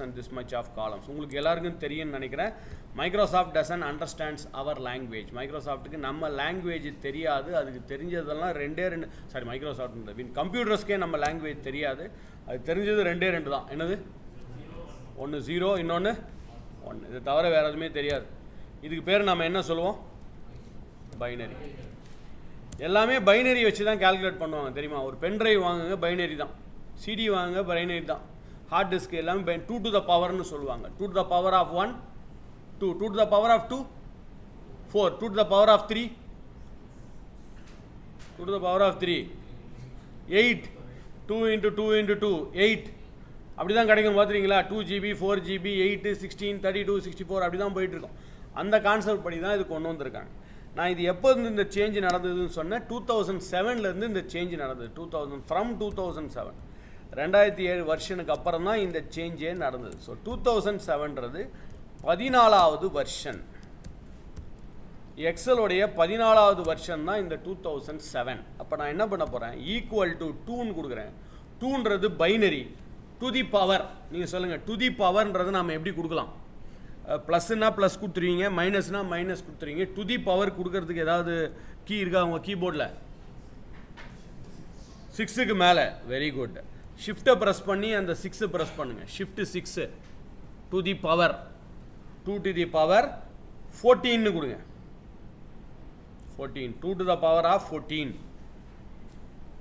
and this much of columns. உங்களுக்கு எல்லாருக்கும் தெரியும்னு நினைக்கிறேன். Microsoft doesn't understands our language. Microsoftக்கு நம்ம language தெரியாது. அதுக்கு தெரிஞ்சதெல்லாம் ரெண்டு Microsoft கம்ப்யூட்டர்ஸ்க்கே நம்ம language தெரியாது. அது தெரிஞ்சது ரெண்டு தான். என்னது? ஒன்று 0, இன்னொன்று 1. இது தவிர வேறு எதுவுமே தெரியாது. இதுக்கு பேர் நம்ம என்ன சொல்லுவோம்? பைனரி. எல்லாமே பைனரி வச்சு தான் கால்குலேட் பண்ணுவாங்க தெரியுமா? ஒரு பென்ட்ரைவ் வாங்குங்க, பைனரி தான். சிடி வாங்குங்க, பைனரி தான். ஹார்ட் டிஸ்க் எல்லாமே 2 to the powerன்னு சொல்லுவாங்க. 2 to the power of 1, 2, 2 to the power of 2, 4, 2 to the power of 3, 2 to the power of 3, 8, 2 into 2 into 2, 8. அப்படி தான் கிடைக்கும் பார்த்துறீங்களா? 2GB, 4GB, 8, 16, 32, 64 அப்படி தான் போயிட்டுருக்கோம். அந்த கான்செப்ட் படி தான் இது கொண்டு வந்திருக்காங்க. நான் இது எப்போ இருந்து இந்த சேஞ்ச் நடந்ததுன்னு சொன்னேன்? 2007லேருந்து இந்த சேஞ்ச் நடந்தது. 2007 2007 வருஷனுக்கு அப்புறம் தான் இந்த சேஞ்சே நடந்தது. ஸோ 2007ன்றது 14வது வருஷன். எக்ஸலோடைய 14வது வருஷன் தான் இந்த 2007. அப்போ நான் என்ன பண்ண போகிறேன்? ஈக்குவல் டு 2ன்னு கொடுக்குறேன். 2ன்றது பைனரி. To the power. நீங்கள் சொல்லுங்கள், டு தி பவர்ன்றது நம்ம எப்படி கொடுக்கலாம்? ப்ளஸ்னா ப்ளஸ் கொடுத்துருவீங்க, மைனஸ்னா மைனஸ் கொடுத்துருவீங்க. டு தி பவர் கொடுக்கறதுக்கு ஏதாவது கீ இருக்கா உங்கள் கீபோர்டில்? 6க்கு மேலே. Very good. ஷிஃப்ட்டை ப்ரெஸ் பண்ணி அந்த 6 ப்ரெஸ் பண்ணுங்கள். Shift 6 to the power. 2 to the power 14ன்னு கொடுங்க. 14, 2 to the power of 14.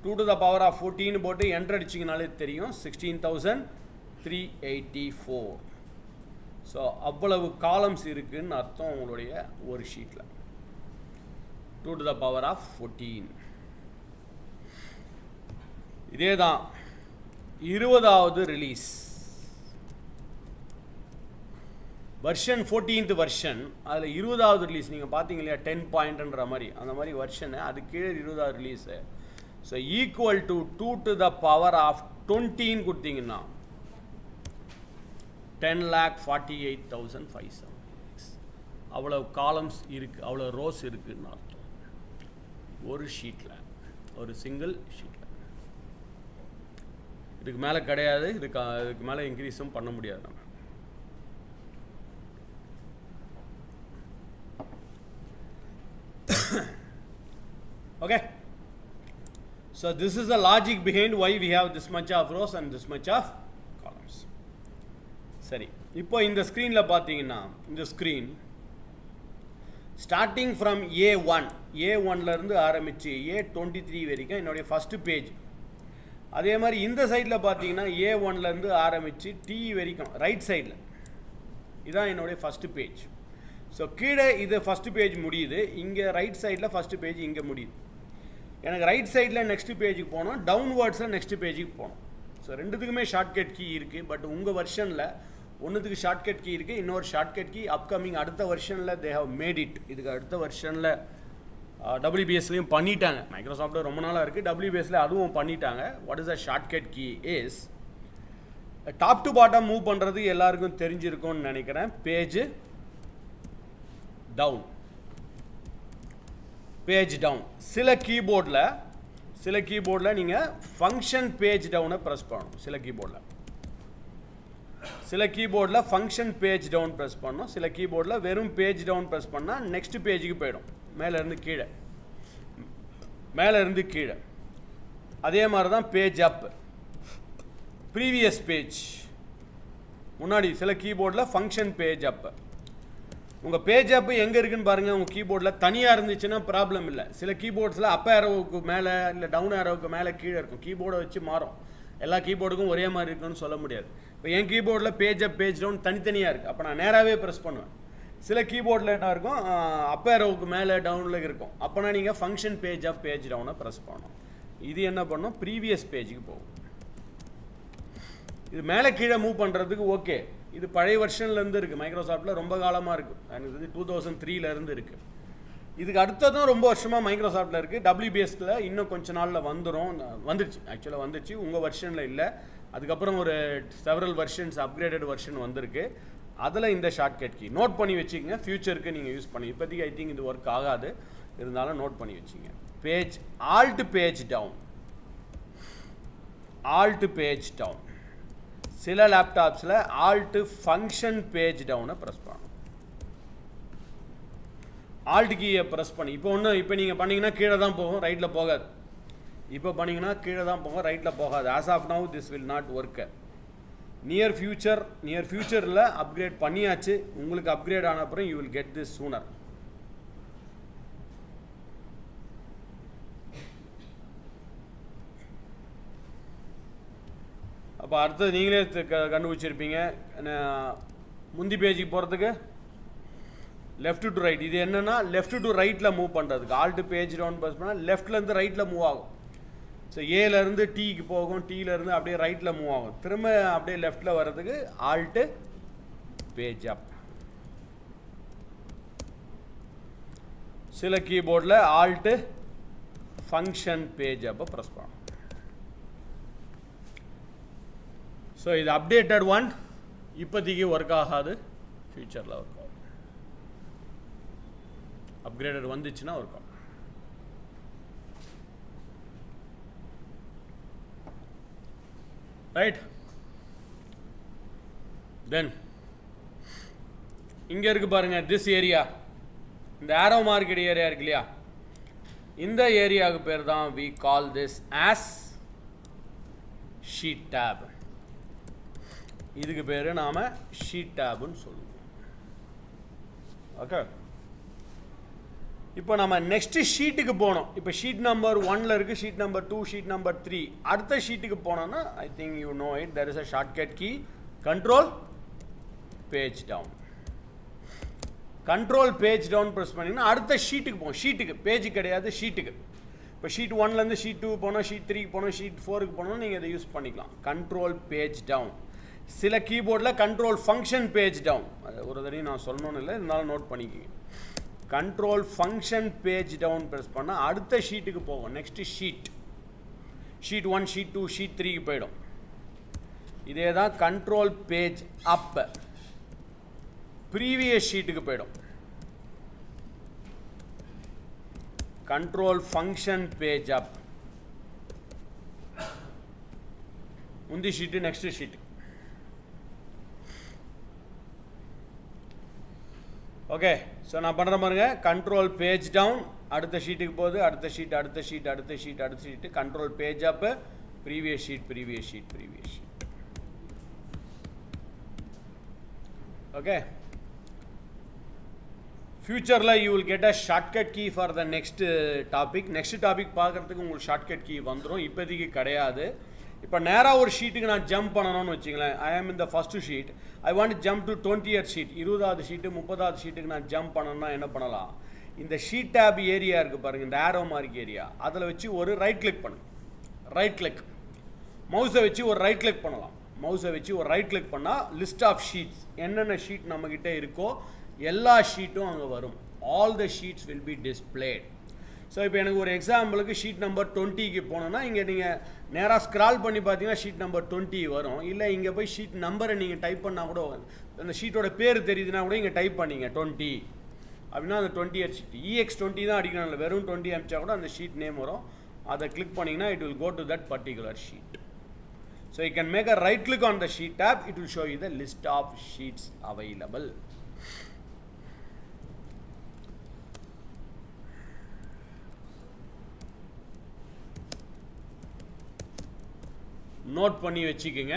2 to the power of 14 போட்டு என்டர் அடிச்சிங்கனாலே தெரியும். 16,384. ஸோ அவ்வளவு காலம்ஸ் இருக்குன்னு அர்த்தம் உங்களுடைய ஒரு ஷீட்டில். 2 to the power of 14. இதே தான் 20வது ரிலீஸ் வெர்ஷன். 14th version. அதில் 20வது ரிலீஸ் நீங்கள் பார்த்தீங்க இல்லையா? 10 பாயிண்ட்ன்ற மாதிரி அந்த மாதிரி வெர்ஷனு. அது கீழே 20வது release. So equal to 2 to the power of 20ன்னு கொடுத்தீங்கன்னா 10,48,576. அவ்வளவு காலம்ஸ் இருக்குது, அவ்வளோ ரோஸ் இருக்குதுன்னு அர்த்தம் ஒரு ஷீட்டில், ஒரு சிங்கிள் ஷீட்டில். இதுக்கு மேலே கிடையாது. இதுக்கு மேலே இன்க்ரீஸும் பண்ண முடியாது நம்ம. Okay, so this is the logic behind why we have this much of rows and this much of columns. சரி, இப்போ இந்த ஸ்க்ரீனில் பார்த்தீங்கன்னா இந்த ஸ்க்ரீன் ஸ்டார்டிங் ஃப்ரம் A1லேருந்து ஆரம்பித்து A23 வரைக்கும் என்னுடைய ஃபஸ்ட்டு பேஜ். அதே மாதிரி இந்த சைடில் பார்த்தீங்கன்னா A1லேருந்து ஆரம்பித்து T வரைக்கும் ரைட் சைடில் இதுதான் என்னுடைய ஃபஸ்ட்டு பேஜ். ஸோ கீழே இது ஃபஸ்ட்டு பேஜ் முடியுது, இங்கே ரைட் சைடில் ஃபஸ்ட்டு பேஜ் இங்கே முடியுது. எனக்கு ரைட் சைடில் நெக்ஸ்ட்டு பேஜுக்கு போகணும், டவுன்வர்ட்ஸில் நெக்ஸ்ட்டு பேஜுக்கு போகணும். ஸோ ரெண்டுத்துக்குமே ஷார்ட்கட் கீ இருக்குது. பட் உங்கள் வெர்ஷனில் ஒன்றுத்துக்கு ஷார்ட்கட் கீ இருக்குது, இன்னொரு ஷார்ட்கட் கீ அப்கமிங் அடுத்த வெர்ஷனில் தே ஹவ் மேட் இட். இதுக்கு அடுத்த வெர்ஷனில் WPSலையும் பண்ணிட்டாங்க. மைக்ரோசாஃப்ட்டில் ரொம்ப நாளாக இருக்குது, WPSல அதுவும் பண்ணிட்டாங்க. What is the shortcut key is top to bottom move பண்ணுறது எல்லாருக்கும் தெரிஞ்சிருக்கும்னு நினைக்கிறேன். Page down, page down. சில கீபோர்டில் நீங்கள் ஃபங்க்ஷன் பேஜ் டவுனை ப்ரெஸ் பண்ணணும். சில கீபோர்டில் ஃபங்க்ஷன் பேஜ் டவுன் ப்ரெஸ் பண்ணணும். சில கீபோர்டில் வெறும் பேஜ் டவுன் ப்ரெஸ் பண்ணால் நெக்ஸ்ட் பேஜுக்கு போயிடும், மேலேருந்து கீழே. அதே மாதிரி தான் பேஜ் அப், ப்ரீவியஸ் பேஜ் முன்னாடி. சில கீபோர்டில் ஃபங்க்ஷன் பேஜ் அப். உங்கள் பேஜ் அப் எங்கே இருக்குன்னு பாருங்கள். உங்கள் கீபோர்டில் தனியாக இருந்துச்சுன்னா ப்ராப்ளம் இல்லை. சில கீபோர்ட்ஸில் அப் ஆரோவுக்கு மேலே இல்லை டவுன் ஆரோவுக்கு மேலே கீழே இருக்கும். கீபோர்டை வச்சு மாறும். எல்லா கீபோர்டுக்கும் ஒரே மாதிரி இருக்குன்னு சொல்ல முடியாது. இப்போ என் கீபோர்டில் பேஜ் அப் பேஜ் டவுன் தனித்தனியாக இருக்குது. அப்போ நான் நேராகவே ப்ரெஸ் பண்ணுவேன். சில கீபோர்டில் என்ன இருக்கும், அப் ஆரோவுக்கு மேலே டவுனில் இருக்கும். அப்போனா நீங்கள் ஃபங்க்ஷன் பேஜ் அப் பேஜ் டவுனை ப்ரெஸ் பண்ணணும். இது என்ன பண்ணணும், ப்ரீவியஸ் பேஜுக்கு போகும். இது மேலே கீழே மூவ் பண்ணுறதுக்கு ஓகே. இது பழைய வெர்ஷன்லேருந்து இருக்குது, மைக்ரோசாஃப்ட்டில் ரொம்ப காலமாக இருக்குது. எனக்கு வந்து 2003லேருந்து இருக்குது. இதுக்கு அடுத்ததும் ரொம்ப வருஷமாக மைக்ரோசாஃப்ட்டில் இருக்குது. WPSல இன்னும் கொஞ்ச நாளில் வந்துடுச்சு. ஆக்சுவலாக வந்துடுச்சு, உங்கள் வெர்ஷனில் இல்லை. அதுக்கப்புறம் ஒரு செவரல் வெர்ஷன்ஸ் அப்கிரேடட் வெர்ஷன் வந்திருக்கு. அதில் இந்த ஷார்ட்கட் கீ நோட் பண்ணி வச்சுக்கோங்க. ஃபியூச்சருக்கு நீங்கள் யூஸ் பண்ணி. இப்போதைக்கு ஐ திங்க் இது ஒர்க் ஆகாது, இருந்தாலும் நோட் பண்ணி வச்சுங்க. பேஜ் ஆல்ட் பேஜ் டவுன், சில லேப்டாப்ஸில் ஆல்ட்டு ஃபங்க்ஷன் பேஜ் டவுனை ப்ரெஸ் பண்ணணும். ஆல்ட் கீயை ப்ரெஸ் பண்ணி இப்போ நீங்கள் பண்ணிங்கன்னா கீழே தான் போகும், ரைட்டில் போகாது. இப்போ பண்ணிங்கன்னா கீழே தான் போகும், ரைட்டில் போகாது. As of now this will not work. Near ஃபியூச்சரில் அப்கிரேட் பண்ணியாச்சு. உங்களுக்கு அப்கிரேட் ஆன அப்புறம் you will get this sooner. அப்போ அடுத்தது நீங்களே கண்டுபிடிச்சிருப்பீங்க. முந்தி பேஜுக்கு போகிறதுக்கு லெஃப்ட் டு ரைட். இது என்னென்னா லெஃப்ட் டு ரைட்டில் மூவ் பண்ணுறதுக்கு ஆல்ட்டு பேஜ் டவுன் ப்ரெஸ் பண்ணால் லெஃப்ட்லேருந்து ரைட்டில் மூவ் ஆகும். ஸோ ஏலேருந்து டீக்கு போகும், டீலேருந்து அப்படியே ரைட்டில் மூவ் ஆகும். திரும்ப அப்படியே லெஃப்டில் வர்றதுக்கு ஆல்ட்டு பேஜ் அப். சில கீபோர்டில் ஆல்ட்டு ஃபங்க்ஷன் பேஜ் அப்போ ப்ரெஸ் பண்ணணும். ஸோ இது அப்டேட்டட் ஒன், இப்போதைக்கு ஒர்க் ஆகாது, ஃபியூச்சரில் ஒர்க் ஆகும். அப்கிரேடட் வந்துச்சுன்னா ஒர்க் ஆகும். ரைட். தென் இங்கே இருக்கு பாருங்க, திஸ் ஏரியா, இந்த ஆரோ மார்க்கெட் ஏரியா இருக்கு இல்லையா, இந்த ஏரியாவுக்கு பேர் தான் we call this as sheet tab. இதுக்கு பேர் நாம ஷீட் டேப்னு சொல்லுவோம். ஓகே, இப்போ நம்ம நெக்ஸ்ட் ஷீட்டுக்கு போனோம். இப்போ ஷீட் நம்பர் 1ல் இருக்குது, ஷீட் நம்பர் 2, ஷீட் நம்பர் 3. அடுத்த ஷீட்டுக்கு போனோம்னா I think you know it, there is a shortcut key, control page down. Control page down press பண்ணிங்கன்னா அடுத்த ஷீட்டுக்கு போகும். ஷீட்டுக்கு, பேஜ் கிடையாது, ஷீட்டுக்கு. இப்போ ஷீட் 1லேருந்து ஷீட் 2 போனோம், ஷீட் 3 போனோம், ஷீட் 4க்கு போனோம், நீங்கள் இதை யூஸ் பண்ணிக்கலாம். Control page down. சில கீபோர்டில் கண்ட்ரோல் ஃபங்க்ஷன் பேஜ் டவுன், அது ஒரு தடவை நான் சொல்லணும்னு இல்லை, இருந்தாலும் நோட் பண்ணிக்கோங்க. Control function page down press பண்ணால் அடுத்த ஷீட்டுக்கு போகும். நெக்ஸ்ட் ஷீட் 1, ஷீட் 2, ஷீட் 3க்கு போயிடும். இதே தான் கண்ட்ரோல் பேஜ் அப், ப்ரீவியஸ் ஷீட்டுக்கு போயிடும். கண்ட்ரோல் ஃபங்க்ஷன் பேஜ் அப், முந்தி sheet next sheet. Okay, so நான் பண்ணுற பாருங்க, கண்ட்ரோல் பேஜ் டவுன், அடுத்த ஷீட்டுக்கு போகுது, அடுத்த ஷீட், அடுத்த ஷீட், அடுத்த ஷீட், அடுத்த sheet, control page up, previous sheet, previous sheet, previous sheet. Okay, ஃபியூச்சரில் you will get a shortcut key for the next topic. Next topic பார்க்குறதுக்கு உங்களுக்கு ஷார்ட்கட் கீ வந்துடும், இப்போதைக்கு கிடையாது. இப்போ நேராக ஒரு ஷீட்டுக்கு நான் ஜம்ப் பண்ணணும்னு வச்சுங்களேன். I am in the first sheet, I want jump to 20th sheet, 20வது ஷீட்டு 30வது ஷீட்டுக்கு நான் ஜம்ப் பண்ணணும்னா என்ன பண்ணலாம்? இந்த ஷீட் டேப் ஏரியா இருக்குது பாருங்கள், இந்த ஆரோ மார்க் ஏரியா, அதில் வச்சு ஒரு ரைட் கிளிக் பண்ணுங்க. ரைட் கிளிக், மவுஸை வச்சு ஒரு ரைட் கிளிக் பண்ணலாம். மவுஸை வச்சு ஒரு ரைட் கிளிக் பண்ணால் லிஸ்ட் ஆஃப் ஷீட்ஸ், என்னென்ன ஷீட் நம்மக்கிட்ட இருக்கோ எல்லா ஷீட்டும் அங்கே வரும். All the sheets will be displayed. So இப்போ எனக்கு ஒரு எக்ஸாம்பிளுக்கு ஷீட் நம்பர் 20க்கு போனோன்னா இங்கே நீங்கள் நேராக ஸ்க்ரால் பண்ணி பார்த்தீங்கன்னா ஷீட் நம்பர் 20 வரும். இல்லை இங்கே போய் ஷீட் நம்பரை நீங்கள் டைப் பண்ணால் கூட, அந்த ஷீட்டோட பேர் தெரியுதுன்னா கூட இங்கே டைப் பண்ணிங்க 20 அப்படின்னா அந்த 20th ஷீட். EX20 தான் அடிக்கணும், இல்லை வெறும் 20 அமிச்சா கூட அந்த ஷீட் நேம் வரும். அதை கிளிக் பண்ணிங்கன்னா it will go to that particular sheet. So you can make a right click on the sheet tab, it will show you the list of sheets available. Note பண்ணி வச்சுக்கோங்க,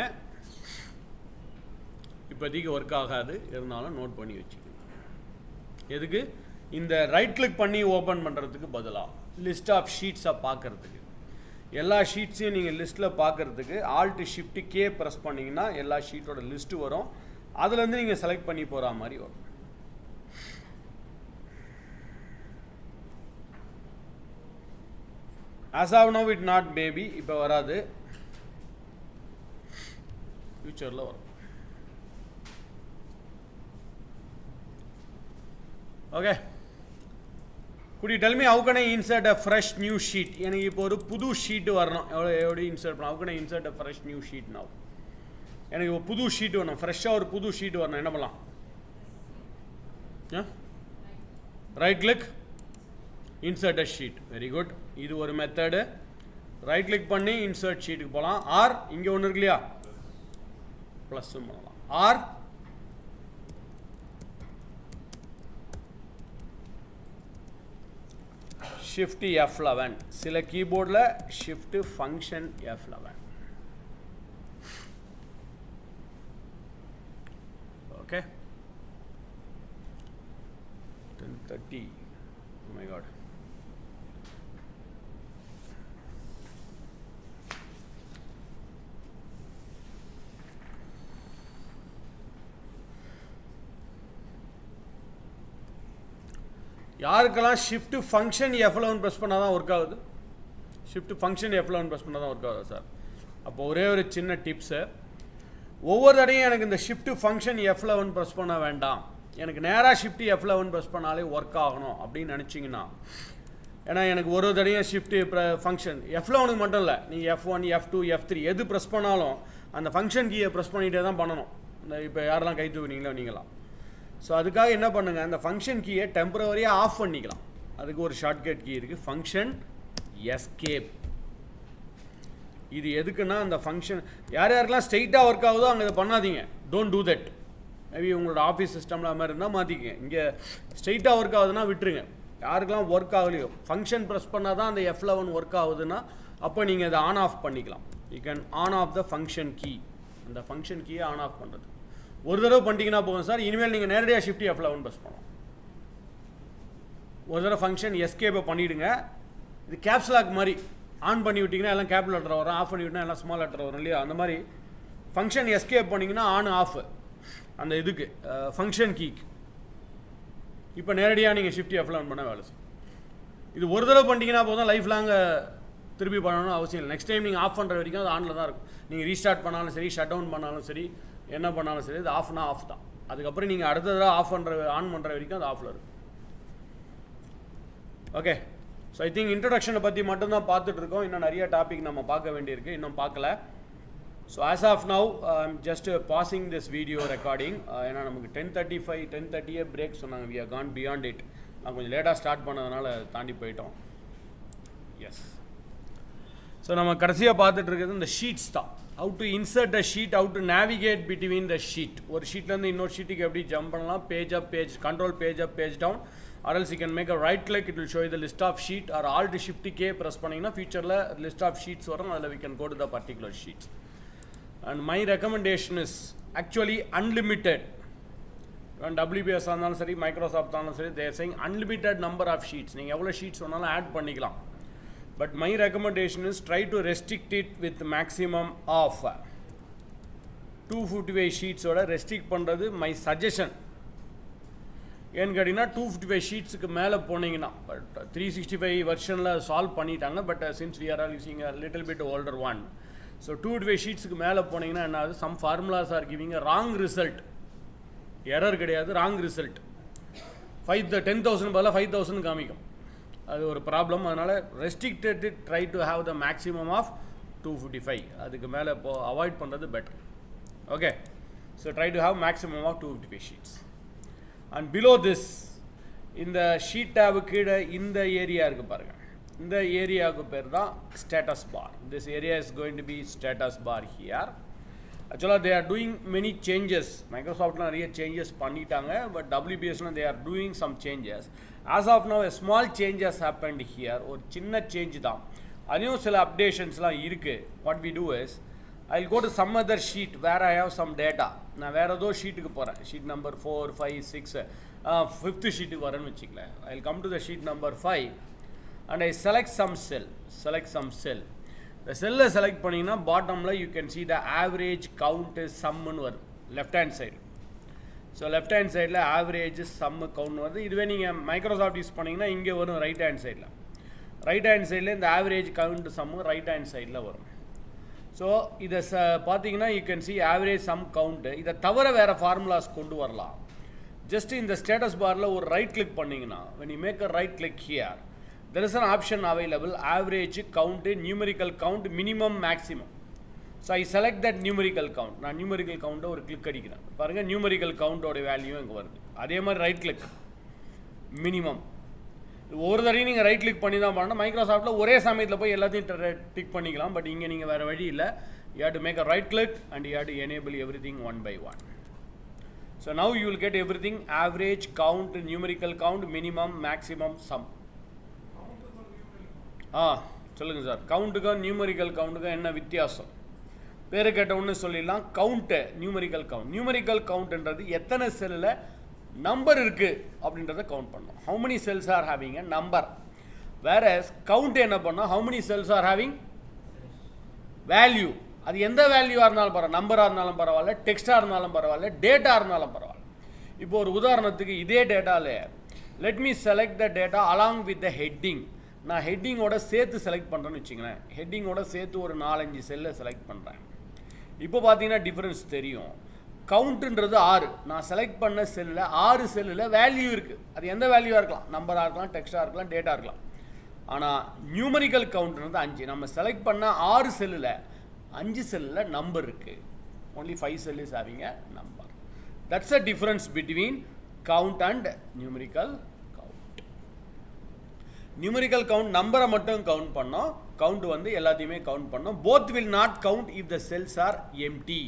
இப்போதைக்கு work ஆகாது, இருந்தாலும் note பண்ணி வச்சுக்கோங்க. எதுக்கு? இந்த ரைட் கிளிக் பண்ணி ஓப்பன் பண்ணுறதுக்கு பதிலாக லிஸ்ட் ஆஃப் ஷீட்ஸை பார்க்குறதுக்கு, எல்லா ஷீட்ஸையும் நீங்கள் லிஸ்ட்டில் பார்க்குறதுக்கு ஆல்ட் ஷிஃப்ட் கே ப்ரெஸ் பண்ணிங்கன்னா எல்லா ஷீட்டோட லிஸ்ட்டு வரும். அதுலேருந்து நீங்கள் செலக்ட் பண்ணி போகிற மாதிரி வரும். as of now it not maybe, இப்போ வராது, ஃபியூச்சரில் வரும். Okay, could you tell me how can I insert a fresh new sheet? எனக்கு இப்போ ஒரு புது ஷீட் வரணும், எப்படி இன்சர்ட் பண்ணலாம்? how can I insert a fresh new sheet now? எனக்கு ஒரு புது ஷீட் வரணும், ஃப்ரெஷ்ஷாக ஒரு புது ஷீட் வரணும், என்ன பண்ணலாம்? ரைட் கிளிக், இன்சர்ட் அ ஷீட். வெரி குட், இது ஒரு மெத்தடு. ரைட் கிளிக் பண்ணி இன்சர்ட் ஷீட்டுக்கு போகலாம். ஆர் இங்கே ஒன்று இருக்கு இல்லையா, ப்ளஸ்ஸும் பண்ணலாம். ஆர் ஷிஃப்ட் F11, சில கீபோர்டில் shift function F11. Okay, 10:30. Oh my god. யாருக்கெல்லாம் ஷிஃப்ட் ஃபங்க்ஷன் F11 ப்ரெஸ் பண்ணால் தான் ஒர்க் ஆகுது? ஷிஃப்ட் ஃபங்க்ஷன் F11 ப்ரெஸ் பண்ணால் தான் ஒர்க் ஆகுது சார். அப்போ ஒரே ஒரு சின்ன டிப்ஸு, ஒவ்வொரு தடையும் எனக்கு இந்த ஷிஃப்ட் ஃபங்க்ஷன் F11 ப்ரெஸ் பண்ண வேண்டாம், எனக்கு நேராக ஷிஃப்ட் F11 ப்ரெஸ் பண்ணாலே ஒர்க் ஆகணும் அப்படின்னு நினச்சிங்கன்னா, ஏன்னா எனக்கு ஒரு தடையும் ஷிஃப்ட் ஃபங்க்ஷன் F11 மட்டும் இல்லை, நீங்கள் F1, F2, F3 எது ப்ரெஸ் பண்ணாலும் அந்த ஃபங்க்ஷன் கீயை ப்ரெஸ் பண்ணிகிட்டே தான் பண்ணணும். இந்த இப்போ யாரெல்லாம் கை தூக்குனீங்களோ நீங்களாம். ஸோ அதுக்காக என்ன பண்ணுங்கள், அந்த ஃபங்க்ஷன் கீயை டெம்பரவரியாக ஆஃப் பண்ணிக்கலாம். அதுக்கு ஒரு ஷார்ட்கட் கீ இருக்குது, ஃபங்க்ஷன் எஸ்கேப். இது எதுக்குன்னா அந்த ஃபங்க்ஷன் யார் யாருக்கெல்லாம் ஸ்ட்ரெயிட்டாக ஒர்க் ஆகுதோ அங்கே இதை பண்ணாதீங்க. Don't do that. மேபி உங்களோட ஆஃபீஸ் சிஸ்டமில் அது மாதிரி இருந்தால் மாற்றிக்கங்க. இங்கே ஸ்ட்ரெயிட்டாக ஒர்க் ஆகுதுன்னா விட்டுருங்க. யாருக்கெல்லாம் ஒர்க் ஆகலையோ ஃபங்க்ஷன் ப்ரெஸ் பண்ணால் தான் அந்த F11 ஒர்க் ஆகுதுன்னா அப்போ நீங்கள் அதை ஆன் ஆஃப் பண்ணிக்கலாம். You can on off the function key. அந்த ஃபங்க்ஷன் கீயை ஆன் ஆஃப் பண்ணுறது ஒரு தடவை பண்ணிட்டீங்கன்னா போதும் சார். இனிமேல் நீங்கள் நேரடியாக ஷிஃப்ட் F11 ப்ரெஸ் பண்ணலாம். ஒரு தடவை ஃபங்க்ஷன் எஸ்கேப்பை பண்ணிவிடுங்க. இது கேப்ஸ் லாக் மாதிரி. ஆன் பண்ணி விட்டிங்கன்னா எல்லாம் கேபிள் லெட்டர் வரும், ஆஃப் பண்ணி விட்டிங்கன்னா எல்லாம் ஸ்மால் லெட்டர் வரும் இல்லையா? அந்த மாதிரி ஃபங்க்ஷன் எஸ்கேப் பண்ணிங்கன்னா ஆன் ஆஃப் அந்த இதுக்கு ஃபங்க்ஷன் கீக்கு. இப்போ நேரடியாக நீங்கள் ஷிஃப்ட் F11 பண்ண வேலை சார். இது ஒரு தடவை பண்ணிட்டீங்கன்னா போதும், லைஃப் லாங் திருப்பி பண்ணணும்னு அவசியம் இல்லை. நெக்ஸ்ட் டைம் நீங்கள் ஆஃப் பண்ணுற வரைக்கும் அது ஆனில் தான் இருக்கும். நீங்கள் ரீஸ்டார்ட் பண்ணாலும் சரி, ஷட் டவுன் பண்ணாலும் சரி, என்ன பண்ணாலும் சரி, இது ஆஃப்னா ஆஃப் தான். அதுக்கப்புறம் நீங்கள் அடுத்த தடவை ஆன் பண்ணுற வரைக்கும் அது ஆஃபில் இருக்கும். ஓகே, ஸோ ஐ திங்க் இன்ட்ரடக்ஷனை பற்றி மட்டும்தான் பார்த்துட்ருக்கோம். இன்னும் நிறைய டாபிக் நம்ம பார்க்க வேண்டியிருக்கு, இன்னும் பார்க்கல. So as of now I'm just pausing this video recording. ஏன்னா நமக்கு 10:30 பிரேக் சொன்னாங்க. We are gone beyond it. நான் கொஞ்சம் லேட்டாக ஸ்டார்ட் பண்ணதுனால தாண்டி போயிட்டோம். எஸ், ஸோ நம்ம கடைசியாக பார்த்துட்டு இருக்கிறது இந்த ஷீட்ஸ் தான். how to insert a sheet, how to navigate between the sheet. ஒரு ஷீட்லேருந்து இன்னொரு ஷீட்டுக்கு எப்படி ஜம்ப் பண்ணலாம், page up, page control, page up, page down. or else you can make a right click, it will show you the list of sheet, or alt shift k press பண்ணிங்கன்னா ஃபியூச்சரில் list of sheets வரும். அதில் we can go to the particular sheets. and my recommendation is actually unlimited. WPS இருந்தாலும் சரி, Microsoft இருந்தாலும் சரி, they are saying unlimited number of sheets. நீங்கள் எவ்வளோ ஷீட்ஸ் வேணாலும் ஆட் பண்ணிக்கலாம். But my recommendation is try to restrict it with maximum of 255 sheets ஓட restrict பண்ணுறது my suggestion. ஏன்னு கேட்டிங்கன்னா 255 ஷீட்ஸுக்கு மேலே போனீங்கன்னா, பட் 365 வெர்ஷனில் சால்வ் பண்ணிட்டாங்க. But since we are all using a little bit older one, so 255 ஷீட்ஸுக்கு மேலே போனீங்கன்னா என்ன ஆகுது, some formulas are giving a wrong result. Error கிடையாது, ராங் ரிசல்ட். 10,000 பதிலாக 5,000 காமிக்கும். அது ஒரு ப்ராப்ளம். அதனால் restricted try to have the maximum of 255. அதுக்கு மேலே இப்போ அவாய்ட் பண்ணுறது better. Okay, so try to have maximum of 255 sheets. And below this, இந்த ஷீட் டேபு கீழே இந்த ஏரியா இருக்குது பாருங்கள். இந்த ஏரியாவுக்கு பேர் தான் status bar. This area is going to be status bar here. ஆக்சுவலாக they are doing many changes. மைக்ரோசாஃப்ட்லாம் நிறைய சேஞ்சஸ் பண்ணிட்டாங்க. பட் WPSலாம் they are doing some changes. as of now a small change has happened here. ஒரு சின்ன change தான். அதையும் சில அப்டேஷன்ஸ்லாம் இருக்குது. what we do is I'll go to some other sheet where I have some data. நான் வேறு ஏதோ ஷீட்டுக்கு போகிறேன். ஷீட் நம்பர் 4, 5, 6, 5th ஷீட்டுக்கு வரேன்னு வச்சுக்கலேன். I'll come to the sheet number 5 and I select some cell. இந்த செல்லை செலக்ட் பண்ணிங்கன்னா பாட்டமில் you can see the average count is sumன்னு வரும் left hand side. So left hand சைடில் ஆவரேஜ் சம்மு கவுண்ட் வருது. இதுவே நீங்கள் மைக்ரோசாஃப்ட் யூஸ் பண்ணிங்கன்னா இங்கே வரும் ரைட் ஹேண்ட் சைடில். ரைட் ஹேண்ட் சைடில் இந்த average count sum right hand சைடில் வரும். ஸோ இதை பார்த்தீங்கன்னா you can see average sum count. இதை தவிர வேறு ஃபார்முலாஸ் கொண்டு வரலாம். ஜஸ்ட் இந்த ஸ்டேட்டஸ் பாரில் ஒரு ரைட் கிளிக் பண்ணிங்கன்னா, when you make a right click here, there is an option available, average count, numerical count, minimum, maximum. So I select that numerical count. நான் நியூமரிக்கல் கவுண்ட்டை ஒரு கிளிக் அடிக்கிறேன். பாருங்கள், நியூமரிக்கல் கவுண்டோட வேல்யூ இங்கே வருது. அதே மாதிரி ரைட் கிளிக் மினிமம். ஒரு தடையும் நீங்கள் ரைட் கிளிக் பண்ணி தான் பண்ணணும். மைக்ரோசாஃப்ட்டில் ஒரே சமயத்தில் போய் எல்லாத்தையும் டிக் பண்ணிக்கலாம். பட் இங்கே நீங்கள் வேறு வழி இல்லை. you have to make a right click and you have to enable everything one by one. So now you will get everything: average, count, numerical count, minimum, maximum, sum. சொல்லுங்க sir, கவுண்ட்டுக்கும் numerical கவுண்ட்டுக்கும் என்ன வித்தியாசம்? பேரு கேட்ட ஒன்று சொல்லிடலாம். Count numerical count. Numerical கவுண்ட்ன்றது எத்தனை செல்லில் நம்பர் இருக்குது அப்படின்றத கவுண்ட் பண்ணோம். How many cells are having a number. வேற கவுண்ட் என்ன பண்ணோம்? How many cells are having value. அது எந்த வேல்யூவாக இருந்தாலும் பரவாயில்ல, நம்பராக இருந்தாலும் பரவாயில்ல, டெக்ஸ்டாக இருந்தாலும் பரவாயில்ல, டேட்டா இருந்தாலும் பரவாயில்ல. இப்போ ஒரு உதாரணத்துக்கு இதே டேட்டாவில் let me select the data along with the heading. நான் ஹெட்டிங்கோட சேர்த்து செலக்ட் பண்ணுறேன்னு வச்சுங்களேன். ஹெட்டிங்கோட சேர்த்து ஒரு 4-5 செல்லை செலக்ட் பண்ணுறேன். இப்போ பார்த்தீங்கன்னா டிஃப்ரென்ஸ் தெரியும். கவுண்ட்டுன்றது 6. நான் செலக்ட் பண்ண செல்லில் 6 செல்லில் வேல்யூ இருக்குது. அது எந்த வேல்யூவாக இருக்கலாம், நம்பராக இருக்கலாம், டெக்ஸ்டாக இருக்கலாம், டேட்டா இருக்கலாம். ஆனால் நியூமரிக்கல் கவுண்ட்ன்றது 5. நம்ம செலக்ட் பண்ண 6 செல்லில் 5 செல்லில் நம்பர் இருக்குது. only 5 cell is having a number. That's the difference between count and numerical count. Numerical count நம்பரை மட்டும் கவுண்ட் பண்ணோம், கவுண்ட் வந்து எல்லாத்தையுமே கவுண்ட் பண்ணோம். both will not count if the cells are empty.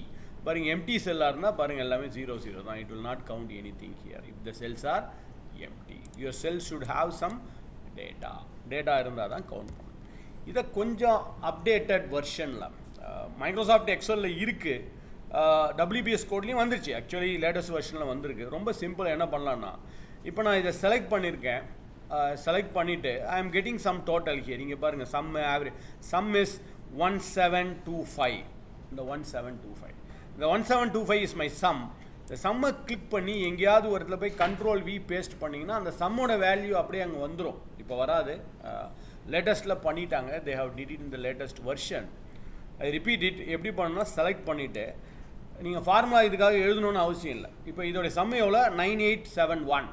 பாருங்க, எம்டி செல்லாக இருந்தால் பாருங்கள் எல்லாமே 0 0 தான். it will not count anything here if the cells are empty. your cells should have some data இருந்தால் தான் கவுண்ட் பண்ணணும். இதை கொஞ்சம் அப்டேட்டட் வெர்ஷனில் மைக்ரோசாஃப்ட் எக்ஸலில் இருக்குது, WPS கோட்லேயும் வந்துருச்சு. ஆக்சுவலி லேட்டஸ்ட் வெர்ஷனில் வந்திருக்கு. ரொம்ப சிம்பிள். என்ன பண்ணலான்னா, இப்போ நான் இதை செலக்ட் பண்ணியிருக்கேன். செலக்ட் பண்ணிவிட்டு I am getting sum total here. இங்கே பாருங்கள், சம் ஆவரேஜ் சம் இஸ் 1725. இந்த 1725, இந்த 1725 இஸ் மை சம். இந்த சம்மை கிளிக் பண்ணி எங்கேயாவது ஒரு இடத்துல போய் கண்ட்ரோல் V பேஸ்ட் பண்ணிங்கன்னா அந்த சம்மோட வேல்யூ அப்படியே அங்கே வந்துடும். இப்போ வராது, லேட்டஸ்ட்டில் பண்ணிட்டாங்க. They how did it in the latest version. I repeat it. எப்படி பண்ணணும்னா, செலக்ட் பண்ணிவிட்டு நீங்கள் ஃபார்முலா இதுக்காக எழுதணும்னு அவசியம் இல்லை. இப்போ இதோடைய சம் எவ்வளோ? 9871.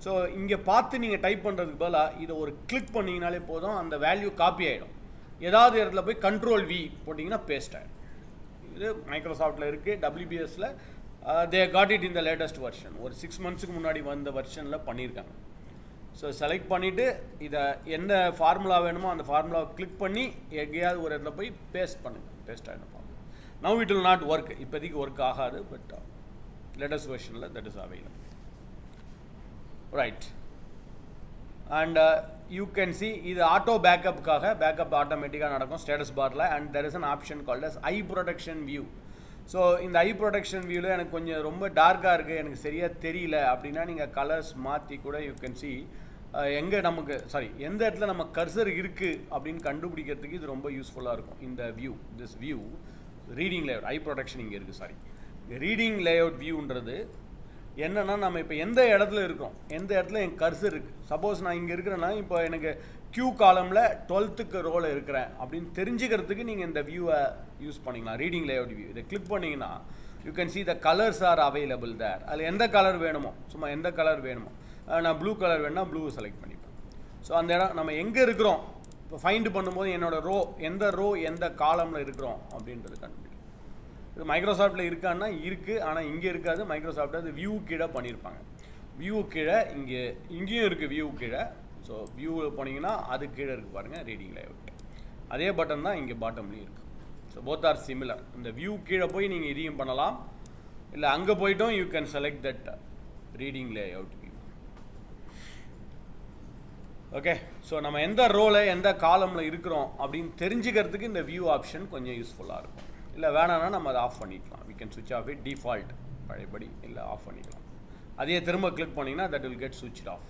ஸோ இங்கே பார்த்து நீங்கள் டைப் பண்ணுறதுக்கு பதிலாக இதை ஒரு கிளிக் பண்ணிங்கனாலே போதும், அந்த வேல்யூ காப்பி ஆகிடும். ஏதாவது இடத்துல போய் கண்ட்ரோல் V போட்டிங்கன்னா பேஸ்ட் ஆகிடும். இது மைக்ரோசாஃப்ட்டில் இருக்குது. WPSல they got it in the latest version. ஒரு 6 monthsக்கு முன்னாடி வந்த வெர்ஷனில் பண்ணியிருக்காங்க. ஸோ செலக்ட் பண்ணிவிட்டு இதை எந்த ஃபார்முலா வேணுமோ அந்த ஃபார்முலாவை கிளிக் பண்ணி எங்கேயாவது ஒரு இடத்துல போய் பேஸ்ட் பண்ணுங்கள். பேஸ்ட் ஆகிடும் formula. Now it will not work. இப்போதைக்கு ஒர்க் ஆகாது, பட் லேட்டஸ்ட் வெர்ஷனில் that is available. Right. And you can see இது ஆட்டோ பேக்கப்புக்காக, பேக்கப் ஆட்டோமேட்டிக்காக நடக்கும் ஸ்டேட்டஸ் பாரில். And there is an option called as I protection view. So இந்த I protection வியூவில் எனக்கு கொஞ்சம் ரொம்ப டார்க்காக இருக்குது, எனக்கு சரியாக தெரியல அப்படின்னா நீங்கள் கலர்ஸ் மாற்றி கூட யூ கேன் சி எங்கே நமக்கு எந்த இடத்துல நம்ம கர்சர் இருக்குது அப்படின்னு கண்டுபிடிக்கிறதுக்கு இது ரொம்ப யூஸ்ஃபுல்லாக இருக்கும். இந்த view, this view reading layout, I protection இங்கே இருக்குது. ரீடிங் லேஅவுட் வியூன்றது என்னென்னா, நம்ம இப்போ எந்த இடத்துல இருக்கோம், எந்த இடத்துல என் கர்சர் இருக்குது. சப்போஸ் நான் இங்கே இருக்கிறேன்னா, இப்போ எனக்கு Q காலமில் 12th ரோவில் இருக்கிறேன் அப்படின்னு தெரிஞ்சுக்கிறதுக்கு நீங்கள் இந்த வியூவை யூஸ் பண்ணிக்கலாம். ரீடிங் லேஅவுட் வியூ இதை கிளிக் பண்ணிங்கன்னா you can see the colours are available there. அதில் எந்த கலர் வேணுமோ, சும்மா எந்த கலர் வேணுமோ, நான் ப்ளூ கலர் வேணும்னா ப்ளூவை செலக்ட் பண்ணிப்பேன். ஸோ அந்த இடம் நம்ம எங்கே இருக்கிறோம் இப்போ ஃபைண்ட் பண்ணும்போது என்னோடய ரோ எந்த காலமில் இருக்கிறோம் அப்படின்றது கண்டுபிடிக்கும். இது மைக்ரோசாஃப்ட்டில் இருக்கான்னா இருக்குது, ஆனால் இங்கே இருக்காது. மைக்ரோசாஃப்ட் அது வியூ கீழே பண்ணியிருப்பாங்க. வியூ கீழே இங்கேயும் இருக்குது வியூ கீழே. ஸோ வியூவில் போனீங்கன்னா அது கீழே இருக்குது பாருங்கள், ரீடிங் லேஅவுட். அதே பட்டன் தான் இங்கே பாட்டம்லேயும் இருக்குது. So both are similar. இந்த வியூ கீழே போய் நீங்கள் இதையும் பண்ணலாம், இல்லை அங்கே போய்ட்டும் you can select that reading layout view. Okay. So நம்ம எந்த ரோவில் எந்த காலமில் இருக்கிறோம் அப்படின்னு தெரிஞ்சுக்கிறதுக்கு இந்த வியூ ஆப்ஷன் கொஞ்சம் யூஸ்ஃபுல்லாக இருக்கும். இல்லை வேணான்னா நம்ம அதை ஆஃப் பண்ணிக்கலாம். We can switch off it, default பழையபடி இல்லை ஆஃப் பண்ணிக்கலாம். அதே திரும்ப கிளிக் பண்ணிங்கன்னா தட் வில் கெட் சுவிட்ச் ஆஃப்.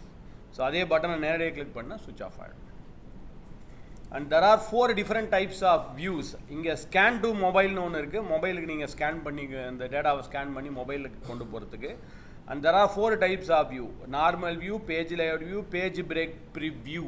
ஸோ அதே பட்டனை நேரடியாக கிளிக் பண்ணால் சுவிட்ச் ஆஃப் ஆகிடும். And there are 4 different types of views. இங்கே ஸ்கேன் டு மொபைல்னு ஒன்று இருக்குது. மொபைலுக்கு நீங்கள் ஸ்கேன் பண்ணி இந்த டேட்டாவை ஸ்கேன் பண்ணி மொபைலுக்கு கொண்டு போகிறதுக்கு. And there are 4 types of view: normal view, page layout view, page break preview.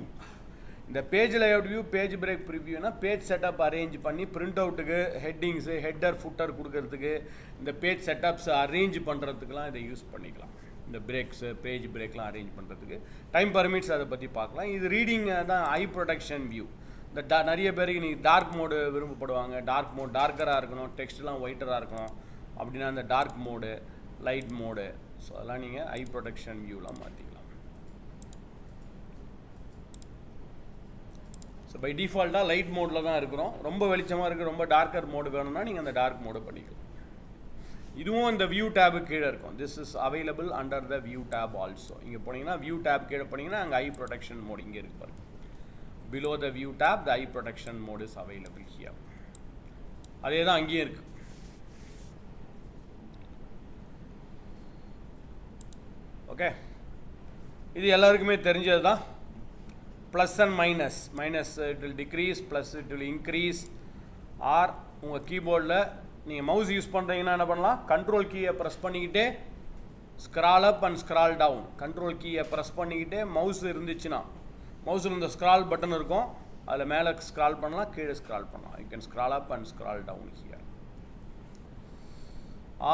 இந்த page layout view, page break ப்ரிவ்யூனா பேஜ் செட்டப் அரேஞ்ச் பண்ணி பிரிண்ட் அவுட்டுக்கு, ஹெட்டிங்ஸு, ஹெட்டர் ஃபுட்டர் கொடுக்கறதுக்கு, இந்த பேஜ் செட்டப்ஸ் அரேஞ்ச் பண்ணுறதுக்குலாம் இதை யூஸ் பண்ணிக்கலாம். இந்த பிரேக்ஸு, பேஜ் பிரேக்லாம் அரேஞ்ச் பண்ணுறதுக்கு டைம் பர்மிட்ஸ், அதை பற்றி பார்க்கலாம். இது ரீடிங் தான் ஐ ப்ரொடெக்ஷன் வியூ. இந்த நிறைய பேருக்கு நீங்கள் டார்க் மோடு விரும்பப்படுவாங்க. டார்க் மோட் டார்க்கராக இருக்கணும், டெக்ஸ்ட்லாம் ஒயிட்டராக இருக்கணும் அப்படின்னா அந்த dark mode, light mode, so அதெல்லாம் நீங்கள் ஐ ப்ரொடெக்ஷன் வியூலாம் மாற்றிக்கலாம். ஸோ பை டிஃபால்ட்டாக லைட் மோடில் தான் இருக்கிறோம். ரொம்ப வெளிச்சமாக இருக்குது, ரொம்ப டார்க்கர் மோடு வேணும்னா நீங்கள் அந்த டார்க் மோடு பண்ணிக்கலாம். இதுவும் இந்த வியூ டேபு கீழே இருக்கும். This is available under the view tab also. இங்கே போனீங்கன்னா வியூ டேப் கீழே போனீங்கன்னா அங்கே ஐ ப்ரொடெக்ஷன் மோட் இங்கே இருக்கு பாருங்க. Below the view tab the eye protection mode is available here. அதே தான் அங்கேயும் இருக்கு. ஓகே, இது எல்லாருக்குமே தெரிஞ்சது தான். Plus and minus, minus it will decrease, plus it will increase. Or உங்கள் கீபோர்டில் நீங்கள் மவுஸ் யூஸ் பண்ணுறீங்கன்னா என்ன பண்ணலாம், கண்ட்ரோல் கீயை ப்ரெஸ் பண்ணிக்கிட்டே scroll up and scroll down. Control கீயை ப்ரெஸ் பண்ணிக்கிட்டே மவுஸ் இருந்துச்சுன்னா, மவுஸில் இந்த ஸ்க்ரால் பட்டன் இருக்கும், அதில் மேலே ஸ்க்ரால் பண்ணலாம், கீழே ஸ்க்ரால் பண்ணலாம். You can scroll up and scroll down here.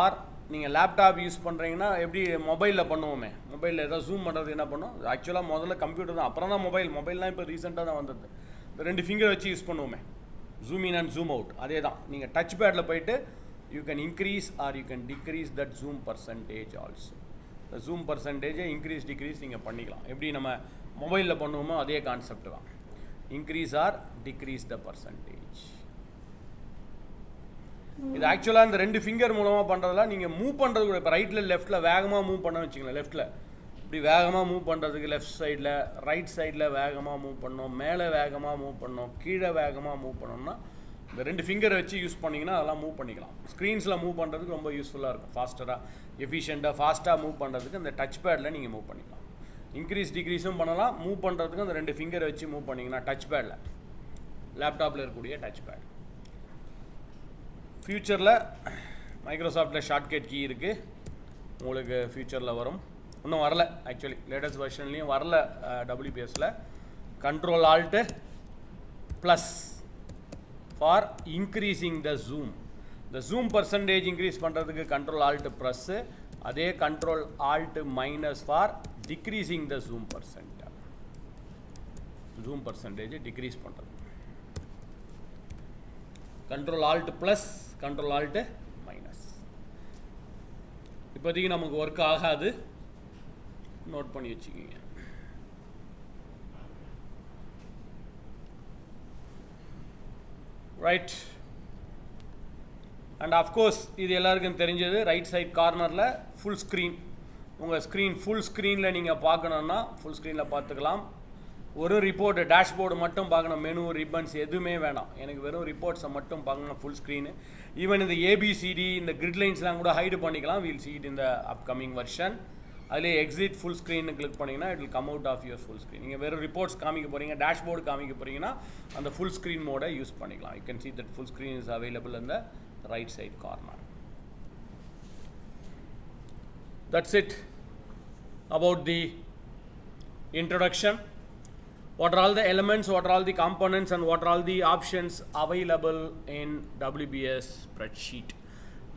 Or நீங்கள் லேப்டாப் யூஸ் பண்ணுறீங்கன்னா எப்படி மொபைலில் பண்ணுவோமே, மொபைலில் ஏதாவது ஜூம் பண்ணுறது என்ன பண்ணும், ஆக்சுவலாக முதல்ல கம்ப்யூட்டர் தான், அப்புறம் தான் மொபைல்லாம் இப்போ ரீசெண்டாக தான் வந்தது. இந்த 2 ஃபிங்கர் வச்சு யூஸ் பண்ணுவோமே, zoom in and zoom out. அதே தான், நீங்கள் டச் பேடில் போயிட்டு you can increase or you can decrease that zoom percentage also. இந்த ஜூம் பர்சன்டேஜை இன்க்ரீஸ் டிக்ரீஸ் நீங்கள் பண்ணிக்கலாம். எப்படி நம்ம மொபைலில் பண்ணுவோமோ அதே கான்செப்ட் தான். Increase or decrease the percentage. இது ஆக்சுவலாக இந்த 2 ஃபிங்கர் மூலமாக பண்ணுறதுலாம் நீங்கள் மூவ் பண்ணுறது கூட. இப்போ ரைட்டில் லெஃப்ட்டில் வேகமாக மூவ் பண்ண வச்சுக்கலாம். லெஃப்ட்டில் இப்படி வேகமாக மூவ் பண்ணுறதுக்கு லெஃப்ட் சைடில், ரைட் சைடில் வேகமாக மூவ் பண்ணோம், மேலே வேகமாக மூவ் பண்ணோம், கீழே வேகமாக மூவ் பண்ணோம்னா இந்த 2 ஃபிங்கரை வச்சு யூஸ் பண்ணிங்கன்னா அதெல்லாம் மூவ் பண்ணிக்கலாம். ஸ்க்ரீன்ஸில் மூவ் பண்ணுறதுக்கு ரொம்ப யூஸ்ஃபுல்லாக இருக்கும். ஃபாஸ்டராக, எஃபிஷியண்ட்டாக, ஃபாஸ்ட்டாக மூவ் பண்ணுறதுக்கு இந்த டச் பேடில் நீங்கள் மூவ் பண்ணிக்கலாம். இன்க்ரீஸ் டிக்ரீஸும் பண்ணலாம். மூவ் பண்ணுறதுக்கு அந்த 2 ஃபிங்கரை வச்சு மூவ் பண்ணிங்கன்னா டச் பேடில், லேப்டாப்பில் இருக்கக்கூடிய டச் பேட். ஃப்யூச்சரில் மைக்ரோசாஃப்டில் ஷார்ட்கட் கீ இருக்குது, உங்களுக்கு ஃப்யூச்சரில் வரும். இன்னும் வரல, ஆக்சுவலி லேட்டஸ்ட் வெர்ஷன்லேயும் வரல. WPSல control alt plus for increasing the zoom. இந்த ஜூம் பர்சன்டேஜ் இன்க்ரீஸ் பண்ணுறதுக்கு கண்ட்ரோல் ஆல்ட்டு ப்ளஸ்ஸு, அதே control alt minus for decreasing the zoom percentage. Zoom பர்சன்டேஜை டிக்ரீஸ் பண்ணுறது. Control alt plus, control alt minus. இப்போதைக்கு நமக்கு ஒர்க் ஆகாது, நோட் பண்ணி வச்சுக்கிங்க. ரைட். அண்ட் ஆஃப்கோர்ஸ் இது எல்லாருக்கும் தெரிஞ்சது, ரைட் சைட் கார்னரில் ஃபுல் ஸ்க்ரீன். உங்கள் ஸ்க்ரீன் ஃபுல் ஸ்க்ரீனில் நீங்கள் பார்க்கணுன்னா ஃபுல் ஸ்க்ரீனில் பார்த்துக்கலாம். ஒரு ரிப்போர்ட்டு டேஷ்போர்டு மட்டும் பார்க்கணும், மெனு ரிப்பன்ஸ் எதுவுமே வேணாம். எனக்கு வெறும் ரிப்போர்ட்ஸை மட்டும் பார்க்கணும் ஃபுல் ஸ்க்ரீனு. ஈவன் இந்த ஏபிசிடி இந்த கிரிட் லைன்ஸ்லாம் கூட ஹைடு பண்ணிக்கலாம். We'll see it in the upcoming version. அதிலே எக்ஸிட் ஃபுல் ஸ்க்ரீன்னு கிளிக் பண்ணிங்கன்னா it will come out of your full screen. நீங்கள் வெறும் ரிப்போர்ட்ஸ் காமிக்க போகிறீங்க, டேஷ்போர்டு காமிக்க போகிறீங்கன்னா அந்த ஃபுல் ஸ்க்ரீன் மோடை யூஸ் பண்ணிக்கலாம். You can see that full screen is available in the right side corner. That's it about the introduction. What are all the elements, what are all the components, and what are all the options available in WPS spreadsheet.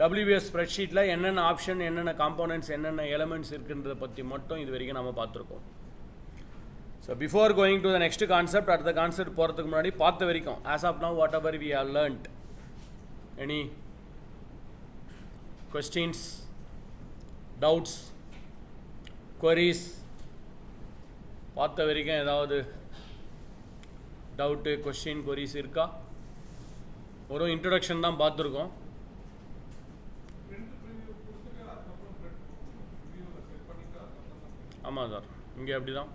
WPS spreadsheetல என்னென்ன option, என்னென்ன components, என்னென்ன elements இருக்குன்றதை பற்றி மட்டும் இது வரைக்கும் நம்ம பார்த்துருக்கோம். So before going to the next concept, அடுத்த கான்செப்ட் போகிறதுக்கு முன்னாடி பார்த்த வரைக்கும் as of now whatever we have learnt, any questions, doubts, queries, பார்த்த வரைக்கும் ஏதாவது டவுட்டு, கொஸ்டின், கொரிஸ் இருக்கா? ஒரு இன்ட்ரடக்ஷன் தான் பார்த்துருக்கோம். ஆமாம் சார், இங்கே அப்படி தான்.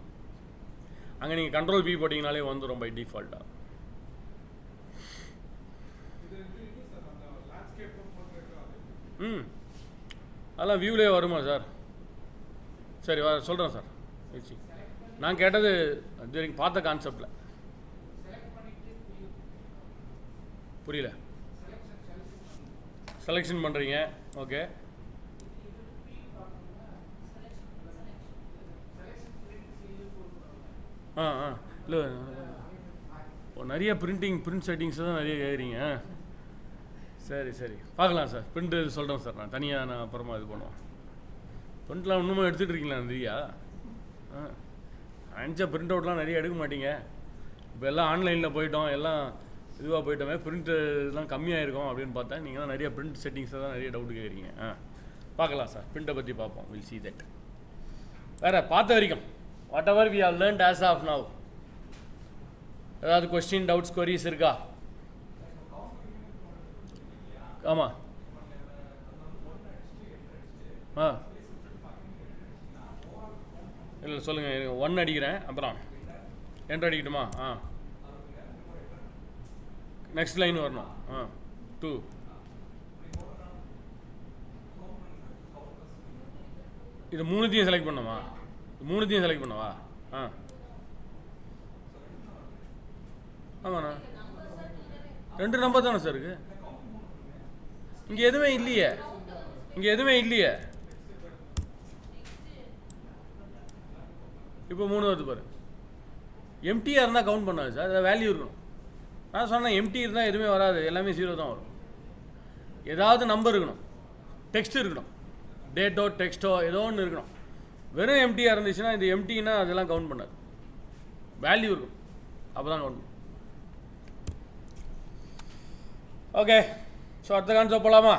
அங்கே நீங்கள் கண்ட்ரோல் பி போட்டிங்கனாலே வந்துடும் பை டிஃபால்ட்டாக. அதெல்லாம் வியூலே வருமா சார்? சரி சொல்கிறேன் சார். நான் கேட்டது இது வரைக்கும் பார்த்த கான்செப்டில். புரியல. செலெக்ஷன் பண்ணுறீங்க, ஓகே. இல்லை நிறைய பிரிண்ட் செட்டிங்ஸ் தான் நிறைய கேட்குறீங்க. சரி பார்க்கலாம் சார். பிரிண்ட்டு சொல்கிறேன் சார், நான் தனியாக நான் அப்புறமா இது பண்ணுவோம். பிரிண்ட்லாம் இன்னுமே எடுத்துகிட்டு இருக்கீங்களா நிறையா? அஞ்சா பிரிண்ட் அவுட்லாம் நிறைய எடுக்க மாட்டீங்க. இப்போ எல்லாம் ஆன்லைனில் போயிட்டோம், எல்லாம் இதுவாக போயிட்டோமே, பிரிண்ட்டு இதெல்லாம் கம்மியாக இருக்கும் அப்படின்னு பார்த்தேன். நீங்கள் தான் நிறைய பிரிண்ட் செட்டிங்ஸை தான் நிறைய டவுட் கேட்குறீங்க. பார்க்கலாம் சார், பிரிண்ட்டை பற்றி பார்ப்போம். Will see that. வேறு பார்த்த வரைக்கும் whatever we have learned as of now, ஏதாவது கொஸ்டின் டவுட்ஸ் queries இருக்கா? ஆமாம். ஆ இல்லை சொல்லுங்கள். 1 அடிக்கிறேன், அப்புறம் என்ட்ரு அடிக்கட்டுமா? ஆ நெக்ஸ்ட் லைன் வரணும். 2 இது 3த்தையும் செலக்ட் பண்ணவா? 3த்தையும் செலக்ட் பண்ணவா? ஆமாண்ணா 2 நம்பர் தானே சார் இருக்கு. இங்கே எதுவுமே இல்லையே. இப்போ 3 வருது பாரு. எம்டியாக இருந்தால் கவுண்ட் பண்ணாது சார், அதில் வேல்யூ இருக்கணும். நான் சொன்னேன் எம்டி இருந்தால் எதுவுமே வராது, எல்லாமே 0 தான் வரும். ஏதாவது நம்பர் இருக்கணும், டெக்ஸ்ட் இருக்கணும், டேட்டோ டெக்ஸ்ட்டோ ஏதோ ஒன்று இருக்கணும். வெறும் எம்டியாக இருந்துச்சுன்னா இது எம்டின்னா அதெல்லாம் கவுண்ட் பண்ணாது, வேல்யூ இருக்கும், அப்போ தான் கவுண்ட் பண்ணும். ஓகே, ஸோ அடுத்த கான்செப்ட் போகலாமா?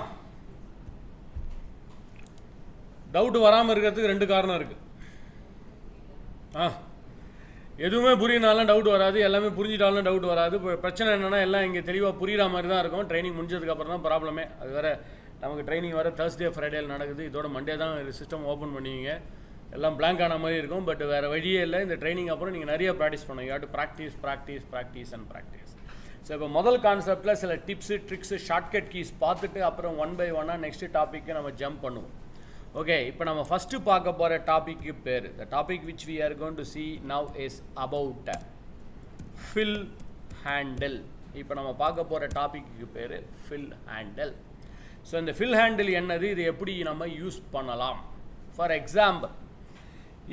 டவுட் வராமல் இருக்கிறதுக்கு 2 காரணம் இருக்குது. எதுவுமே புரியனாலும் டவுட் வராது, எல்லாமே புரிஞ்சிட்டாலும் டவுட் வராது. இப்போ பிரச்சனை என்னென்னா எல்லாம் இங்கே தெளிவாக புரிகிற மாதிரி தான் இருக்கும். ட்ரைனிங் முடிஞ்சதுக்கப்புறம் தான் ப்ராப்ளமே. அது வேறு நமக்கு ட்ரைனிங் வேறு Thursday Friday நடக்குது. இதோட மண்டே தான் சிஸ்டம் ஓப்பன் பண்ணுவீங்க. எல்லாம் பிளாங்க் ஆன மாதிரி இருக்கும். பட் வேறு வழியே இல்லை. இந்த ட்ரைனிங் அப்புறம் நீங்கள் நிறைய ப்ராக்டிஸ் பண்ணுங்க. You have to practice. So இப்போ முதல் கான்செப்டில் சில டிப்ஸு ட்ரிக்ஸு ஷார்ட்கட் கீஸ் பார்த்துட்டு அப்புறம் 1 by 1 நெக்ஸ்ட் டாப்பிக்கு நம்ம ஜம்ப் பண்ணுவோம். ஓகே, இப்போ நம்ம ஃபஸ்ட்டு பார்க்க போகிற டாப்பிக்கு பேர், the topic which we are going to see now is about fill handle. இப்போ நம்ம பார்க்க போகிற டாப்பிக்கு பேர் fill handle. ஸோ இந்த fill handle என்னது, இது எப்படி நம்ம யூஸ் பண்ணலாம்? ஃபார் எக்ஸாம்பிள்,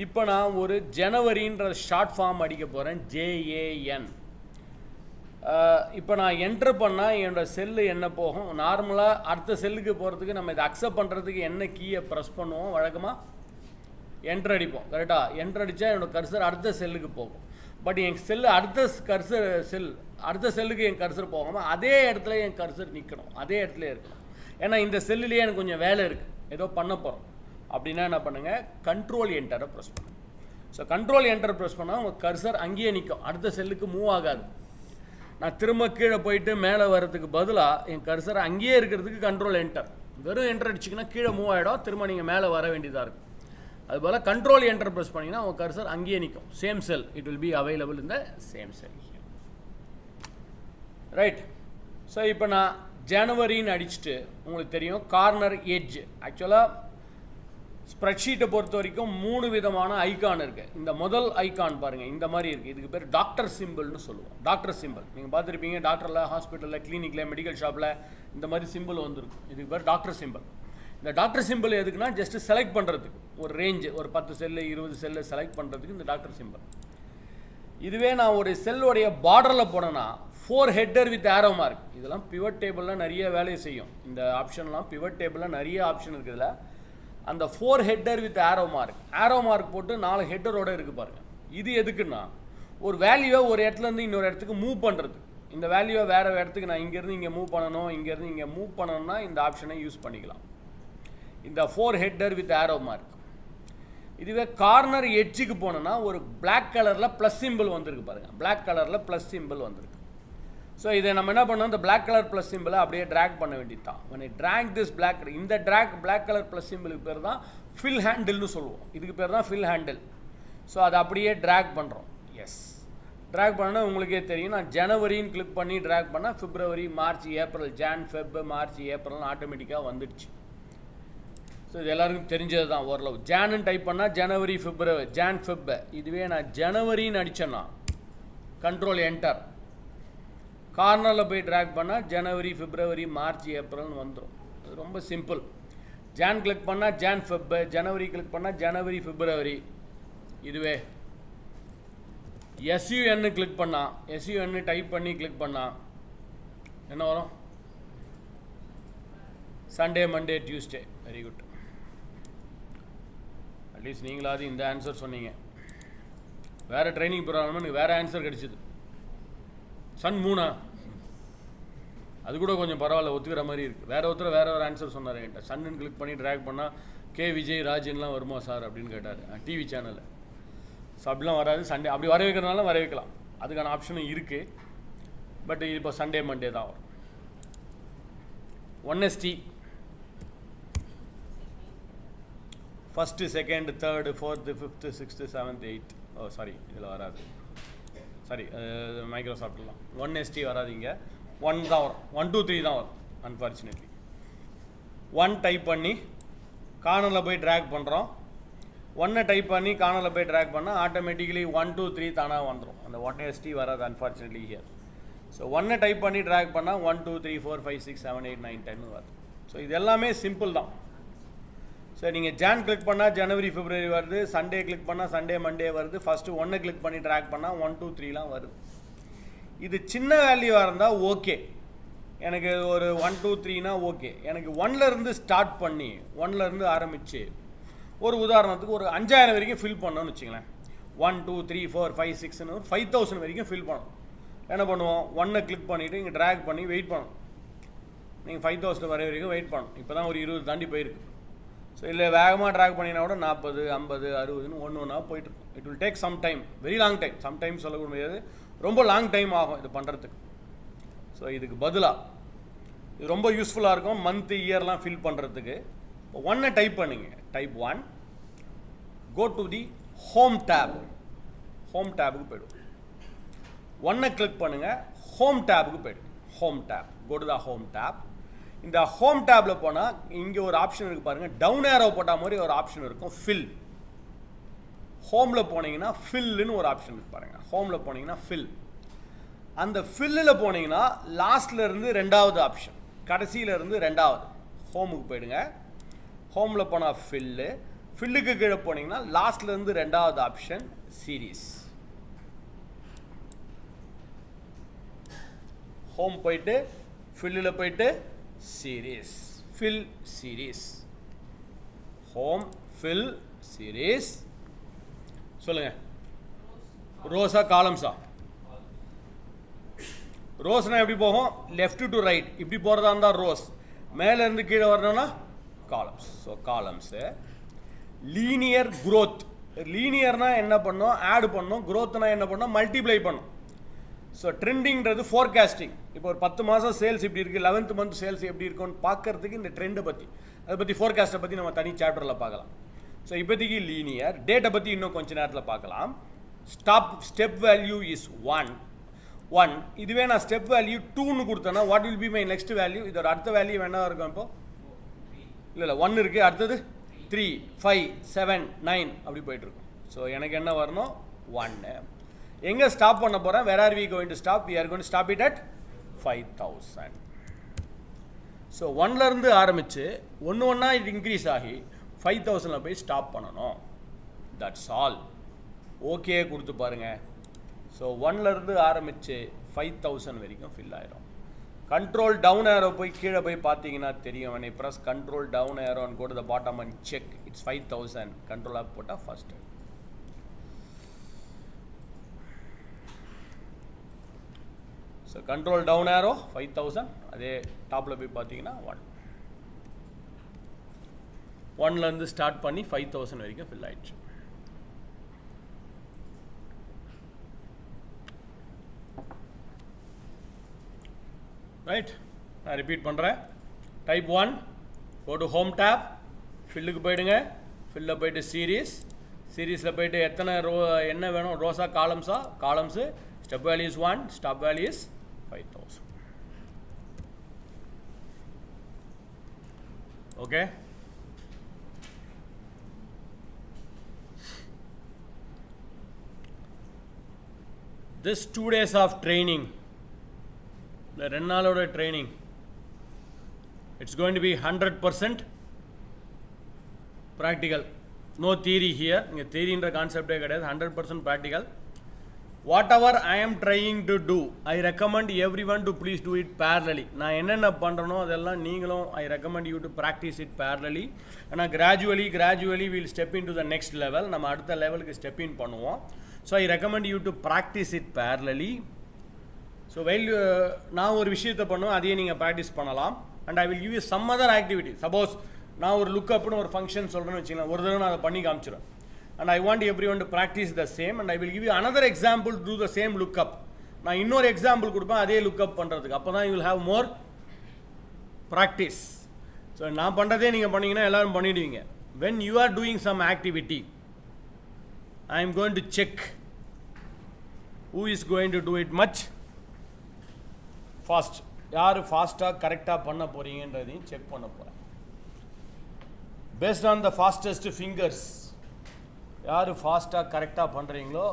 இப்போ நான் ஒரு ஜனவரின்ற ஷார்ட் ஃபார்ம் அடிக்க போகிறேன், JAN. இப்போ நான் என்ட்ரு பண்ணால் என்னோடய செல்லு என்ன போகும்? நார்மலாக அடுத்த செல்லுக்கு போகிறதுக்கு நம்ம இதை அக்செப்ட் பண்ணுறதுக்கு என்ன கீயை ப்ரெஸ் பண்ணுவோம்? வழக்கமாக என்ட்ரு அடிப்போம், கரெக்டாக? என்ட்ரு அடித்தா என்னோடய கர்சர் அடுத்த செல்லுக்கு போகும். பட் என் செல்லு அடுத்த செல்லுக்கு என் கர்சர் போகாமல் அதே இடத்துல என் கர்சர் நிற்கணும், அதே இடத்துல இருக்கணும். ஏன்னா இந்த செல்லுலேயே எனக்கு கொஞ்சம் வேலை இருக்குது, ஏதோ பண்ண போகிறோம் அப்படின்னா என்ன பண்ணுங்கள், கண்ட்ரோல் என்டரை ப்ரெஸ் பண்ணுங்கள். ஸோ கண்ட்ரோல் என்டர் ப்ரெஸ் பண்ணால் உங்கள் கர்சர் அங்கேயே நிற்கும், அடுத்த செல்லுக்கு மூவ் ஆகாது. நான் திரும்ப கீழே போயிட்டு மேலே வர்றதுக்கு பதிலாக என் கர்சர் அங்கேயே இருக்கிறதுக்கு கண்ட்ரோல் என்டர். வெறும் என்டர் அடிச்சிங்கன்னா கீழே மூவ் ஆகிடும், திரும்ப நீங்கள் மேலே வர வேண்டியதாக இருக்கும். அதுபோல் கண்ட்ரோல் என்டர் ப்ரெஸ் பண்ணிங்கன்னா உங்கள் கர்சர் அங்கேயே நிற்கும். Same sell, it will be available இந்த சேம் செல். ரைட். ஸோ இப்போ நான் ஜனவரின்னு அடிச்சுட்டு உங்களுக்கு தெரியும் கார்னர் எட்ஜ். ஆக்சுவலாக ஸ்ப்ரெட்ஷீட்டை பொறுத்த வரைக்கும் 3 விதமான ஐக்கான் இருக்குது. இந்த முதல் ஐக்கான் பாருங்கள், இந்த மாதிரி இருக்குது. இதுக்கு பேர் டாக்டர் சிம்பிள்னு சொல்லுவோம். டாக்டர் சிம்பிள் நீங்கள் பார்த்துருப்பீங்க, டாக்டரில், ஹாஸ்பிட்டலில், கிளினிக்கில், மெடிக்கல் ஷாப்பில் இந்த மாதிரி சிம்பிள் வந்துருக்கும். இதுக்கு பேர் டாக்டர் சிம்பிள். இந்த டாக்டர் சிம்பிள் எதுக்குன்னா ஜஸ்ட்டு செலக்ட் பண்ணுறதுக்கு, ஒரு ரேஞ்சு, ஒரு 10 செல்லு 20 செல்லு செலக்ட் பண்ணுறதுக்கு இந்த டாக்டர் சிம்பிள். இதுவே நான் ஒரு செல்லுடைய பார்டரில் போனேன்னா 4 ஹெட்டர் வித் ஆரோ மார்க். இதெல்லாம் பிவட் டேபிளில் நிறைய வேலையை செய்யும். இந்த ஆப்ஷன்லாம் பிவட் டேபிளில் நிறைய ஆப்ஷன் இருக்குதுல. அந்த 4 ஹெட்டர் வித் ஆரோ மார்க் போட்டு 4 ஹெட்டரோட இருக்குது பாருங்கள். இது எதுக்குன்னா ஒரு வேல்யூவை ஒரு இடத்துலேருந்து இன்னொரு இடத்துக்கு மூவ் பண்ணுறது. இந்த வேல்யூவை வேறு இடத்துக்கு நான் இங்கேருந்து இங்கே மூவ் பண்ணணும், இங்கேருந்து இங்கே மூவ் பண்ணணும்னா இந்த ஆப்ஷனை யூஸ் பண்ணிக்கலாம். இந்த 4 ஹெட்டர் வித் ஆரோ மார்க். இதுவே கார்னர் எட்ஜுக்கு போனோன்னா ஒரு பிளாக் கலரில் ப்ளஸ் சிம்பிள் வந்திருக்கு பாருங்கள், பிளாக் கலரில் ப்ளஸ் சிம்பிள் வந்திருக்கு. ஸோ இதை நம்ம என்ன பண்ணோம், இந்த பிளாக் கலர் ப்ளஸ் சிம்பிளை அப்படியே ட்ராக் பண்ண வேண்டியது தான். when I drag this இந்த பிளாக் கலர் ப்ளஸ் சிம்பிளுக்கு பேர் தான் ஃபில் ஹேண்டில்னு சொல்லுவோம். இதுக்கு பேர் தான் ஃபில் ஹேண்டில். ஸோ அதை அப்படியே ட்ராக் பண்ணுறோம். எஸ், ட்ராக் பண்ணால் உங்களுக்கே தெரியும். நான் ஜனவரின்னு கிளிக் பண்ணி ட்ராக் பண்ணால் February, March, April, Jan, Feb, March, ஏப்ரல்னு ஆட்டோமேட்டிக்காக வந்துடுச்சு. ஸோ இது எல்லாருக்கும் தெரிஞ்சது தான் ஓரளவு. ஜான்னு டைப் பண்ணால் ஜனவரி, பிப்ரவரி, ஜான், ஃபெப். இதுவே நான் ஜனவரின்னு அடித்தேன்னா கண்ட்ரோல் என்டர், கார்னரில் போய் ட்ராக் பண்ணால் ஜனவரி, பிப்ரவரி, மார்ச், ஏப்ரல்னு வந்துடும். அது ரொம்ப சிம்பிள். ஜான் கிளிக் பண்ணால் ஜான், ஃபெப், ஜனவரி கிளிக் பண்ணால் ஜனவரி, பிப்ரவரி. இதுவே SUN கிளிக் பண்ணால், SUN டைப் பண்ணி கிளிக் பண்ணால் என்ன வரும்? Sunday, Monday, Tuesday. Very good. At least நீங்களாவது இந்த ஆன்சர் சொன்னீங்க. வேறு ட்ரைனிங் ப்ரோக்ராம் எனக்கு வேறு ஆன்சர் கிடச்சிது. சன் 3 அது கூட கொஞ்சம் பரவாயில்ல, ஒத்துக்கிற மாதிரி இருக்குது. வேறு ஒருத்தர் வேறு ஒரு ஆன்சர் சொன்னார் என்கிட்ட. சன்னு கிளிக் பண்ணி ட்ராக் பண்ணால் கே விஜய் ராஜன்லாம் வருமா சார் அப்படின்னு கேட்டார் டிவி சேனலில். ஸோ அப்படிலாம் வராது. சண்டே அப்படி வர வைக்கிறதுனால வர வைக்கலாம். அதுக்கான ஆப்ஷனும் இருக்குது. பட் இப்போ சண்டே மண்டே தான் வரும். 1ST first, second, third, fourth, fifth, sixth, seventh, eighth. Oh sorry, இதில் வராது. சாரி, மைக்ரோசாஃப்ட்லாம் 1ST வராதிங்க. 1 தான் வரும். 1 2 3 தான் வரும். அன்ஃபார்ச்சுனேட்லி 1 டைப் பண்ணி கார்னரில் போய் ட்ராக் பண்ணுறோம். 1 டைப் பண்ணி கார்னரில் போய் ட்ராக் பண்ணால் ஆட்டோமேட்டிக்கலி 1 2 3 தானாக வந்துடும். அந்த 1ST வராது அன்ஃபார்ச்சுனேட்லி ஹியர். ஸோ 1 டைப் பண்ணி ட்ராக் பண்ணால் 1 2 3 4 5 6 7 8 9 10 வருது. ஸோ இது எல்லாமே சிம்பிள் தான். ஸோ நீங்கள் ஜான் கிளிக் பண்ணால் ஜனவரி பிப்ரவரி வருது, சண்டே கிளிக் பண்ணால் சண்டே மண்டே வருது, ஃபஸ்ட்டு 1 கிளிக் பண்ணி ட்ராக் பண்ணால் 1 2 3லாம் வருது. இது சின்ன வேல்யூவாக இருந்தால் ஓகே, எனக்கு ஒரு 1 2 3னா ஓகே. எனக்கு 1லேருந்து ஸ்டார்ட் பண்ணி 1லேருந்து ஆரம்பித்து ஒரு உதாரணத்துக்கு ஒரு 5000 வரைக்கும் ஃபில் பண்ணோன்னு வச்சுங்களேன். 1 2 3 4 5 6ன்னு ஒரு 5000 வரைக்கும் ஃபில் பண்ணணும். என்ன பண்ணுவோம், 1 கிளிக் பண்ணிவிட்டு இங்கே ட்ராக் பண்ணி வெயிட் பண்ணணும். நீங்கள் 5000 வர வரைக்கும் வெயிட் பண்ணணும். இப்போ தான் ஒரு 20 தாண்டி போயிருக்கு. ஸோ இல்லை வேகமாக ட்ராக் பண்ணினா கூட 40 50 60ன்னு ஒன்றா போயிட்டுருக்கும். It will take some time, very long time. Some time சொல்ல முடியாது, ரொம்ப லாங் டைம் ஆகும் இது பண்ணுறதுக்கு. ஸோ இதுக்கு பதிலாக இது ரொம்ப யூஸ்ஃபுல்லாக இருக்கும் மந்த்து இயர்லாம் ஃபில் பண்ணுறதுக்கு. இப்போ 1 டைப் பண்ணுங்க. Type 1, go to the home tab. Home டேபுக்கு போய்டும். 1 கிளிக் பண்ணுங்கள், ஹோம் டேபுக்கு போய்டும். Home tab, go to the home tab. இந்த ஹோம் டேப்பில் போனால் இங்கே ஒரு ஆப்ஷன் இருக்குது பாருங்கள், டவுன் ஏரோ போட்ட மாதிரி ஒரு ஆப்ஷன் இருக்கும், ஃபில். ஹோமில் போனீங்கன்னா ஃபில்லுன்னு ஒரு ஆப்ஷன் இருக்குது பாருங்கள். ஹோமில் போனீங்கன்னா ஃபில். அந்த ஃபில்லில் போனீங்கன்னா லாஸ்ட்லேருந்து 2வது ஆப்ஷன், கடைசியிலேருந்து 2வது. ஹோமுக்கு போயிடுங்க. ஹோமில் போனால் ஃபில்லு. ஃபில்லுக்கு கீழே போனீங்கன்னா லாஸ்ட்லேருந்து 2வது ஆப்ஷன் சீரீஸ். ஹோம் போயிட்டு ஃபில்லில் போயிட்டு series, fill series, home fill series. சொல்லுங்க, ரோஸா காலம்ஸா? ரோஸ்னா எப்படி போகும்? Left to right. இப்படி போகிறதா இருந்தால் ரோஸ், மேலேருந்து கீழே வரணும்னா columns. So columns. Linear growth. லீனியர்னா என்ன பண்ணோம்? ஆட் பண்ணோம். குரோத்னா என்ன பண்ணோம்? மல்டிப்ளை பண்ணோம். ஸோ ட்ரெண்டிங்கிறது ஃபோர்காஸ்டிங். இப்போ ஒரு 10 மாதம் சேல்ஸ் இப்படி இருக்குது, 11th மந்த் சேல்ஸ் எப்படி இருக்குன்னு பார்க்கறதுக்கு இந்த ட்ரெண்டை பற்றி, அதை பற்றி ஃபோர்காஸ்ட்டை பற்றி நம்ம தனி சாப்டரில் பார்க்கலாம். ஸோ இப்போதைக்கு லீனியர். டேட்டை பற்றி இன்னும் கொஞ்சம் நேரத்தில் பார்க்கலாம். Step value is 1. இதுவே நான் ஸ்டெப் வேல்யூ 2ன்னு கொடுத்தேன்னா what will be my next value? இதோட அடுத்த வேல்யூ வேணா இருக்கும். இப்போ இல்லை 1 இருக்குது, அடுத்தது 3 5 7 9 அப்படி போயிட்டுருக்கும். ஸோ எனக்கு என்ன வரணும்? 1. எங்கே ஸ்டாப் பண்ண போகிறேன்? Where are we going to stop? We are going to stop it at 5000. So 1லேருந்து ஆரம்பித்து ஒன்றா இது இன்க்ரீஸ் ஆகி 5000ல் போய் ஸ்டாப் பண்ணணும். That's all. ஓகே கொடுத்து பாருங்கள். ஸோ 1லேருந்து ஆரம்பித்து 5000 வரைக்கும் ஃபில் ஆயிடும். கண்ட்ரோல் டவுன் ஏரோ போய் கீழே போய் பார்த்தீங்கன்னா தெரியும். when I press control down arrow and go to the bottom and check, it's 5000. control up போட்டால் first. So control down arrow 5000. அதே டாப்பில் போய் பார்த்தீங்கன்னா 1லேருந்து ஸ்டார்ட் பண்ணி 5000 வரைக்கும் ஃபில் ஆயிடுச்சு. ரைட், நான் ரிப்பீட் பண்ணுறேன். Type 1, go to home tab, ஃபில்லுக்கு போயிடுங்க. ஃபில்லில் போயிட்டு சீரீஸ், சீரீஸில் போயிட்டு எத்தனை என்ன வேணும்? ரோஸா காலம்ஸா? Columns. Step value is 1, stop value is 5000. Okay. This 2 days of training, the 2 நாளோட training, it's going to be 100% practical. No theory here. இங்கே theoryன்ற கான்செப்டே கிடையாது. 100% practical. Whatever I am trying to do, I recommend everyone to please do it parallelly. நான் என்னென்ன பண்ணுறனோ அதெல்லாம் நீங்களும் I recommend you to practice it parallelly. ஆனால் gradually we'll step into the next level. நம்ம அடுத்த லெவலுக்கு ஸ்டெப் இன் பண்ணுவோம். So I recommend you to practice it parallelly. So while நான் ஒரு விஷயத்தை பண்ணுவோம், அதையே நீங்கள் ப்ராக்டிஸ் பண்ணலாம். And I will give you some other activity. Suppose நான் ஒரு லுக் அப்னு ஒரு ஃபங்க்ஷன் சொல்கிறேன்னு வச்சுக்கலாம், ஒரு தடவை நான் அதை பண்ணி காமிச்சிடுவேன். and I want everyone to practice the same, and I will give you another example to do the same lookup. நான் இன்னொரு எக்ஸாம்பிள் கொடுப்பேன் அதே லுக்கப் பண்ணுறதுக்கு. அப்போ தான் you will have more practice. So நான் பண்ணுறதே நீங்கள் பண்ணிங்கன்னா எல்லோரும் பண்ணிடுவீங்க. when you are doing some activity, I am going to check who is going to do it much fast. யார் ஃபாஸ்ட்டாக கரெக்டாக பண்ண போகிறீங்கன்றதையும் செக் பண்ண போகிறேன். based on the fastest fingers, யார் ஃபாஸ்ட்டாக கரெக்டாக பண்ணுறீங்களோ,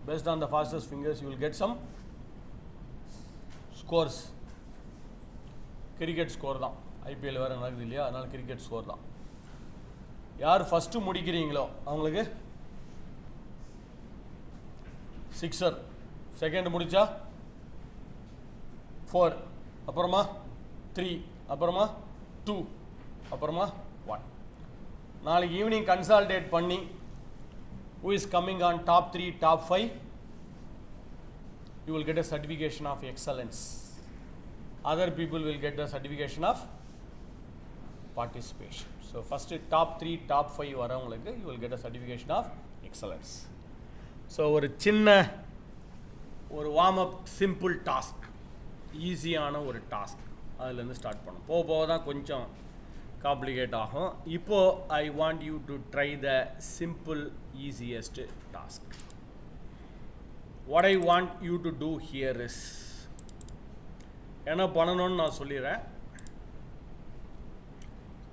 based on the fastest fingers you will get some scores. Cricket score தான், ஐபிஎல் வேறு நடக்குது இல்லையா, அதனால் கிரிக்கெட் ஸ்கோர் தான். யார் ஃபஸ்ட்டு முடிக்கிறீங்களோ அவங்களுக்கு சிக்ஸர், செகண்ட் முடித்தா 4, அப்புறமா 3, அப்புறமா 2, அப்புறமா 1. நாளைக்கு ஈவினிங் கன்சால்டேட் பண்ணி who is coming on top 3, top 5, you will get a certification of excellence. Other people will get the certification of participation. So first top 3, top 5 வரவங்களுக்கு you will get a certification of excellence. So ஒரு சின்ன ஒரு warm up simple task, ஈஸியான ஒரு task அதுலேருந்து start பண்ணும். போக போக தான் கொஞ்சம் காம்ப்ளிகேட் ஆகும். இப்போது I want you to try the simple easiest task. What I want you to do here is, என்ன பண்ணணும்னு நான் சொல்லிடுறேன்,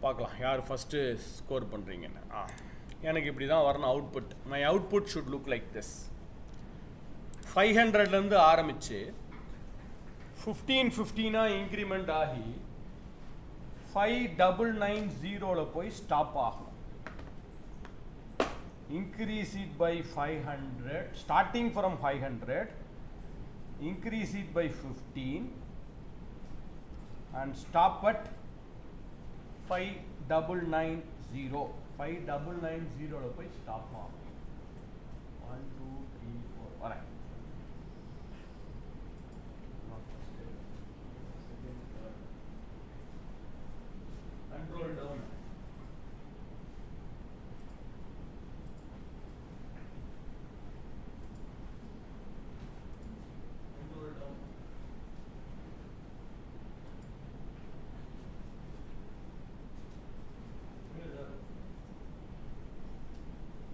பார்க்கலாம் யார் ஃபஸ்ட்டு ஸ்கோர் பண்ணுறீங்கன்னு. எனக்கு இப்படி தான் வரணும் output. My output should look like this. 500லேருந்து ஆரம்பித்து 1515 இன்க்ரிமெண்ட் ஆகி 5990 போய் ஸ்டாப் ஆகும். increase it by 500, starting from 500, increase it by 15 and stop at 5990. 5990 போய் ஸ்டாப் ஆகும். 1 2 3 4 வரேன். Control down. Control down.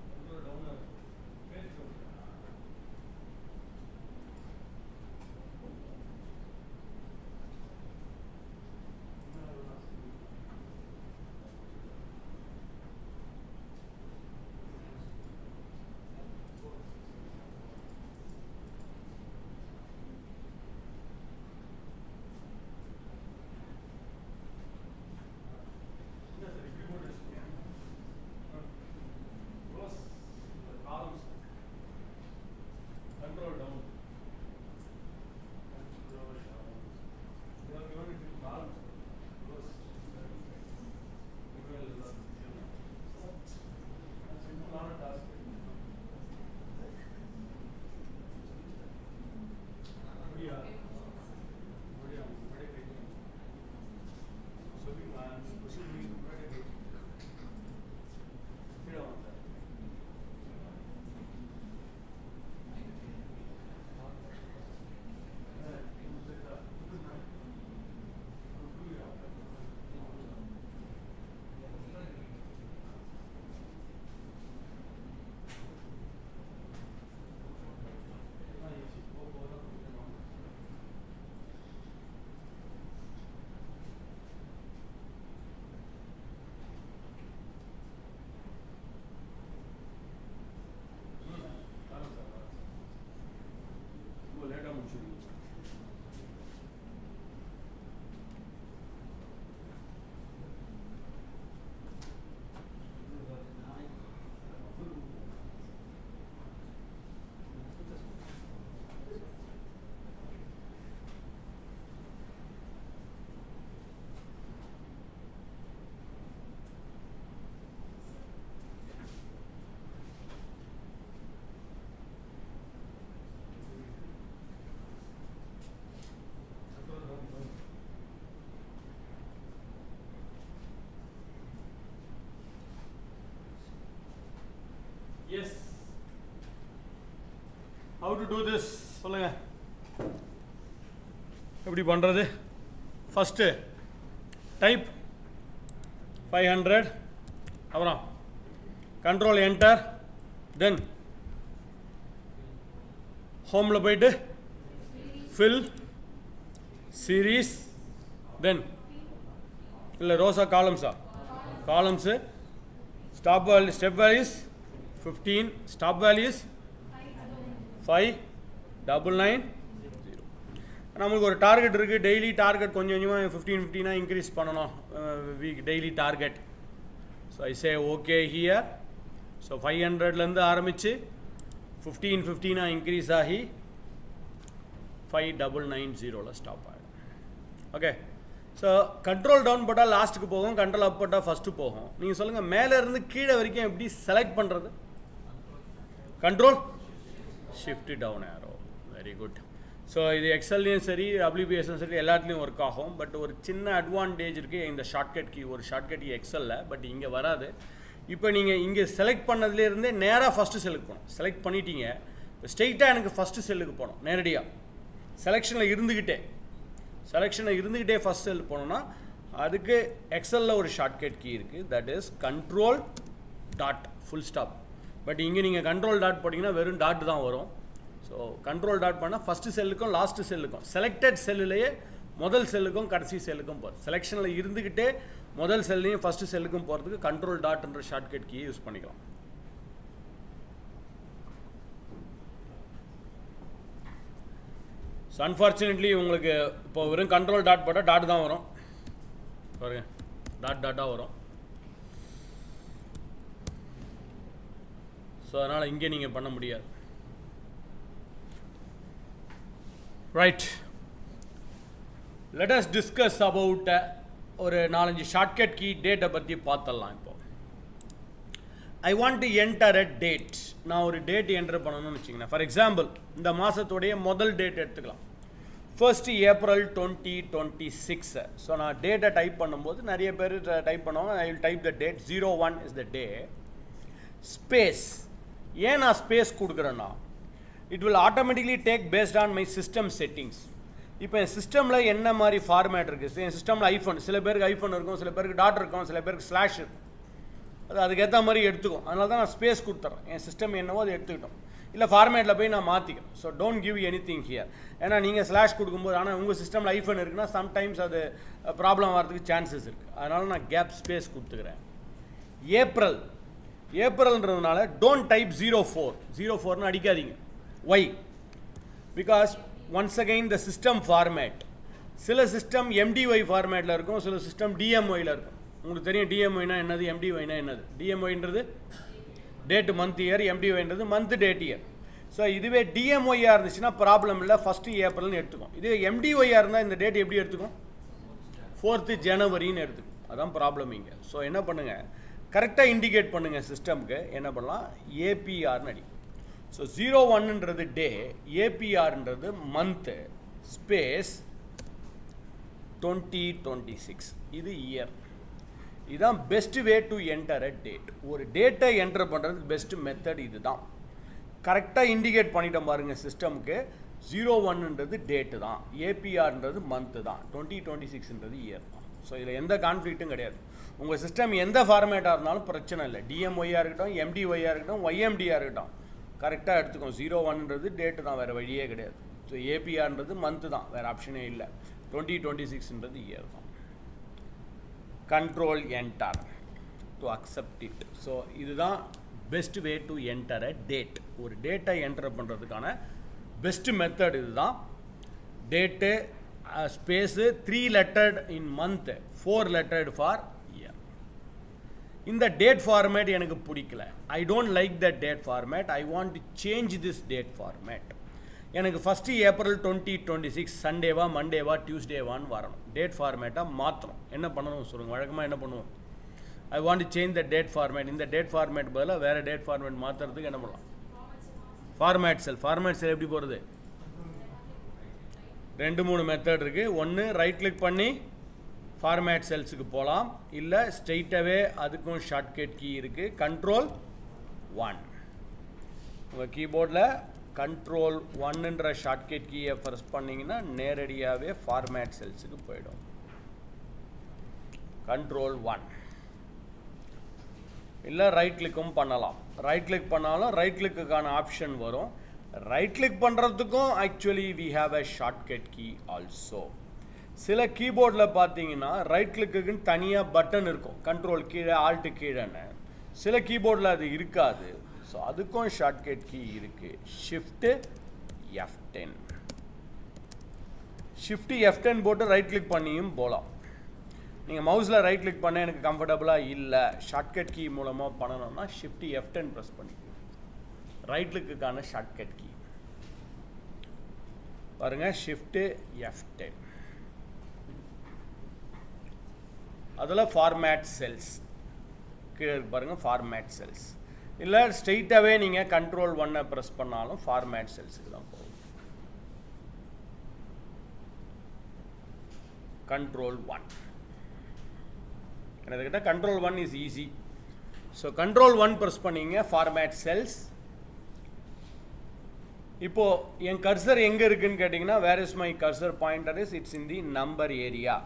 Control down. Face down. Yes. How to do this? சொல்லுங்க. எப்படி பண்றது? First type 500 அப்புறம் control enter then homeல போயிட்டு fill series then இல்ல ரோஸா காலம்ஸா columns step values 15 stop values 599 நமக்கு ஒரு டார்கெட் இருக்கு டெய்லி டார்கெட் கொஞ்சம் கொஞ்சமாக 15 இன்க்ரீஸ் பண்ணணும் week daily target so I say okay here so 500லேருந்து ஆரம்பித்து 15 இன்க்ரீஸ் ஆகி 5990 ஸ்டாப் ஆகிடும் ஓகே ஸோ கண்ட்ரோல் டவுன் போட்டால் லாஸ்ட்டுக்கு போகும் கண்ட்ரோல் அப் போட்டால் ஃபஸ்ட்டு போகும் நீங்கள் சொல்லுங்கள் மேலேருந்து கீழே வரைக்கும் எப்படி செலக்ட் பண்ணுறது control shift down arrow very good so இது எக்ஸல்லையும் சரி WPSலும் சரி எல்லாத்துலேயும் ஒர்க் ஆகும் பட் ஒரு சின்ன அட்வான்டேஜ் இருக்குது இந்த ஷார்ட்கட் கீ ஒரு ஷார்ட்கட் கீ எக்ஸலில் பட் இங்கே வராது இப்போ நீங்கள் இங்கே செலக்ட் பண்ணதுலேருந்தே நேராக ஃபஸ்ட்டு செலக்ட் பண்ணணும் செலக்ட் பண்ணிட்டீங்க இப்போ ஸ்ட்ரெயிட்டாக எனக்கு ஃபஸ்ட்டு செல்லுக்கு போகணும் நேரடியாக செலெக்ஷனில் இருந்துக்கிட்டே ஃபஸ்ட் செல் போனோம்னா அதுக்கு எக்ஸலில் ஒரு ஷார்ட்கட் கீ இருக்குது that is control dot full stop but இங்கே நீங்கள் கண்ட்ரோல் டாட் போட்டிங்கன்னா வெறும் டாட் தான் வரும் ஸோ கண்ட்ரோல் டாட் பண்ணால் ஃபஸ்ட்டு செல்லுக்கும் லாஸ்ட்டு செல்லுக்கும் செலக்டட் செல்லுலேயே முதல் செல்லுக்கும் கடைசி செல்லுக்கும் போகிறது செலெக்ஷனில் இருந்துக்கிட்டே முதல் செல்லையும் ஃபஸ்ட்டு செல்லுக்கும் போகிறதுக்கு கண்ட்ரோல் டாட்ன்ற ஷார்ட்கட் கீயை யூஸ் பண்ணிக்கலாம் ஸோ அன்ஃபார்ச்சுனேட்லி உங்களுக்கு இப்போ வெறும் கண்ட்ரோல் டாட் போட்டால் டாட் தான் வரும் பாருங்க டாட்டாக வரும் ஸோ அதனால் இங்கே நீங்கள் பண்ண முடியாது right let us discuss about ஒரு 4-5 ஷார்ட்கட் கீ டேட்டை பற்றி பார்த்துடலாம் இப்போ ஐ want to enter a date நான் ஒரு டேட் என்டர் பண்ணணும்னு வச்சிங்கன்னா ஃபார் எக்ஸாம்பிள் இந்த மாதத்துடைய முதல் டேட் எடுத்துக்கலாம் 1st April 2026 ஸோ நான் டேட்டை டைப் பண்ணும்போது நிறைய பேர் டைப் பண்ணுவாங்க I will type the date 01 is the day space ஏன் நான் ஸ்பேஸ் கொடுக்குறேன்னா it will automatically take based on my system settings இப்போ என் சிஸ்டமில் என்ன மாதிரி ஃபார்மேட் இருக்குது என் சிஸ்டமில் ஐஃபோன் சில பேருக்கு ஐஃபோன் இருக்கும் சில பேருக்கு டாட் இருக்கும் சில பேருக்கு ஸ்லாஷ் இருக்கும் அது அதுக்கேற்ற மாதிரி எடுத்துக்கும் அதனால தான் நான் ஸ்பேஸ் கொடுத்துட்றேன் என் சிஸ்டம் என்னவோ அதை எடுத்துக்கிட்டோம் இல்லை ஃபார்மேட்டில் போய் நான் மாற்றிக்கிறேன் so don't give anything here ஏன்னா நீங்கள் ஸ்லாஷ் கொடுக்கும்போது ஆனால் உங்கள் சிஸ்டமில் ஐஃபோன் இருக்குன்னா சம்டைம்ஸ் அது ப்ராப்ளம் வரதுக்கு சான்சஸ் இருக்குது அதனால் நான் கேப் ஸ்பேஸ் கொடுத்துக்கிறேன் ஏப்ரல்ன்றதுனால டோன்ட் டைப் 04 அடிக்காதீங்க why because once again the system format சில சிஸ்டம் MDY ஃபார்மேட்டில் இருக்கும் சில சிஸ்டம் DMYல இருக்கும் உங்களுக்கு தெரியும் DMYனா என்னது MDYனா என்னது DMYன்றது டேட் மந்த் இயர் MDYன்றது மந்த் டேட் இயர் ஸோ இதுவே DMYயாக இருந்துச்சுன்னா ப்ராப்ளம் இல்லை ஃபஸ்ட்டு ஏப்ரல்னு எடுத்துக்கும் இதுவே MDYயாக இருந்தால் இந்த டேட் எப்படி எடுத்துக்கும் 4th ஜனவரின்னு எடுத்துக்கும் அதான் ப்ராப்ளம் இங்கே ஸோ என்ன பண்ணுங்கள் கரெக்டாக இண்டிகேட் பண்ணுங்கள் சிஸ்டம்க்கு என்ன பண்ணலாம் APRன்னு அடி ஸோ 01ன்றது டே APRன்றது மந்த்து ஸ்பேஸ் 2026 இது இயர் இதுதான் best way to enter a date ஒரு டேட்டை என்டர் பண்ணுறதுக்கு பெஸ்ட் மெத்தட் இது தான் கரெக்டாக இண்டிகேட் பண்ணிட்டோம் பாருங்கள் சிஸ்டமுக்கு 01ன்றது டேட்டு தான் APRன்றது மந்த்து தான் 2026ன்றது இயர் தான் ஸோ இதில் எந்த கான்ஃப்ளிக்ட்டும் கிடையாது உங்கள் சிஸ்டம் எந்த ஃபார்மேட்டாக இருந்தாலும் பிரச்சனை இல்லை DMYயாக இருக்கட்டும் MDYயாக இருக்கட்டும் YMDயாக இருக்கட்டும் கரெக்டாக எடுத்துக்கோம் 01ன்றது டேட்டு தான் வேறு வழியே கிடையாது ஸோ APRன்றது மந்த்து தான் வேறு ஆப்ஷனே இல்லை 2026ன்றது இயர் தான் control enter to accept it so இதுதான் best way to enter a date ஒரு டேட்டை என்டர் பண்ணுறதுக்கான பெஸ்ட் மெத்தட் இதுதான் date space 3 lettered in month 4 lettered for year இந்த டேட் ஃபார்மேட் எனக்கு பிடிக்கல I don't like the date format I want to change this date format எனக்கு first April 2026 சண்டேவா மண்டேவா டியூஸ்டேவான்னு வரணும் டேட் ஃபார்மேட்டாக மாற்றணும் என்ன பண்ணணும் சொல்லுங்கள் வழக்கமாக என்ன பண்ணுவோம் ஐ want to change the date format இந்த டேட் ஃபார்மேட் பதிலாக வேறு டேட் ஃபார்மேட் மாற்றுறதுக்கு என்ன பண்ணலாம் ஃபார்மேட் செல் எப்படி போகிறது 2-3 மெத்தட் இருக்குது ஒன்று ரைட் கிளிக் பண்ணி ஃபார்மேட் செல்ஸுக்கு போகலாம் இல்லை ஸ்ட்ரெயிட்டாகவே அதுக்கும் ஷார்ட்கட் கீ இருக்குது Control 1 உங்கள் கீபோர்டில் கண்ட்ரோல் 1ன்ற ஷார்ட்கட் கீயை ப்ரெஸ் பண்ணிங்கன்னா நேரடியாகவே ஃபார்மேட் செல்ஸுக்கு போயிடும். கண்ட்ரோல் 1 இல்லை ரைட் கிளிக்கும் பண்ணலாம். ரைட் கிளிக் பண்ணாலும் ரைட் கிளிக்குக்கான ஆப்ஷன் வரும். ரைட் கிளிக் பண்ணுறதுக்கும் actually we have a shortcut key also. சில கீபோர்டில் பார்த்தீங்கன்னா ரைட் கிளிக்குன்னு தனியாக பட்டன் இருக்கும், கண்ட்ரோல் கீழே ஆல்ட்டு கீழேன்னு. சில கீபோர்டில் அது இருக்காது. ஸோ அதுக்கும் ஷார்ட்கட் கீ இருக்குது. Shift F10. ஷிஃப்ட்டு F10 போட்டு ரைட் கிளிக் பண்ணியும் போகலாம். நீங்கள் மவுஸில் ரைட் கிளிக் பண்ண எனக்கு கம்ஃபர்டபுளாக இல்லை, ஷார்ட்கட் கீ மூலமாக பண்ணணும்னா ஷிஃப்ட் F10 ப்ரெஸ் பண்ணிக்கணும். ரைட் கிளிக்குக்கான ஷார்ட்கட் கீ பாருங்கள், ஷிஃப்ட்டு F10. அதில் ஃபார்மேட் செல்ஸ் கீழே பாருங்கள், ஃபார்மேட் செல்ஸ். இல்லை ஸ்ட்ரெயிட்டாகவே நீங்கள் கண்ட்ரோல் 1 ப்ரெஸ் பண்ணாலும் ஃபார்மேட் செல்ஸுக்கு தான் போகும். கண்ட்ரோல் 1 எனக்கிட்ட control 1 is easy. So control 1 press பண்ணிங்க, ஃபார்மேட் செல்ஸ். இப்போது என் கர்சர் எங்கே இருக்குதுன்னு கேட்டிங்கன்னா, where is my cursor pointer is, it's in the number area.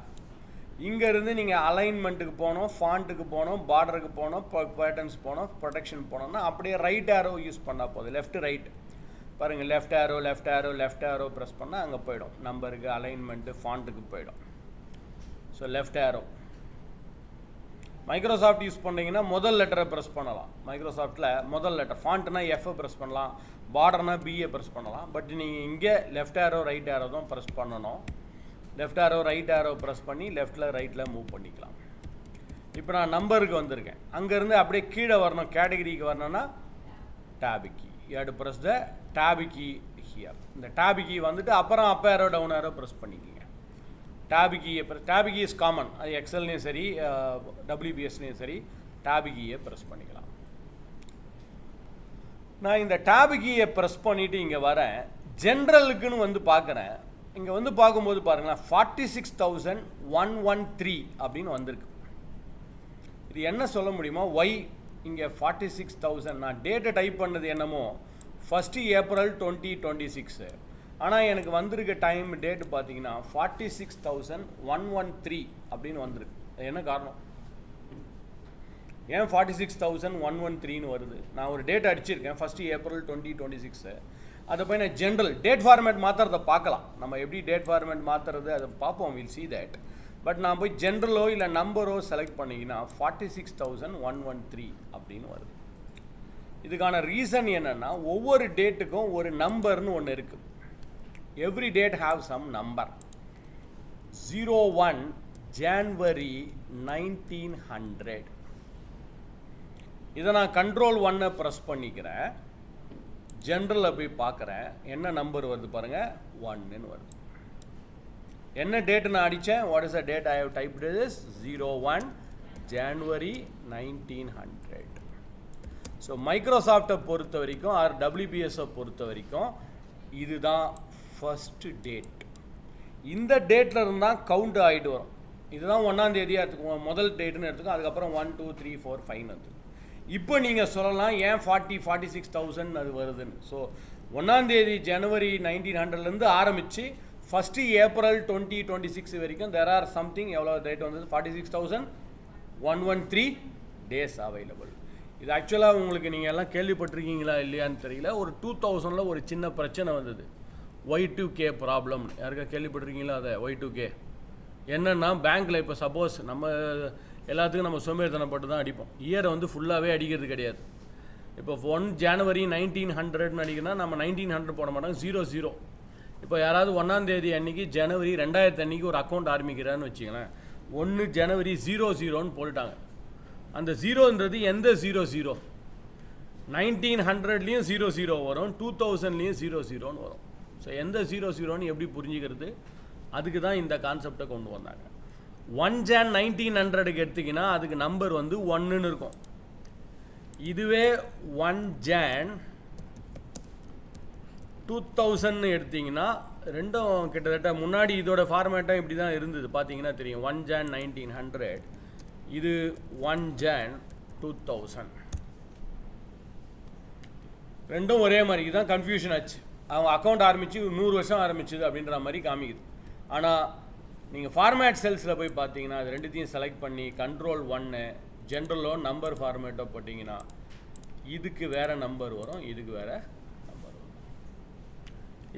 இங்கேருந்து நீங்கள் அலைன்மெண்ட்டுக்கு போகணும், ஃபாண்ட்டுக்கு போகணும், பார்டருக்கு போகணும், பேட்டர்ன்ஸ் போகணும், ப்ரொடெக்ஷன் போனோம்னா அப்படியே ரைட் ஆரோ யூஸ் பண்ணால் போதும். லெஃப்ட் ரைட் பாருங்கள், left arrow left arrow left arrow press பண்ணால் அங்கே போயிடும். நம்பருக்கு, அலைன்மெண்ட்டு, ஃபாண்ட்டுக்கு போயிடும். So left arrow. Microsoft use பண்ணிங்கன்னா முதல் லெட்டரை ப்ரெஸ் பண்ணலாம். மைக்ரோசாஃப்ட்டில் முதல் லெட்டர், ஃபாண்ட்னா F ப்ரெஸ் பண்ணலாம், பார்டர்னா B ப்ரெஸ் பண்ணலாம். பட் நீங்கள் இங்கே லெஃப்ட் ஆரோ ரைட் ஆரோ தான் ப்ரெஸ் பண்ணணும். Left arrow right arrow press பண்ணி லெஃப்ட்டில் ரைட்டில் மூவ் பண்ணிக்கலாம். இப்போ நான் நம்பருக்கு வந்திருக்கேன். அங்கேருந்து அப்படியே கீழே வரணும், கேட்டகரிக்கு வரணும்னா tab key. You have to press the tab key here. இந்த டேபு கீ வந்துட்டு அப்புறம் up arrow down arrow press பண்ணிக்கிங்க. டேபு கீயை டேபு கீ இஸ் காமன், அது எக்ஸல்லையும் சரி WPSலையும் சரி டேபு கீயை ப்ரெஸ் பண்ணிக்கலாம். நான் இந்த டேபு கீயை ப்ரெஸ் பண்ணிவிட்டு இங்கே வரேன், ஜென்ரலுக்குன்னு வந்து பார்க்குறேன். இங்கே வந்து பார்க்கும்போது பாருங்களேன், 46,113 அப்படின்னு வந்திருக்கு. இது என்ன சொல்ல முடியுமா? ஒய் இங்கே 46,000? நான் டேட்டை டைப் பண்ணது என்னமோ 1 April 2026, ஆனால் எனக்கு வந்திருக்க டைம் டேட்டு பார்த்தீங்கன்னா 46,113 அப்படின்னு வந்திருக்கு. அது என்ன காரணம்? ஏன் 46,113ன்னு வருது? நான் ஒரு டேட் அடிச்சிருக்கேன் 1 April 2026. அதை போய் நான் ஜென்ரல் டேட் ஃபார்மேட் மாற்றுறதை பார்க்கலாம். நம்ம எப்படி டேட் ஃபார்மேட் மாற்றுறது அதை பார்ப்போம், வில் சி தட். பட் நான் போய் ஜென்ரலோ இல்லை நம்பரோ செலக்ட் பண்ணிங்கன்னா 46,113 அப்படின்னு வருது. இதுக்கான ரீசன் என்னென்னா, ஒவ்வொரு டேட்டுக்கும் ஒரு நம்பர்னு ஒன்று இருக்குது. Every date have sum number. 01 January 1900. இதை நான் கண்ட்ரோல் 1 ப்ரெஸ் பண்ணிக்கிறேன். ஜென்ரலில் போய் பார்க்குறேன், என்ன நம்பர் வருது பாருங்கள், 1ன்னு வருது. என்ன டேட்டு நான் அடித்தேன்? What is the date I have typed is 01 January 1900. So மைக்ரோசாஃப்டை பொறுத்த வரைக்கும் ஆர் WPSஐ பொறுத்த வரைக்கும் இதுதான் ஃபஸ்ட்டு டேட். இந்த டேட்டில் இருந்தால் கவுண்ட் ஆகிட்டு வரும். இதுதான் 1ஆம் தேதியாக எடுத்துக்குவோம், முதல் டேட்டுன்னு எடுத்துக்கோம். அதுக்கப்புறம் 1 2 3 4 5 வந்து இப்போ நீங்கள் சொல்லலாம் ஏன் 46,000 அது வருதுன்னு. ஸோ 1ஆம் தேதி January 1900லேருந்து ஆரம்பித்து 1 April 2026 வரைக்கும் there are something எவ்வளோ டேட் வந்தது? 46,113 டேஸ் அவைலபிள். இது ஆக்சுவலாக உங்களுக்கு நீங்கள் எல்லாம் கேள்விப்பட்டிருக்கீங்களா இல்லையான்னு தெரியல. ஒரு 2000ல் ஒரு சின்ன பிரச்சனை வந்தது, Y2K ப்ராப்ளம். யாருக்கா கேள்விப்பட்டிருக்கீங்களா? அதை Y2K என்னென்னா, பேங்க்கில் இப்போ சப்போஸ் நம்ம எல்லாத்துக்கும் நம்ம சோம்பேறித்தனப்பட்டு தான் அடிப்போம். இயரை வந்து ஃபுல்லாகவே அடிக்கிறது கிடையாது. இப்போ 1 January 1900ன்னு அடிக்கணும்னா நம்ம 1900 போட மாட்டோம், 00. இப்போ யாராவது 1ஆம் தேதி அன்றைக்கி January 2000 அன்றைக்கி ஒரு அக்கௌண்ட் ஆரம்பிக்கிறான்னு வச்சுங்களேன், 1 January 00ன்னு போட்டுட்டாங்க. அந்த ஜீரோன்றது எந்த 00? 1900லேயும் 00 வரும், 2000லேயும் 00ன்னு வரும். ஸோ எந்த 00ன்னு எப்படி புரிஞ்சுக்கிறது? அதுக்கு தான் இந்த கான்செப்டை கொண்டு வந்தாங்க. 1 Jan 1900க்கு எடுத்திங்கன்னா அதுக்கு நம்பர் வந்து 1ன்னு இருக்கும். இதுவே 1 Jan 2000ன்னு எடுத்திங்கன்னா ரெண்டும் கிட்டத்தட்ட முன்னாடி இதோட ஃபார்மேட்டாக இப்படி தான் இருந்தது. பார்த்தீங்கன்னா தெரியும், 1 Jan 1900, இது 1 Jan 2000. ரெண்டும் ஒரே மாதிரி. இதுதான் கன்ஃபியூஷன் ஆச்சு. அவங்க அக்கௌண்ட் ஆரம்பித்து 100 வருஷம் ஆரம்பிச்சுது அப்படின்ற மாதிரி காமிக்குது. ஆனால் நீங்கள் ஃபார்மேட் செல்ஸில் போய் பார்த்தீங்கன்னா அது ரெண்டுத்தையும் செலக்ட் பண்ணி Control 1 ஜென்ரலோ நம்பர் ஃபார்மேட்டோ போட்டிங்கன்னா இதுக்கு வேறு நம்பர் வரும், இதுக்கு வேறு நம்பர் வரும்.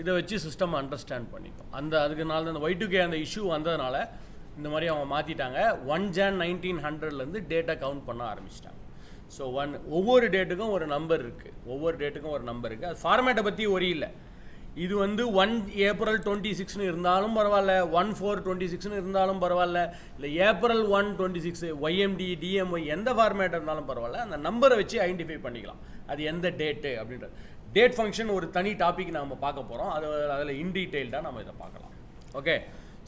இதை வச்சு சிஸ்டம் அண்டர்ஸ்டாண்ட் பண்ணிக்கும். அதுக்குனால தான் அந்த Y2K அந்த இஷ்யூ வந்ததுனால இந்த மாதிரி அவங்க மாற்றிட்டாங்க. 1 Jan 1900 டேட்டா கவுண்ட் பண்ண ஆரம்பிச்சிட்டாங்க. ஸோ ஒவ்வொரு டேட்டுக்கும் ஒரு நம்பர் இருக்குது. அது ஃபார்மேட்டை பற்றி ஒரே இல்லை. இது 1 April 26 இருந்தாலும் பரவாயில்ல, 1/4/26 இருந்தாலும் பரவாயில்ல, இல்லை April 1 26 YMD DMY எந்த ஃபார்மேட் இருந்தாலும் பரவாயில்ல, அந்த நம்பரை வச்சு ஐடென்டிஃபை பண்ணிக்கலாம் அது எந்த டேட்டு அப்படின்றது. டேட் ஃபங்க்ஷன் ஒரு தனி டாபிக் நம்ம பார்க்க போகிறோம். அதில் இன் டீட்டெயில்டாக நம்ம இதை பார்க்கலாம். ஓகே,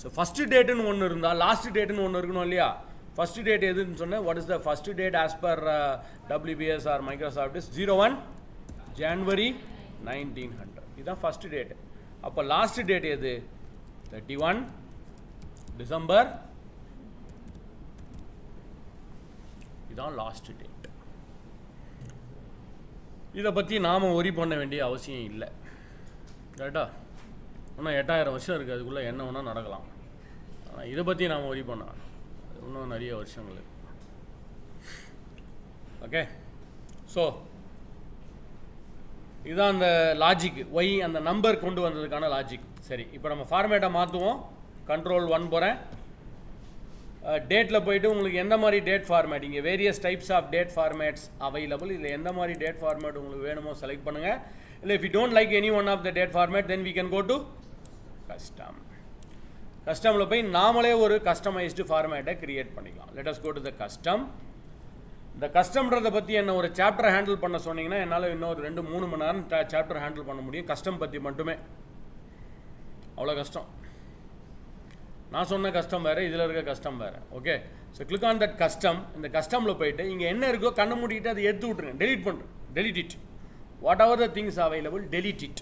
ஸோ ஃபஸ்ட்டு டேட்டுன்னு ஒன்று இருந்தால் லாஸ்ட் டேட்டுன்னு ஒன்று இருக்கணும் இல்லையா? ஃபஸ்ட்டு டேட் எதுன்னு சொன்னேன். What is the first date as per WPS or Microsoft is 01 January 1900. இதுதான் ஃபஸ்ட்டு டேட்டு. அப்போ லாஸ்ட் டேட் எது? 31 December. இதுதான் லாஸ்ட் டேட். இதை பற்றி நாம் ஒரி பண்ண வேண்டிய அவசியம் இல்லை. ரைட்டா? இன்னும் 8000 வருஷம் இருக்குது, அதுக்குள்ளே என்ன வேணால் நடக்கலாம். ஆனால் இதை பற்றி நாம் ஒரி பண்ண இன்னும் நிறைய வருஷங்கள். ஓகே, ஸோ இதுதான் அந்த லாஜிக். ஒய் அந்த நம்பர் கொண்டு வந்ததுக்கான லாஜிக். சரி, இப்போ நம்ம ஃபார்மேட்டை மாற்றுவோம். Control 1 போகிறேன். டேட்டில் போயிட்டு உங்களுக்கு எந்த மாதிரி டேட் ஃபார்மேட், இங்கே various types of date formats available. இதில் எந்த மாதிரி டேட் ஃபார்மேட் உங்களுக்கு வேணுமோ செலக்ட் பண்ணுங்கள். இல்லை if you don't like any one of the date format then we can go to custom. கஸ்டமில் போய் நாமளே ஒரு கஸ்டமைஸ்டு ஃபார்மேட்டை க்ரியேட் பண்ணிக்கலாம். Let us go to the custom. இந்த கஸ்டம்ன்றதை பற்றி என்ன ஒரு சாப்டர் ஹேண்டில் பண்ண சொன்னீங்கன்னா என்னால் இன்னொரு 2-3 மணி நேரம் சாப்டர் ஹேண்டில் பண்ண முடியும். கஸ்டம் பற்றி மட்டுமே அவ்வளோ கஷ்டம். நான் சொன்ன கஸ்டம் வேறு, இதில் இருக்க கஸ்டம் வேறு. Okay, so click on that custom. இந்த கஸ்டமில் போயிட்டு இங்கே என்ன இருக்கோ கண்ணை மூடிட்டு அதை எடுத்து விட்ருங்க. Delete it. What ever the things available delete it.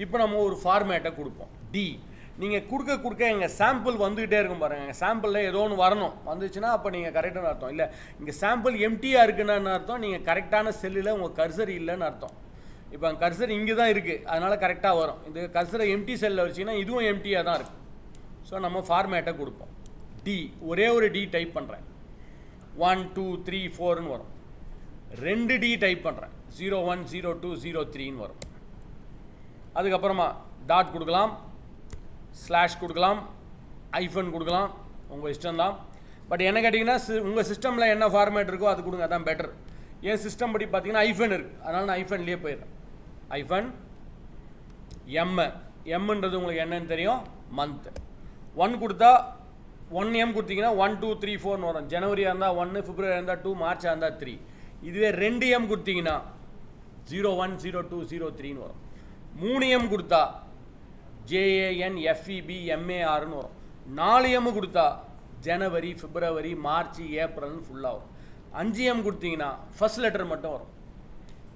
இப்போ நம்ம ஒரு ஃபார்மேட்டை கொடுப்போம். டி நீங்கள் கொடுக்க எங்கள் சாம்பிள் வந்துக்கிட்டே இருக்கும் பாருங்கள். எங்கள் சாம்பிளில் ஏதோ ஒன்று வரணும், வந்துச்சுன்னா அப்போ நீங்கள் கரெக்டான அர்த்தம். இல்லை இங்கே சாம்பிள் எம்டியாக இருக்குன்னு அர்த்தம், நீங்கள் கரெக்டான செல்லில் உங்கள் கர்சர் இல்லைன்னு அர்த்தம். இப்போ கர்சர் இங்கே தான் இருக்குது, அதனால் கரெக்டாக வரும். இந்த கர்சரை எம்டி செல்லில் வச்சிங்கன்னா இதுவும் எம்டியாக தான் இருக்குது. ஸோ நம்ம ஃபார்மேட்டை கொடுப்போம். டி ஒரே ஒரு டி டைப் பண்ணுறேன். 1 2 3 4ன்னு வரும். 2 டி டைப் பண்ணுறேன். 01 02 03ன்னு வரும். அதுக்கப்புறமா டாட் கொடுக்கலாம், ஸ்லாஷ் கொடுக்கலாம், ஐஃபன் கொடுக்கலாம், உங்கள் இஷ்டம்தான். பட் என்ன கேட்டிங்கன்னா உங்கள் சிஸ்டமில் என்ன ஃபார்மேட் இருக்கோ அது கொடுங்க, அதான் பெட்டர். என் சிஸ்டம் படி பார்த்தீங்கன்னா ஐஃபன் இருக்குது, அதனால் நான் ஐஃபன்லேயே போயிடுறேன். ஐஃபன் எம்ன்றது உங்களுக்கு என்னன்னு தெரியும், மந்த். 1 கொடுத்தா 1M கொடுத்தீங்கன்னா 1 2 3 4ன்னு வரும். ஜனவரியாக இருந்தால் 1, பிப்ரவரியாக இருந்தால் 2, மார்ச்சாக இருந்தால் 3. இதுவே 2M கொடுத்தீங்கன்னா 01 02 03ன்னு வரும். 3M கொடுத்தா JANFEBMARன்னு வரும். 4M கொடுத்தா ஜனவரி, பிப்ரவரி, மார்ச், ஏப்ரல்னு ஃபுல்லாக வரும். 5M கொடுத்தீங்கன்னா ஃபர்ஸ்ட் லெட்டர் மட்டும் வரும்.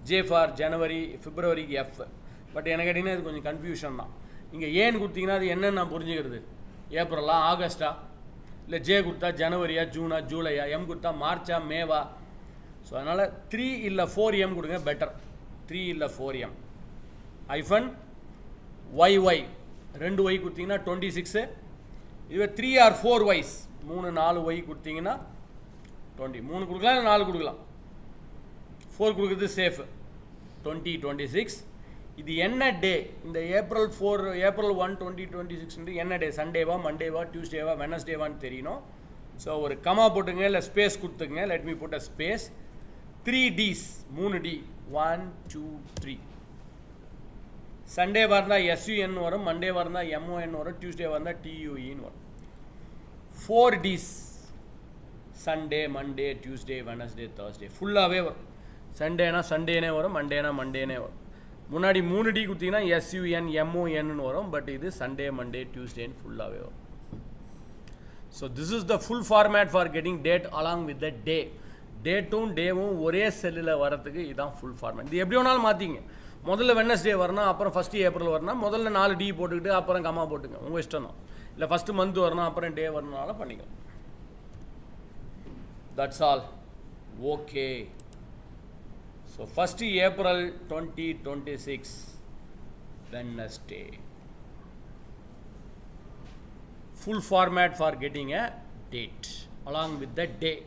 ஜே ஃபார் ஜனவரி, பிப்ரவரிக்கு F. பட் எனக்கு கேட்டிங்கன்னா இது கொஞ்சம் கன்ஃபியூஷன் தான். இங்கே ஏன்னு கொடுத்தீங்கன்னா அது என்னன்னு நான் புரிஞ்சுக்கிறது. ஏப்ரலா, ஆகஸ்டா, இல்லை ஜே கொடுத்தா ஜனவரியா, ஜூனா, ஜூலையா, எம் கொடுத்தா மார்ச்சா, மேவா. ஸோ அதனால் 3 இல்லை 4M கொடுங்க, பெட்டர். 3 இல்லை 4M. ஐஃபன் YY 2 Y கொடுத்தீங்கன்னா 26. இதுவே 3 or 4 Ys 3 4 Y கொடுத்தீங்கன்னா 20. 3 கொடுக்கலாம் இல்லை 4 கொடுக்கலாம். 4 கொடுக்குறது சேஃப். 20 26. இது என்ன டே? இந்த April 1 2026 என்ன டே? சண்டேவா, மண்டேவா, டியூஸ்டேவா, வெனஸ்டேவான்னு தெரியணும். ஸோ ஒரு கமா போட்டுங்க, இல்லை ஸ்பேஸ் கொடுத்துங்க. Let me put a space. 3 Ds 3 D 1 2 3. சண்டேவாக இருந்தால் SUN வரும், மண்டேவாக இருந்தால் MON வரும், டியூஸ்டேவாக இருந்தால் TUEன்னு வரும். 4 Ds Sunday, Monday, Tuesday, Wednesday, Thursday ஃபுல்லாகவே வரும். சண்டேனா சண்டேனே வரும், மண்டேனா மண்டேனே வரும். முன்னாடி 3 D கொடுத்தீங்கன்னா SUN MONன்னு வரும். பட் இது சண்டே, மண்டே, டியூஸ்டேன்னு ஃபுல்லாகவே வரும். So this is the full format for getting date along with the day. டேட்டும் டேவும் ஒரே செல்லில் வரத்துக்கு இதுதான் ஃபுல் ஃபார்மேட். இது எப்படி வேணாலும் மாற்றிங்க. முதல்ல வெனஸ்டே வரணும், அப்புறம் 1 April வரணும், முதல்ல 4 D போட்டுக்கிட்டு அப்புறம் கம்மா போட்டுங்க, உங்கள் இஷ்டம் தான். இல்லை ஃபஸ்ட்டு மந்த் வரணும், அப்புறம் டே வரணும்னாலும் பண்ணிக்கலாம். That's all. Okay, So 1st April 2026 Wednesday. Full format for getting a date along with the day.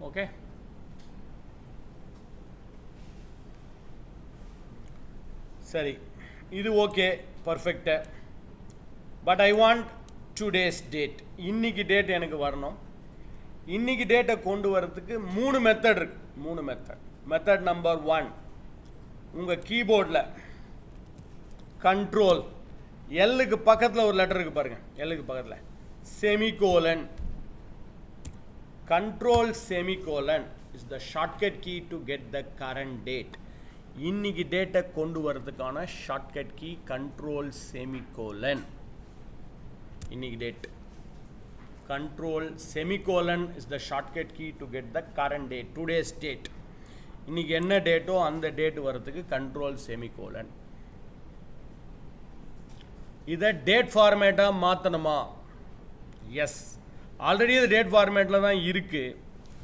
Okay. Sorry, இது okay perfect. But I want today's date. இன்னைக்கு டேட் எனக்கு வரணும். இன்னைக்கு டேட்டை கொண்டு வரதுக்கு 3 மெத்தட் இருக்கு. 3 மெத்தட். மெத்தட் நம்பர் 1, உங்கள் கீபோர்டில் கண்ட்ரோல் எல்லுக்கு பக்கத்தில் ஒரு லெட்டர் இருக்கு பாருங்க. எல்லுக்கு பக்கத்தில் semicolon. Control semicolon is the shortcut key to get the current date. இன்னைக்கு டேட்டை கொண்டு வரதுக்கான ஷார்ட்கட் கீ கண்ட்ரோல் செமிகோலன். இன்னைக்கு date control semicolon is the shortcut key to get the current date, today's date. இன்னைக்கு என்ன டேட்டோ அந்த டேட் வரதுக்கு கண்ட்ரோல் செமிகோலன். இதை டேட் ஃபார்மேட்டாக மாற்றணுமா? எஸ், ஆல்ரெடி அது டேட் ஃபார்மேட்டில் தான் இருக்குது.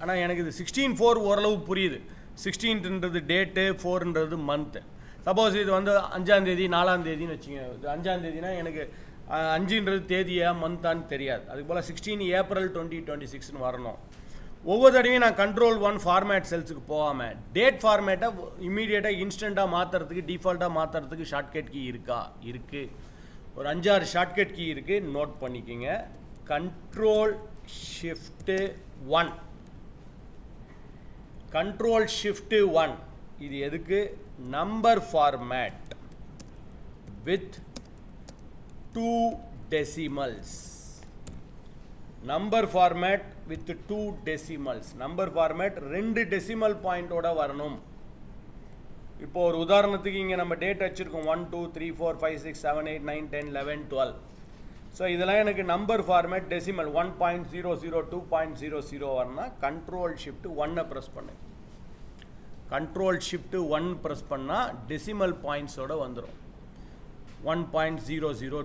ஆனால் எனக்கு இது 16/4 ஓரளவு புரியுது. 16ன்றது டேட்டு, 4ன்றது மந்த்து. சப்போஸ் இது வந்து 5ஆம் தேதி 4ஆம் தேதின்னு வச்சுங்க. 5ஆம் தேதினா எனக்கு 5ன்றது தேதியா மந்த்தான்னு தெரியாது. அதுக்கு போல் 16 ஏப்ரல் 2026ன்னு வரணும். ஒவ்வொரு தடவையும் நான் கண்ட்ரோல் 1 ஃபார்மேட் செல்ஸுக்கு போகாமல் டேட் ஃபார்மேட்டை இமீடியட்டாக இன்ஸ்டண்ட்டாக மாற்றுறதுக்கு, டிஃபால்ட்டாக மாற்றுறதுக்கு ஷார்ட்கட் கீ இருக்கா? இருக்குது. ஒரு 5-6 ஷார்ட்கட் கீ இருக்குது, நோட் பண்ணிக்கோங்க. Control Shift 1. Control Shift 1 இது எதுக்கு? Number format with 2 decimals. Number format with 2 decimals. Number format 2 decimal பாயிண்டோட வரணும். இப்போ ஒரு உதாரணத்துக்கு இங்கே நம்ம டேட் வச்சுருக்கோம் 1 2 3 4 5 6 7 8 9 10 11 12. ஸோ இதெல்லாம் எனக்கு நம்பர் ஃபார்மேட் டெசிமல் 1.00 2.00 வரணும்னா கண்ட்ரோல் ஷிஃப்ட் 1 ப்ரெஸ் பண்ணு. கண்ட்ரோல் ஷிஃப்ட் 1 ப்ரெஸ் பண்ணால் டெசிமல் பாயிண்ட்ஸோடு வந்துடும். 1.00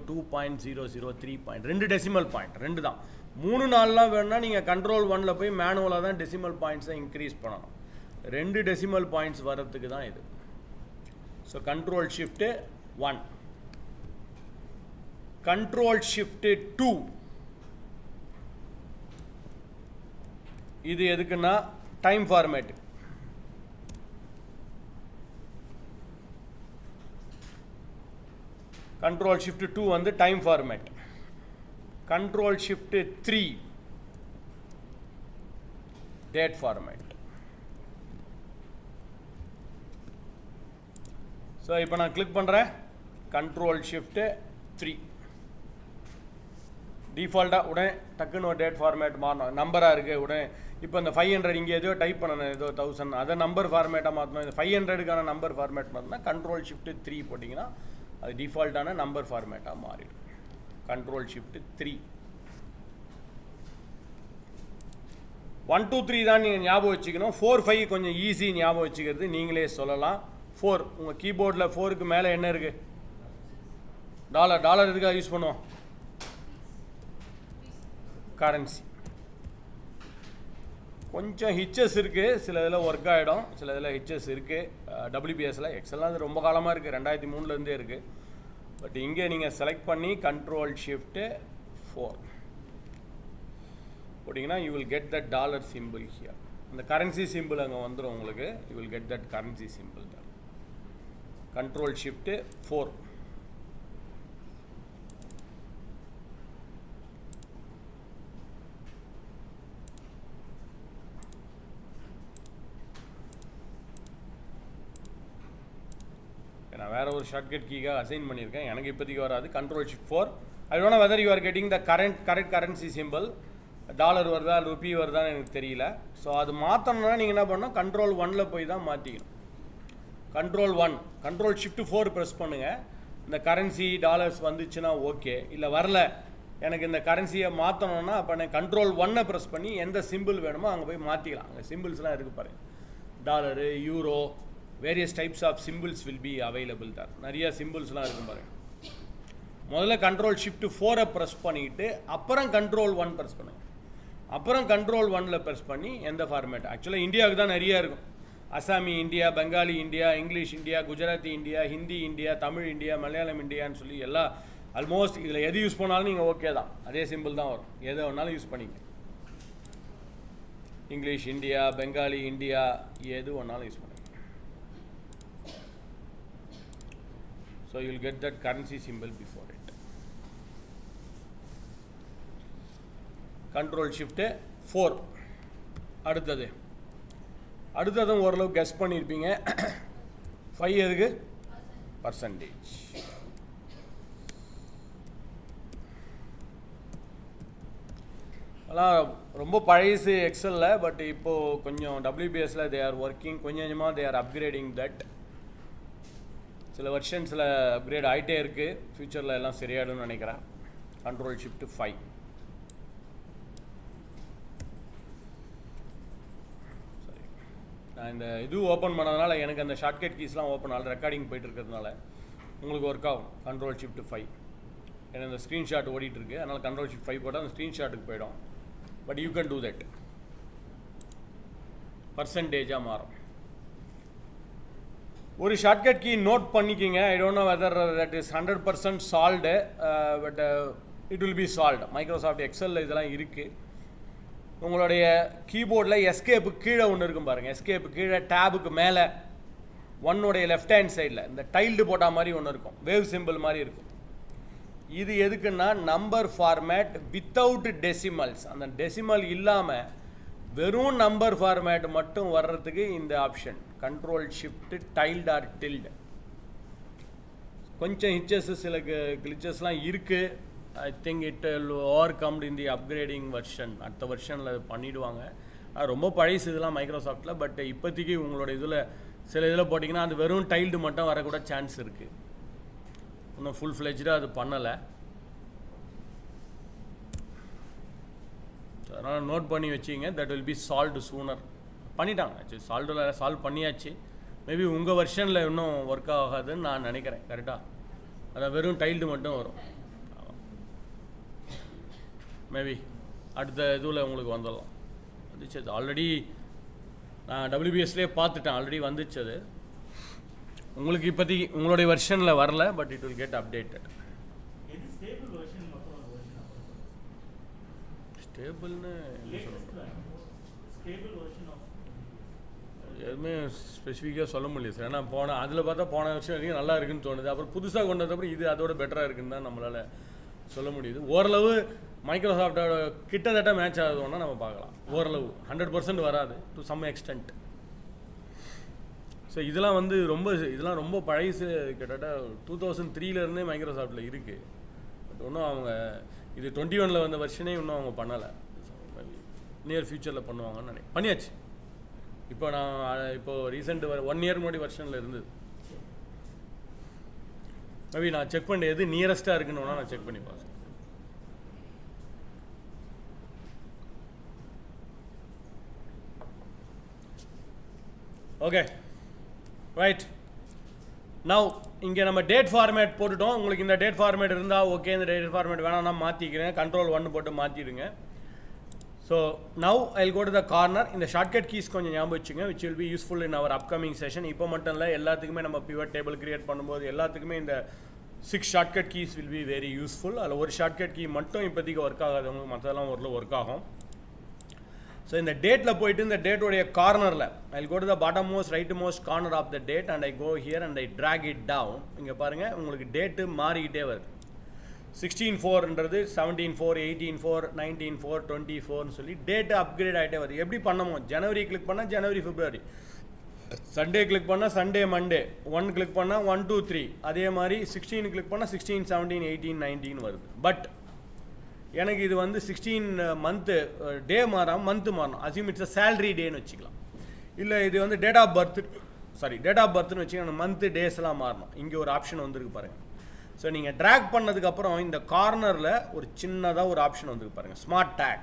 2.00 3. 2 டெசிமல் பாயிண்ட், 2 தான். 3 4லாம் வேணும்னா நீங்கள் கண்ட்ரோல் 1ல் போய் மேனுவலாக தான் டெசிமல் பாயிண்ட்ஸை இன்க்ரீஸ் பண்ணணும். 2 டெசிமல் பாயிண்ட்ஸ் வரத்துக்கு தான் இது. So control shift 1. Control Shift 2 இது எதுக்குன்னா டைம் ஃபார்மேட். Control Shift 2 வந்து time format. Control Shift 3 date format. So இப்போ நான் கிளிக் பண்ணுறேன். Control Shift 3 டிஃபால்ட்டாக உடனே டக்குன்னு ஒரு டேட் ஃபார்மேட் மாறணும். நம்பராக இருக்குது உடனே. இப்போ இந்த 500 இங்கே ஏதோ டைப் பண்ணணும், ஏதோ 1000, அதை நம்பர் ஃபார்மேட்டாக மாற்றணும். இந்த 500க்கான நம்பர் ஃபார்மேட் மாற்றினா கண்ட்ரோல் ஷிஃப்ட் 3 போட்டிங்கன்னா அது டிஃபால்ட்டான நம்பர் ஃபார்மேட்டாக மாறிடும். Control shift 3. 1 2 3 தான் நீங்கள் ஞாபகம் வச்சுக்கணும். 4 5 கொஞ்சம் ஈஸி ஞாபகம் வச்சுக்கிறது, நீங்களே சொல்லலாம். 4 உங்கள் கீபோர்டில் 4க்கு மேலே என்ன இருக்குது? டாலர். டாலர் எதுக்காக யூஸ் பண்ணுவோம்? கரன்சி. கொஞ்சம் ஹிச்சஸ் இருக்குது, சில இதில் ஒர்க் ஆகிடும், சில இதில் ஹிச்சஸ் இருக்குது. WPSல எக்ஸல்லாம் அது ரொம்ப காலமாக இருக்குது, 2003லேருந்தே இருக்குது. பட் இங்கே நீங்கள் செலக்ட் பண்ணி கண்ட்ரோல் ஷிஃப்ட் 4 போட்டிங்கன்னா you will get that dollar symbol here. அந்த கரன்சி சிம்பிள் அங்கே வந்துடும் உங்களுக்கு. You will get that currency symbol தான். Control shift 4. நான் வேறு ஒரு ஷார்ட்கட் கீக்காக அசைன் பண்ணியிருக்கேன், எனக்கு இப்போதைக்கு வராது. Control shift 4. I don't know whether you are getting the correct currency simple. Dollar வருதா ருபி வருதான்னு எனக்கு தெரியல. ஸோ அது மாற்றணும்னா நீங்கள் என்ன பண்ணணும்? கண்ட்ரோல் 1ல் போய் தான் மாற்றிக்கணும். கண்ட்ரோல் 1 கண்ட்ரோல் ஷிஃப்ட் 4 ப்ரெஸ் பண்ணுங்கள். இந்த கரன்சி டாலர்ஸ் வந்துச்சுன்னா ஓகே. இல்லை வரல, எனக்கு இந்த கரன்சியை மாற்றணும்னா அப்போ நான் கண்ட்ரோல் 1 ப்ரெஸ் பண்ணி எந்த சிம்பிள் வேணுமோ அங்கே போய் மாற்றிக்கலாம். அங்கே சிம்பிள்ஸ்லாம் இருக்குது பாருங்கள். Dollar, euro, various types of symbols will be available தான். நிறைய சிம்பிள்ஸ்லாம் இருக்கும் பாருங்கள். முதல்ல கண்ட்ரோல் ஷிஃப்ட் 4 ப்ரெஸ் பண்ணிவிட்டு அப்புறம் கண்ட்ரோல் 1 ப்ரெஸ் பண்ணுங்கள். அப்புறம் கண்ட்ரோல் 1ல் ப்ரெஸ் பண்ணி எந்த ஃபார்மேட். ஆக்சுவலாக இந்தியாவுக்கு தான் நிறையா இருக்கும். Assami India, Bengali India, English India, Gujarati India, Hindi India, Tamil India, Malayalam இந்தியான்னு சொல்லி எல்லா ஆல்மோஸ்ட் இதில் எது யூஸ் பண்ணாலும் நீங்கள் ஓகே தான், அதே சிம்பிள் தான் வரும். எதை வேணாலும் யூஸ் பண்ணிங்க. இங்கிலீஷ் இந்தியா, பெங்காலி இந்தியா, எது வேணாலும் யூஸ் பண்ணுங்க. So you will get that currency simple before it. Control shift 4. அடுத்ததும் ஓரளவு கெஸ் பண்ணியிருப்பீங்க. 5 எதுக்கு? பர்சன்டேஜ். அதெல்லாம் ரொம்ப பழைசு எக்ஸலில். பட் இப்போது கொஞ்சம் WPSல தே ஆர் ஒர்க்கிங். கொஞ்சம் கொஞ்சமாக தே ஆர் அப்கிரேடிங் தட். சில வெர்ஷன்ஸில் அப்கிரேட் ஆகிட்டே இருக்குது. ஃப்யூச்சரில் எல்லாம் சரியாயிடும்னு நினைக்கிறேன். Control shift 5. சரி, நான் இந்த இது ஓப்பன் பண்ணதுனால எனக்கு அந்த ஷார்ட்கட் கீஸ்லாம் ஓப்பன் ஆகல. ரெக்கார்டிங் போயிட்டு இருக்கிறதுனால உங்களுக்கு ஒர்க் ஆகும். Control shift 5. ஏன்னா இந்த ஸ்க்ரீன்ஷாட் ஓடிட்டுருக்கு. அதனால் கண்ட்ரோல் ஷிஃப்ட் 5 போட்டால் அந்த ஸ்க்ரீன்ஷாட்டுக்கு போயிடும். But you can do that. பர்சன்டேஜாக மாறும். ஒரு ஷார்ட்கட் கீ நோட் பண்ணிக்கிங்க. I don't know whether that is 100% solved, but it will be solved. Microsoft எக்ஸலில் இதெல்லாம் இருக்குது. உங்களுடைய கீபோர்டில் எஸ்கேப்புக்கு கீழே ஒன்று இருக்கும் பாருங்கள். எஸ்கேப்பு கீழே டேபுக்கு மேலே 1 லெஃப்ட் ஹேண்ட் சைடில் இந்த டைல்டு போட்டால் மாதிரி ஒன்று இருக்கும். வேவ் சிம்பிள் மாதிரி இருக்கும். இது எதுக்குன்னா நம்பர் ஃபார்மேட் வித்தவுட் டெசிமல்ஸ். அந்த டெசிமல் இல்லாமல் வெறும் நம்பர் ஃபார்மேட் மட்டும் வர்றதுக்கு இந்த option control shift tilde or tilde. கொஞ்சம் ஹிச்சஸ், சில கிளிச்சஸ்லாம் இருக்குது. I think it overcomed in the upgrading version. அடுத்த வெர்ஷனில் பண்ணிவிடுவாங்க. ரொம்ப பழைசு இதெல்லாம் மைக்ரோசாஃப்டில். பட் இப்போதைக்கு உங்களோட இதில் சில இதில் போட்டிங்கன்னா அது வெறும் டைல்டு மட்டும் வரக்கூட சான்ஸ் இருக்குது. இன்னும் ஃபுல் ஃப்ளெஜ்டாக அது பண்ணலை. அதனால் நோட் பண்ணி வச்சிங்க. That will be solved sooner. பண்ணிட்டாங்க. ஆச்சு சால்வ் பண்ணியாச்சு. மேபி உங்கள் வெர்ஷனில் இன்னும் ஒர்க் ஆகாதுன்னு நான் நினைக்கிறேன். கரெக்டாக அதான் வெறும் டைல்டு மட்டும் வரும். மேபி அடுத்த இதுவில் உங்களுக்கு வந்துடலாம். வந்துச்சு அது ஆல்ரெடி. நான் WPSலேயே பார்த்துட்டேன். ஆல்ரெடி வந்துச்சு அது. உங்களுக்கு இப்போதைக்கு உங்களுடைய வெர்ஷனில் வரல. But it will get updated. ஸ்டேபிள்னு எதுவுமே ஸ்பெசிஃபிக்காக சொல்ல முடியல சார். ஏன்னா அதில் பார்த்தா போன வருஷம் வரைக்கும் நல்லா இருக்குன்னு தோணுது. அப்புறம் புதுசாக கொண்டு வந்தப்பறம் இது அதோட பெட்டராக இருக்குன்னு தான் நம்மளால் சொல்ல முடியுது. ஓரளவு மைக்ரோசாஃப்டோட கிட்டத்தட்ட மேட்ச் ஆகுதுன்னா நம்ம பார்க்கலாம். ஓரளவு 100% வராது, டு சம் எக்ஸ்டென்ட். ஸோ இதெல்லாம் ரொம்ப பழைசு. கிட்டத்தட்ட 2003 மைக்ரோசாஃப்டில் இருக்குது. பட் இன்னும் அவங்க இது 21 வந்த வெர்ஷனே இன்னும் அவங்க பண்ணலை. நியர் ஃபியூச்சரில் பண்ணுவாங்கன்னு நினைக்கிறேன். பண்ணியாச்சு. இப்போ ரீசெண்ட் 1 இயர் முன்னாடி வெர்ஷனில் இருந்தது. மேபி நான் செக் பண்ண எது நியரஸ்ட்டாக இருக்குன்னு நான் செக் பண்ணி பார்ப்பேன். Okay right. நவ் இங்கே நம்ம டேட் ஃபார்மேட் போட்டுட்டோம். உங்களுக்கு இந்த டேட் ஃபார்மேட் இருந்தால் ஓகே, இந்த டேட் ஃபார்மேட் வேணாம் நான் மாற்றிக்கிறேன். கண்ட்ரோல் 1 போட்டு மாற்றிடுங்க. So now I will go to the corner. இந்த ஷார்ட்கட் கீஸ் கொஞ்சம் ஞாபகம் வச்சுங்க, which will be useful in our upcoming session. இப்போ மட்டும் இல்லை, எல்லாத்துக்குமே நம்ம பிவட் டேபிள் கிரியேட் பண்ணும்போது எல்லாத்துக்குமே இந்த 6 shortcut keys will be very useful. அதில் ஒரு ஷார்ட்கட் கீ மட்டும் இப்போதைக்கு ஒர்க் ஆகாதவங்களுக்கு மற்றதெல்லாம் ஓரளவு ஒர்க் ஆகும். ஸோ இந்த டேட்டில் போயிட்டு இந்த டேட்டோடைய கார்னரில் I will go to the bottom most right most corner of the date and I go here and I drag it down. இங்கே பாருங்கள், உங்களுக்கு டேட்டு மாறிக்கிட்டே வருது. 16/4ன்றது 17/4, 18/4, 19/4, 24ன்னு சொல்லி டேட்டு அப்கிரேட் ஆகிட்டே வருது. எப்படி பண்ணமோ, ஜனவரி கிளிக் பண்ணால் ஜனவரி, பிப்ரவரி, சண்டே கிளிக் பண்ணால் சண்டே, மண்டே, 1 கிளிக் பண்ணால் 1 2 3, அதே மாதிரி 16 கிளிக் பண்ணால் 16, 17, 18, 19 வருது. பட் எனக்கு இது 16 மந்த்து டே மாறாமல் மந்த்து மாறணும். அசியூம் இட்ஸ் அ சேலரி டேன்னு வச்சுக்கலாம். இல்லை இது டேட் ஆஃப் பர்த்னு வச்சுக்கலாம். மந்த்து டேஸ்லாம் மாறணும். இங்கே ஒரு ஆப்ஷன் வந்துருக்கு பாருங்கள். ஸோ நீங்கள் ட்ராக் பண்ணதுக்கப்புறம் இந்த கார்னரில் ஒரு சின்னதாக ஒரு ஆப்ஷன் வந்துருக்கு பாருங்கள், ஸ்மார்ட் டேக்.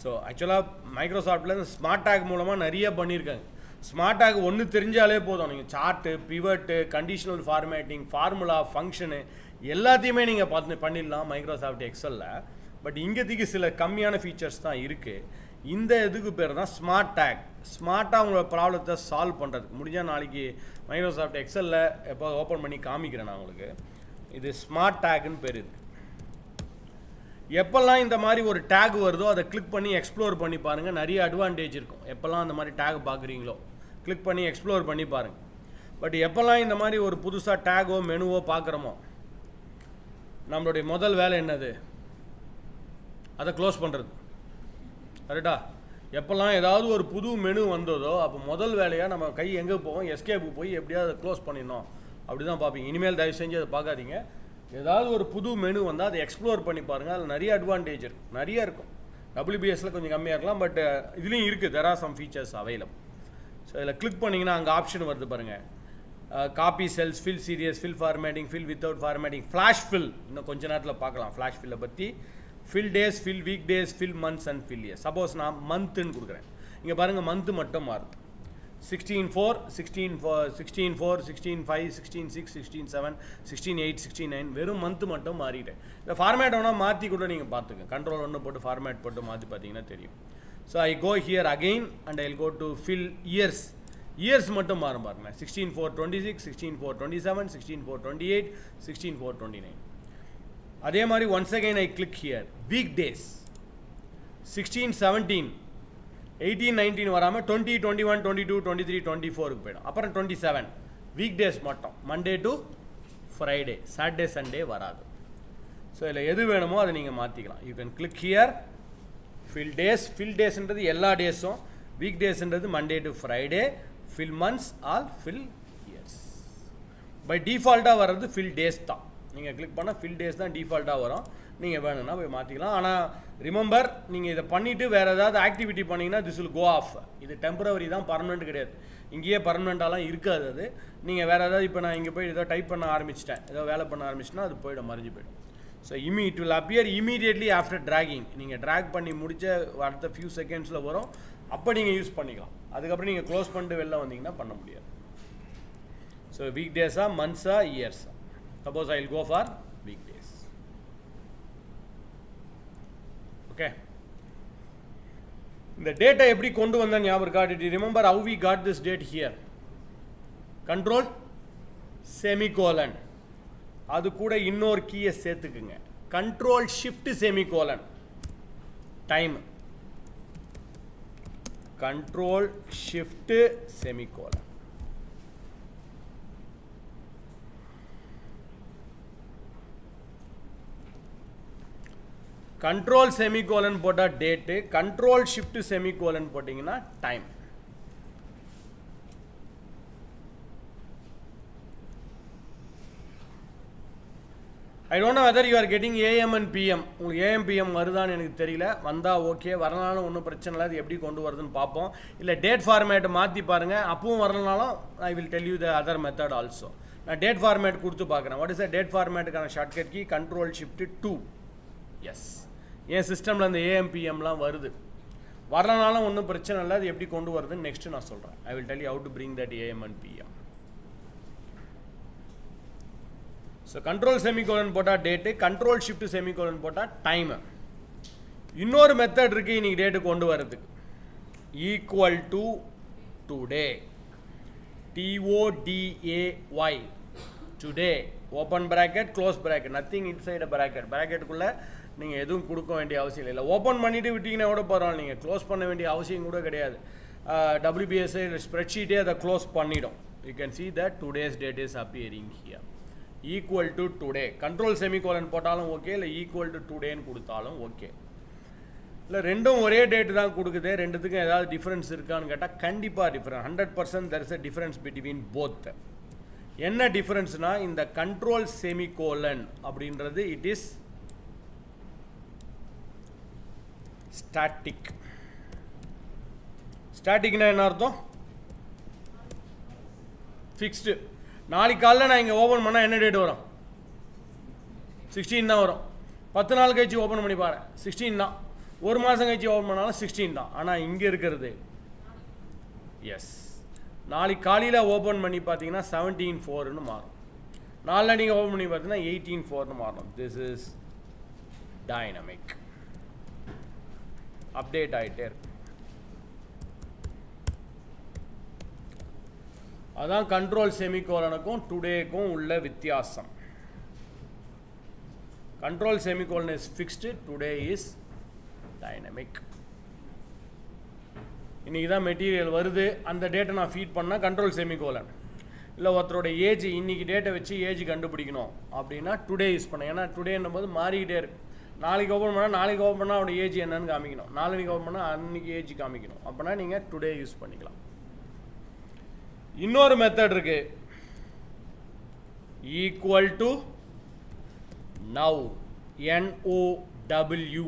ஸோ ஆக்சுவலாக மைக்ரோசாஃப்டில் இந்த ஸ்மார்ட் டேக் மூலமாக நிறைய பண்ணியிருக்காங்க. ஸ்மார்ட் டேக் ஒன்று தெரிஞ்சாலே போதும். நீங்கள் chart, pivot, conditional formatting, formula, function எல்லாத்தையுமே நீங்கள் பண்ணிடலாம் மைக்ரோசாஃப்ட் எக்ஸலில். பட் இங்கேதிக்கு சில கம்மியான ஃபீச்சர்ஸ் தான் இருக்குது. இந்த இதுக்கு பேர் தான் ஸ்மார்ட் டேக். ஸ்மார்ட்டாக உங்களோட ப்ராப்ளத்தை சால்வ் பண்ணுறதுக்கு முடிஞ்சால் நாளைக்கு மைக்ரோசாஃப்ட் எக்ஸலில் எப்போ ஓப்பன் பண்ணி காமிக்கிறேன் நான் உங்களுக்கு. இது ஸ்மார்ட் டேக்குன்னு பேர். இது எப்போல்லாம் இந்த மாதிரி ஒரு டேக் வருதோ அதை கிளிக் பண்ணி எக்ஸ்ப்ளோர் பண்ணி பாருங்கள். நிறைய அட்வான்டேஜ் இருக்கும். எப்போல்லாம் அந்த மாதிரி டேக் பார்க்குறீங்களோ கிளிக் பண்ணி எக்ஸ்ப்ளோர் பண்ணி பாருங்கள். பட் எப்போல்லாம் இந்த மாதிரி ஒரு புதுசாக டேகோ மெனுவோ பார்க்குறோமோ நம்மளுடைய முதல் வேலை என்னது? அதை க்ளோஸ் பண்ணுறது. கரெக்டா? எப்போல்லாம் ஏதாவது ஒரு புது மெனு வந்ததோ அப்போ முதல் வேலையாக நம்ம கை எங்கே போவோம்? எஸ்கேப்புக்கு போய் எப்படியாவது அதை க்ளோஸ் பண்ணிடணும் அப்படி தான் பார்ப்பீங்க. இனிமேல் தயவு செஞ்சு அதை பார்க்காதீங்க. ஏதாவது ஒரு புது மெனு வந்தால் அதை எக்ஸ்ப்ளோர் பண்ணி பாருங்கள். அதில் நிறைய அட்வான்டேஜ் இருக்கும். நிறைய இருக்கும். WPSல கொஞ்சம் கம்மியாக இருக்கலாம், பட் இதுலேயும் இருக்குது. There are some features available. So இதில் கிளிக் பண்ணிங்கன்னா அங்கே ஆப்ஷன் வருது பாருங்கள். Copy cells, fill series, fill formatting, fill without formatting, flash fill. இன்னும் கொஞ்ச நேரத்தில் பார்க்கலாம் ஃப்ளாஷ் ஃபில்லை பற்றி. Fill days, fill week days, fill months and fill years. Suppose நான் மந்த்துன்னு கொடுக்குறேன். இங்கே பாருங்கள் மந்த்து மட்டும் மாறும். 16/4, 16/4, 16/5, 16/6, 16/7, 16/8, 16/9 வெறும் மந்த்து மட்டும் மாறிட்டேன். இந்த ஃபார்மேட் வேணால் மாற்றி கூட நீங்கள் பார்த்துங்க. கண்ட்ரோல் ஒன்று போட்டு ஃபார்மேட் போட்டு மாற்றி பார்த்தீங்கன்னா தெரியும். So I go here again and I will go to fill years. Years மட்டும் மாறும் பாருங்க. 16/4/26, 16/4/27, 16/4/28, 16/4/29. அதே மாதிரி once again I click here week days. 16/17, 18-19 வராமல் 20, 21, 22, 23, 24க்கு போயிடும். அப்புறம் 27 வீக் டேஸ் மட்டும். Monday to Friday, Saturday Sunday வராது. ஸோ இதில் எது வேணுமோ அதை நீங்கள் மாற்றிக்கலாம். You can click here fill days. Fill டேஸ்ன்றது எல்லா டேஸும், வீக் டேஸ்ன்றது Monday to Friday, fill months all fill years. By டிஃபால்ட்டாக வர்றது ஃபில் டேஸ் தான். நீங்கள் கிளிக் பண்ணால் ஃபில் டேஸ் தான் டிஃபால்ட்டாக வரும். நீங்கள் வேணும்னா போய் மாற்றிக்கலாம். ஆனால் ரிமெம்பர், நீங்கள் இதை பண்ணிவிட்டு வேறு ஏதாவது ஆக்டிவிட்டி பண்ணிங்கன்னா திஸ் வில் கோ ஆஃப். இது டெம்பரவரி தான், பர்மனெண்ட் கிடையாது. இங்கேயே பர்மனெண்ட்டாலாம் இருக்காது அது. நீங்கள் வேறு ஏதாவது இப்போ நான் இங்கே போய் ஏதோ டைப் பண்ண ஆரம்பிச்சிட்டேன், ஏதோ வேலை பண்ண ஆரம்பிச்சிட்டேன்னா அது போய்டும், மறைஞ்சு போய்டும். So it will appear immediately after dragging. நீங்கள் ட்ராக் பண்ணி முடிச்ச அடுத்த ஃபியூ செகண்ட்ஸில் வரும். அப்போ நீங்கள் யூஸ் பண்ணிக்கலாம். அதுக்கப்புறம் நீங்கள் க்ளோஸ் பண்ணிட்டு வெளில வந்தீங்கன்னா பண்ண முடியாது. ஸோ வீக் டேஸா, மந்த்ஸா, இயர்ஸா? Suppose I will go for weekdays. Okay. இந்த டேட்டா எப்படி கொண்டு வந்தேன் ஞாபகம் இருக்கா? Did you remember how we got this date here? Control semicolon. அது கூட இன்னொரு கீயை சேர்த்துக்குங்க. Control shift semicolon. Time. Control shift semicolon. Control semicolon போட்டால் டேட்டு, கண்ட்ரோல் ஷிஃப்ட் செமிகோலன் போட்டிங்கன்னா time. I don't know whether you are getting AM and PM. உங்களுக்கு AM PM வருதான்னு எனக்கு தெரியல. வந்தால் ஓகே, வரனாலும் ஒன்றும் பிரச்சனை இல்லை. அது எப்படி கொண்டு வருதுன்னு பார்ப்போம். இல்லை டேட் ஃபார்மேட்டை மாற்றி பாருங்கள். அப்பவும் வரலனாலும் I will tell you the other method also. நான் டேட் ஃபார்மேட் கொடுத்து பார்க்குறேன். வாட் இஸ் த டேட் ஃபார்மேட்டுக்கான shortcut key? Control shift 2. Yes, என் சிஸ்டமில் அந்த AM PMலாம் வருது. வரலனாலும் ஒன்றும் பிரச்சனை இல்லை. அது எப்படி கொண்டு வருதுன்னு நெக்ஸ்ட்டு நான் சொல்கிறேன். I will tell you how to bring that AM and PM. So control semicolon போட்டால் டேட்டு, கண்ட்ரோல் ஷிஃப்ட் செமிகோலன் போட்டால் டைமு. இன்னொரு மெத்தட் இருக்குது இன்றைக்கி டேட்டு கொண்டு வரதுக்கு. Equal to today. TODAY. Today open bracket, close bracket, nothing inside bracket. ப்ராக்கெட்டுக்குள்ளே நீங்கள் எதுவும் கொடுக்க வேண்டிய அவசியம் இல்லை. ஓப்பன் பண்ணிவிட்டு விட்டிங்கன்னா கூட பரவாயில்ல. நீங்கள் க்ளோஸ் பண்ண வேண்டிய அவசியம் கூட கிடையாது. WPS ஸ்ப்ரெட்ஷீட்டே அதை க்ளோஸ் பண்ணிடும். You can see that today's date is appearing here. Equal to today. Control semicolon போட்டாலும் ஓகே, இல்லை ஈக்குவல் டு டுடேன்னு கொடுத்தாலும் ஓகே. இல்லை ரெண்டும் ஒரே டேட்டு தான் கொடுக்குது. ரெண்டுத்துக்கும் ஏதாவது டிஃப்ரென்ஸ் இருக்கான்னு கேட்டால் கண்டிப்பாக different. 100% there is a difference between both. என்ன டிஃப்ரென்ஸ்னால், இந்த கண்ட்ரோல் செமிகோலன் அப்படின்றது இட் இஸ் ஸ்டாட்டிக். ஸ்டாட்டிக்னா என்ன அர்த்தம்? ஃபிக்ஸ்டு. நாளைக்கு காலையில் நான் இங்கே ஓப்பன் பண்ணால் என்ன டேட் வரும்? 16 தான் வரும். 10 நாள் கழிச்சு ஓப்பன் பண்ணி பாரு, 16 தான். ஒரு மாதம் கழிச்சு ஓப்பன் பண்ணாலும் 16 தான். ஆனால் இங்கே இருக்கிறது எஸ், நாளைக்கு காலையில் ஓப்பன் பண்ணி பார்த்தீங்கன்னா 17/4ன்னு மாறும். நாளில் நீங்கள் ஓப்பன் பண்ணி பார்த்தீங்கன்னா 18/4ன்னு மாறும். This is dynamic. அப்டேட் ஆகிட்டே இருக்கும். அதான் கண்ட்ரோல் செமிகோலனுக்கும் டுடேக்கும் உள்ள வித்தியாசம். Control semicolon is fixed, today is dynamic. இன்றைக்கி தான் மெட்டீரியல் வருது, அந்த டேட்டை நான் ஃபீட் பண்ணால் கண்ட்ரோல் செமிகோலன். இல்லை ஒருத்தரோட ஏஜ் இன்றைக்கி டேட்டை வச்சு ஏஜ் கண்டுபிடிக்கணும் அப்படின்னா டுடே யூஸ் பண்ணேன். ஏன்னா டுடேன்னும் போது மாறிக்கிட்டே இருக்கு. நாளைக்கு ஓப்பன் பண்ணால் நாளைக்கு ஓப்பன் பண்ணால் அவனோட ஏஜ் என்னன்னு காமிக்கணும், நாளைக்கு ஓப்பன் பண்ணால் அன்றைக்கி ஏஜ் காமிக்கணும். அப்படின்னா நீங்கள் டுடே யூஸ் பண்ணிக்கலாம். இன்னொரு மெத்தட் இருக்கு, equal to now, NOW,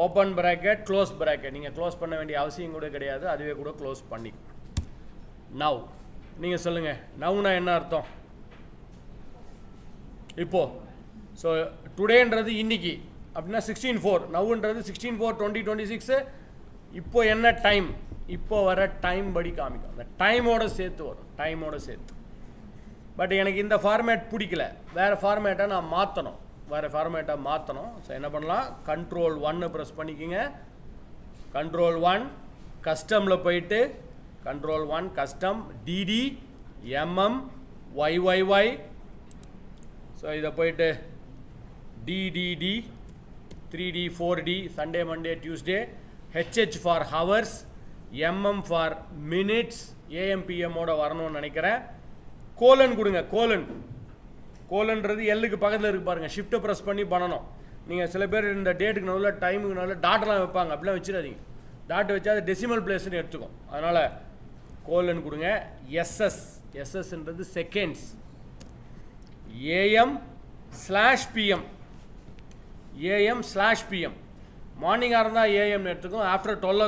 open bracket close bracket. நீங்கள் க்ளோஸ் பண்ண வேண்டிய அவசியம் கூட கிடையாது, அதுவே கூட க்ளோஸ் பண்ணி. நவ் நீங்கள் சொல்லுங்கள், நவ்னா என்ன அர்த்தம்? இப்போது ஸோ டுடேன்றது இன்னைக்கு அப்படின்னா 16/4, நவ்ன்றது 16/4/2026. இப்போ என்ன டைம், இப்போ வர டைம் படி காமிக்கும், அந்த டைமோட சேர்த்து வரும், டைமோட சேர்த்து. பட் எனக்கு இந்த ஃபார்மேட் பிடிக்கல, வேறு ஃபார்மேட்டை நான் மாற்றணும், வேறு ஃபார்மேட்டை மாற்றணும். ஸோ என்ன பண்ணலாம், Ctrl 1 ப்ரெஸ் பண்ணிக்கிங்க. Ctrl 1 கஸ்டமில் போயிட்டு Ctrl 1 custom DD YYY. So இதை போயிட்டு DDD 3D 4D Sunday Monday Tuesday, HH for hours, MM for minutes, AM PMோட வரணும்னு நினைக்கிறேன். கோலன் கொடுங்க, கோலன்றது எல்லுக்கு பக்கத்தில் இருக்கு பாருங்கள், ஷிஃப்ட்டை ப்ரெஸ் பண்ணி பண்ணணும். நீங்கள் சில பேர் இந்த டேட்டுக்கு நல்ல டைமுக்கு நல்ல டாட்டெலாம் வைப்பாங்க, அப்படிலாம் வச்சிடாதீங்க. டாட் வச்சா அது டெசிமல் பிளேஸ்ன்னு எடுத்துக்கும், அதனால் கோலன் கொடுங்க. எஸ்எஸ்ன்றது செகண்ட்ஸ், AM/PM, AM/PM. மார்னிங்காக இருந்தால் ஏஎம்னு எடுத்துக்கும், ஆஃப்டர் 12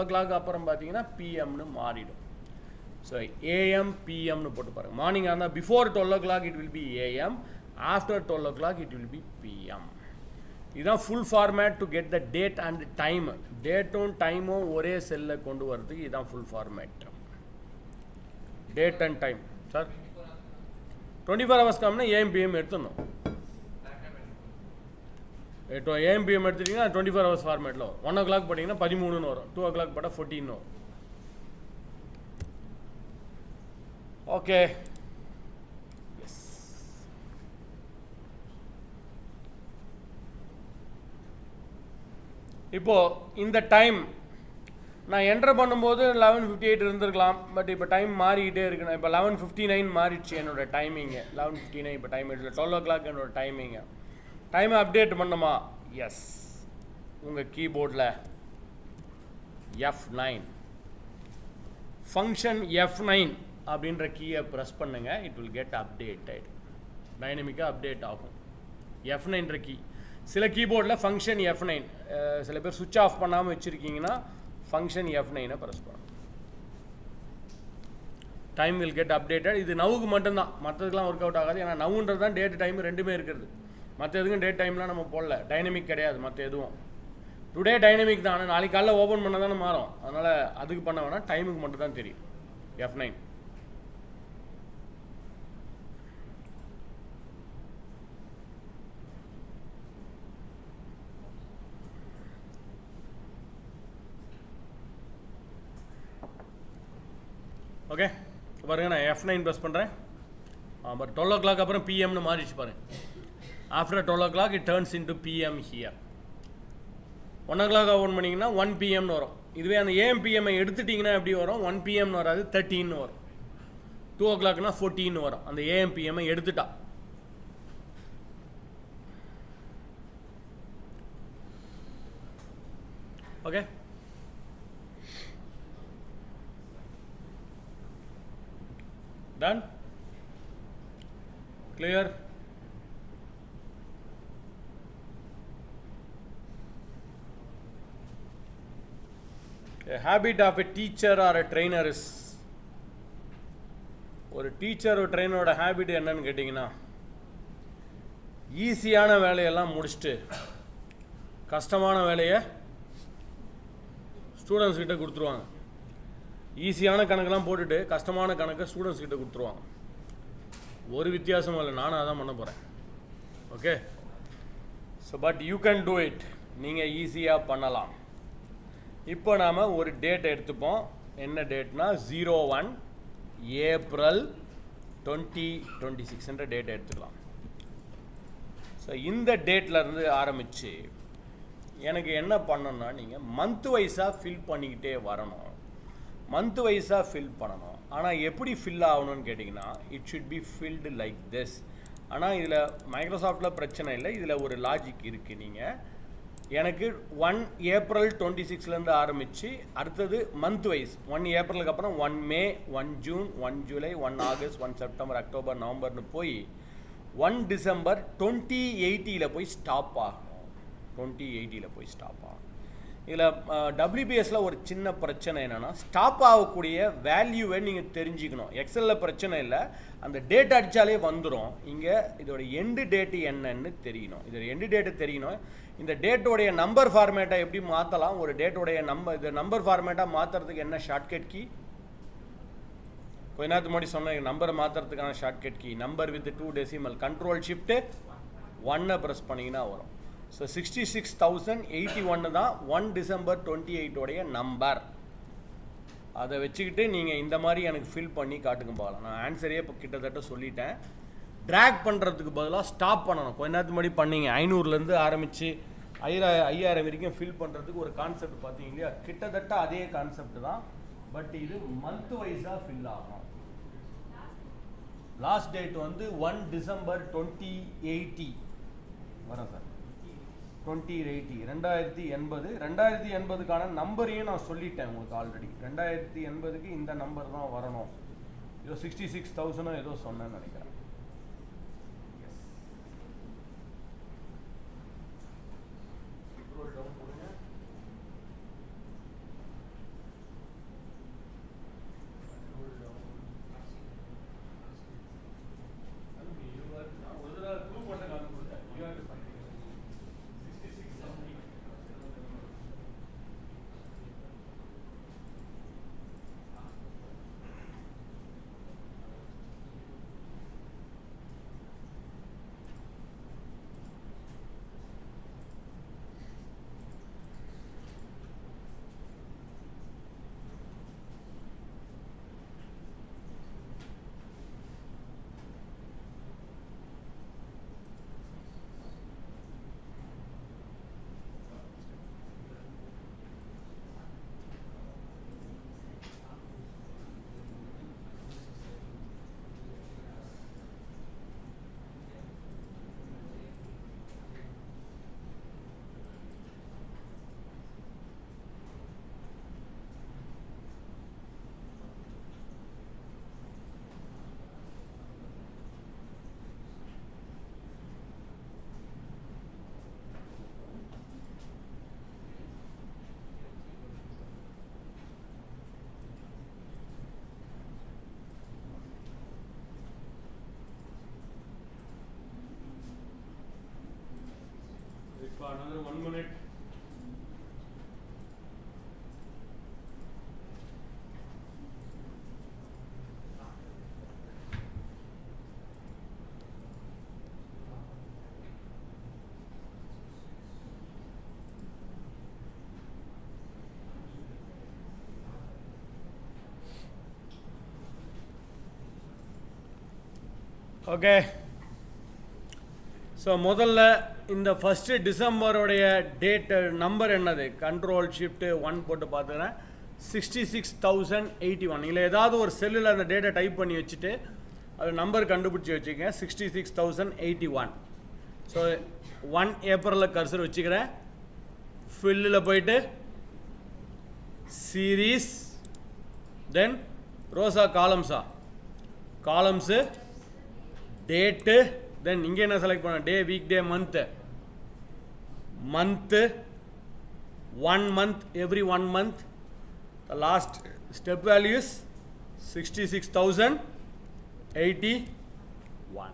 o'clock அப்புறம் பார்த்தீங்கன்னா பிஎம்னு மாறிடும். ஸோ AM PMனு போட்டு பாருங்கள். மார்னிங்காக இருந்தால் before 12 o'clock it will be AM, after 12 o'clock it will be PM. இதுதான் full format to get the date and time. டேட்டும் டைமும் ஒரே செல்லில் கொண்டு வரதுக்கு இதுதான் full format. Date and time sir 24 hours காமினா AM PM எடுத்துடணும். AM PM எடுத்துட்டிங்கன்னா 24 hours ஃபார்மேட்டில் வரும். 1 o'clock போட்டிங்கன்னா 13ன்னு வரும், 2 o'clock போட்டால் 14 வரும். Okay, yes. இப்போது இந்த டைம் நான் என்டர் பண்ணும்போது 11:58 இருந்திருக்கலாம், பட் இப்போ டைம் மாறிக்கிட்டே இருக்குண்ணா. இப்போ 11:59 மாறிடுச்சு என்னோட டைமிங்கு. 11:59 இப்போ டைம் எடுத்து 12 o'clock என்னோட டைமிங்கு. டைமை அப்டேட் பண்ணுமா? எஸ். உங்கள் கீபோர்டில் F9 ஃபங்க்ஷன் F9 அப்படின்ற கீயை ப்ரெஸ் பண்ணுங்கள். இட் வில் கெட் அப்டேட்டட், டைனமிக்காக அப்டேட் ஆகும். F9ன்ற கீ. சில கீபோர்டில் ஃபங்க்ஷன் F9, சில பேர் சுவிட்ச் ஆஃப் பண்ணாமல் வச்சுருக்கீங்கன்னா ஃபங்க்ஷன் F9 ப்ரெஸ் பண்ணணும். Time will get updated. இது நவுக்கு மட்டும்தான், மற்றதுக்கெலாம் ஒர்க் அவுட் ஆகாது. ஏன்னா நவுன்றது தான் டேட் டைம் ரெண்டுமே இருக்கிறது. மற்ற எதுக்கும் டேட் டைம்லாம் நம்ம போடல, டைனமிக் கிடையாது மற்ற எதுவும். டுடே டைனமிக் தான், ஆனால் நாளைக்கு காலையில் ஓப்பன் பண்ண தானே மாறும், அதனால் அதுக்கு பண்ண வேணாம், டைமுக்கு மட்டும் தான் தெரியும். F9. ஓகே, பாருங்கள் நான் F9 ப்ரெஸ் பண்ணுறேன். பட் 12 o'clock அப்புறம் பிஎம்னு மாறிடுச்சு பாருங்கள். After 12 o'clock it turns into PM here. 1 o'clock open பண்ணிங்கன்னா 1 PMனு வரும். இதுவே அந்த AM PMஐ எடுத்துட்டிங்கன்னா எப்படி வரும்? 1 PMனு வராது, 13ன்னு வரும். 2 o'clockனா 14ன்னு வரும், அந்த AM PMஐ எடுத்துட்டா. Okay, done, clear. A habit of a teacher or a trainer is, ஒரு டீச்சர் ஒரு ட்ரெயினரோட ஹேபிட் என்னன்னு கேட்டிங்கன்னா, ஈஸியான வேலையெல்லாம் முடிச்சுட்டு கஷ்டமான வேலையை ஸ்டூடெண்ட்ஸ் கிட்ட கொடுத்துருவாங்க. ஈஸியான கணக்கெல்லாம் போட்டுட்டு கஷ்டமான கணக்கை ஸ்டூடெண்ட்ஸ் கிட்ட கொடுத்துருவாங்க. ஒரு வித்தியாசமும் இல்லை, நானும் அதான் பண்ண போகிறேன். Okay, so but you can do it. நீங்கள் ஈஸியாக பண்ணலாம். இப்போ நாம் ஒரு டேட் எடுத்துப்போம். என்ன டேட்னா 01 ஏப்ரல் 2026 என்ற டேட் எடுத்துக்கலாம். ஸோ இந்த டேட்லேருந்து ஆரம்பித்து எனக்கு என்ன பண்ணணும்னா நீங்கள் மந்த் வைஸாக ஃபில் பண்ணிக்கிட்டே வரணும். மந்த் வைஸாக ஃபில் பண்ணணும். ஆனால் எப்படி ஃபில் ஆகணும்னு கேட்டிங்கன்னா it should be filled like this. ஆனால் இதில் மைக்ரோசாஃப்டில் பிரச்சனை இல்லை, இதில் ஒரு லாஜிக் இருக்குது. நீங்கள் எனக்கு 1 ஏப்ரல் 26 ஆரம்பித்து அடுத்தது மந்த் வைஸ் 1 ஏப்ரலுக்கு அப்புறம் 1 May 1 June 1 July 1 August 1 September October நவம்பர்னு போய் 1 டிசம்பர் 2080 போய் ஸ்டாப் ஆகும். 2080 போய் ஸ்டாப் ஆகும். இதில் WPSல ஒரு சின்ன பிரச்சனை என்னென்னா ஸ்டாப் ஆகக்கூடிய வேல்யூவை நீங்கள் தெரிஞ்சுக்கணும். எக்ஸலில் பிரச்சனை இல்லை, அந்த டேட் அடித்தாலே வந்துடும். இங்கே இதோட எண்டு டேட்டு என்னன்னு தெரியணும். இதோட எண்டு டேட்டு தெரியணும். இந்த டேட்டோடைய நம்பர் ஃபார்மேட்டை எப்படி மாற்றலாம், ஒரு டேட்டோடைய இது நம்பர் ஃபார்மேட்டாக மாற்றுறதுக்கு என்ன ஷார்ட்கட் கீ? கொஞ்ச நேரத்துக்கு முன்னாடி சொன்ன நம்பரை மாற்றுறதுக்கான shortcut key number with 2 decimal control shift 1 press பண்ணிங்கன்னா வரும். ஸோ 66,081 தான் 1 டிசம்பர் 28 நம்பர். அதை வச்சுக்கிட்டு நீங்கள் இந்த மாதிரி எனக்கு ஃபில் பண்ணி காட்டுங்க பார்க்கலாம். நான் ஆன்சரே இப்போ கிட்டத்தட்ட சொல்லிட்டேன். ட்ராக் பண்ணுறதுக்கு பதிலாக ஸ்டாப் பண்ணணும். கொஞ்ச நேரத்துக்கு முன்னாடி பண்ணீங்க 500லேருந்து ஆரம்பித்து 5000 வரைக்கும் ஃபில் பண்ணுறதுக்கு ஒரு கான்செப்ட் பார்த்தீங்க இல்லையா? கிட்டத்தட்ட அதே கான்செப்ட் தான், பட் இது மந்த் வைஸாக ஃபில் ஆகும். லாஸ்ட் டேட் வந்து 1 டிசம்பர் 2080 வரேன் சார். 2080 2080 2080க்கான நம்பரையும் நான் சொல்லிட்டேன் உங்களுக்கு ஆல்ரெடி. 2080க்கு இந்த நம்பர் தான் வரணும். ஏதோ 66,000 ஏதோ சொன்னேன்னு நினைக்கிறேன். Another 1 minute. Okay. ஸோ முதல்ல இந்த ஃபஸ்ட்டு டிசம்பருடைய டேட்டு நம்பர் என்னது? கண்ட்ரோல்-ஷிஃப்ட் 1 போட்டு பார்த்துக்கிறேன். 66,081. இல்லை ஏதாவது ஒரு செல்லில் அந்த டேட்டை டைப் பண்ணி வச்சுட்டு அது நம்பர் கண்டுபிடிச்சி வச்சுக்கேன். 66,081. ஸோ 1 ஏப்ரலில் கர்சர் வச்சுக்கிறேன். ஃபில்லில் போயிட்டு சீரீஸ், தென் ரோஸா காலம்ஸு டேட்டு, தென் இங்கே என்ன செலக்ட் பண்ண? Day, weekday, day 1 month, every 1 month. The last step value is 66,081.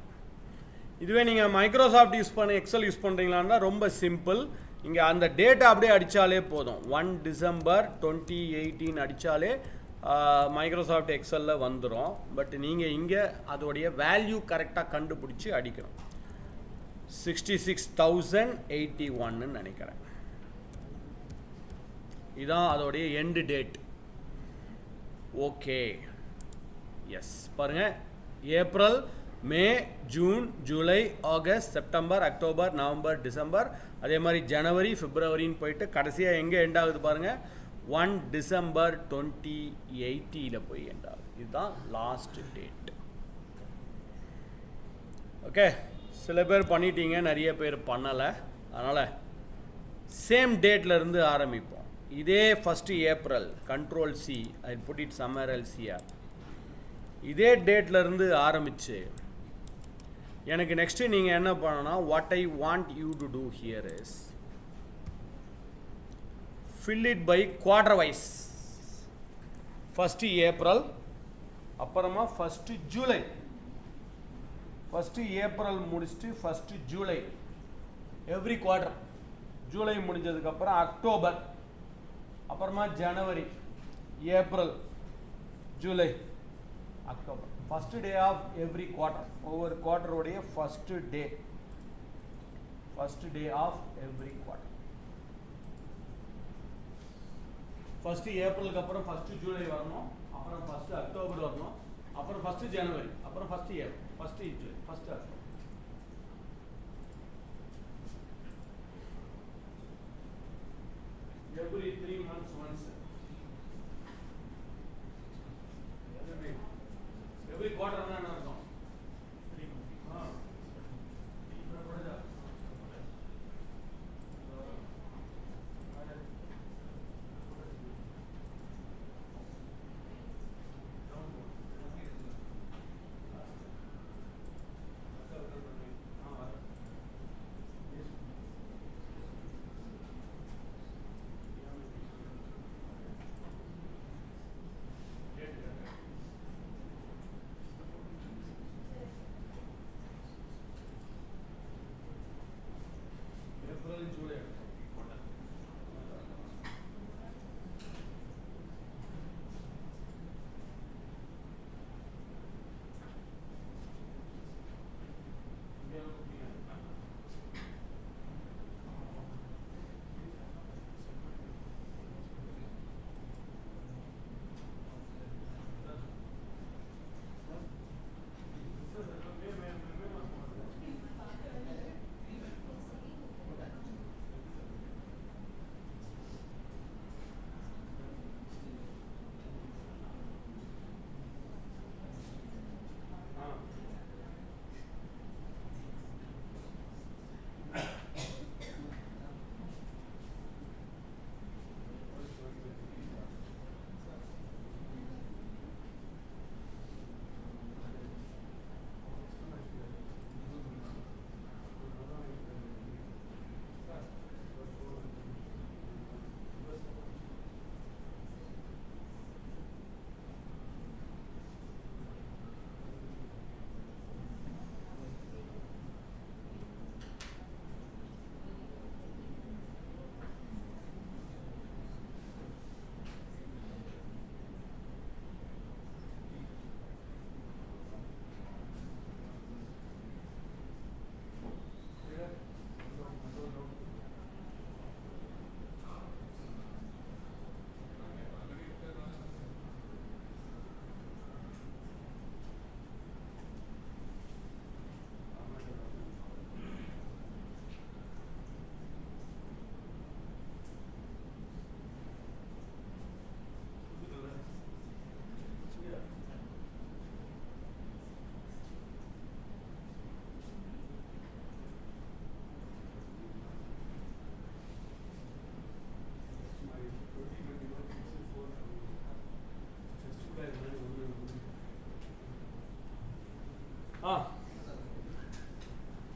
இதுவே நீங்கள் மைக்ரோசாஃப்ட் யூஸ் பண்ண எக்ஸல் யூஸ் பண்ணுறீங்களான்னா ரொம்ப சிம்பிள். இங்கே அந்த டேட்டா அப்படியே அடித்தாலே போதும். 1 டிசம்பர் 2018 அடித்தாலே மைக்ரோசாஃப்ட் எக்ஸலில் வந்துடும். பட் நீங்கள் இங்கே அதோடைய வேல்யூ கரெக்டாக கண்டுபிடிச்சி அடிக்கணும். 66,081 நினைக்கிறேன். இதான் அதோடைய எண்டு டேட். Okay, yes. பாருங்கள், April, May, June, July, August, September, October, November, December, அதே மாதிரி ஜனவரி, பிப்ரவரின்னு போயிட்டு கடைசியாக எங்கே எண்ட் ஆகுது பாருங்கள், 1 டிசம்பர் 2080 போய் எண்ட் ஆகுது. இதுதான் லாஸ்ட் டேட். ஓகே, சில பேர் பண்ணிட்டீங்க, நிறைய பேர் பண்ணலை. அதனால் சேம் டேட்லேருந்து ஆரம்பிப்போம். இதே first April, control C, I put it somewhere else here. இதே டேட்லேருந்து ஆரம்பித்து எனக்கு நெக்ஸ்ட்டு நீங்கள் என்ன பண்ணணும்னா, what I want you to do here is fill it by quarter wise. First April, அப்புறமா ஃபஸ்ட்டு ஜூலை. ஃபஸ்ட்டு ஏப்ரல் முடிச்சுட்டு first July, every quarter. July முடிஞ்சதுக்கப்புறம் அக்டோபர், அப்புறமா ஜனவரி, April, July, October. First day of every quarter, ஒவ்வொரு குவார்டருடைய first day, first day of every quarter. First ஏப்ரலுக்கு அப்புறம் first July வரணும், அப்புறம் ஃபஸ்ட்டு அக்டோபர் வரணும், அப்புறம் ஃபஸ்ட்டு ஜனவரி, அப்புறம் first April, first July, first October. Every 3 months once. Every quarter na nartham. 3 months.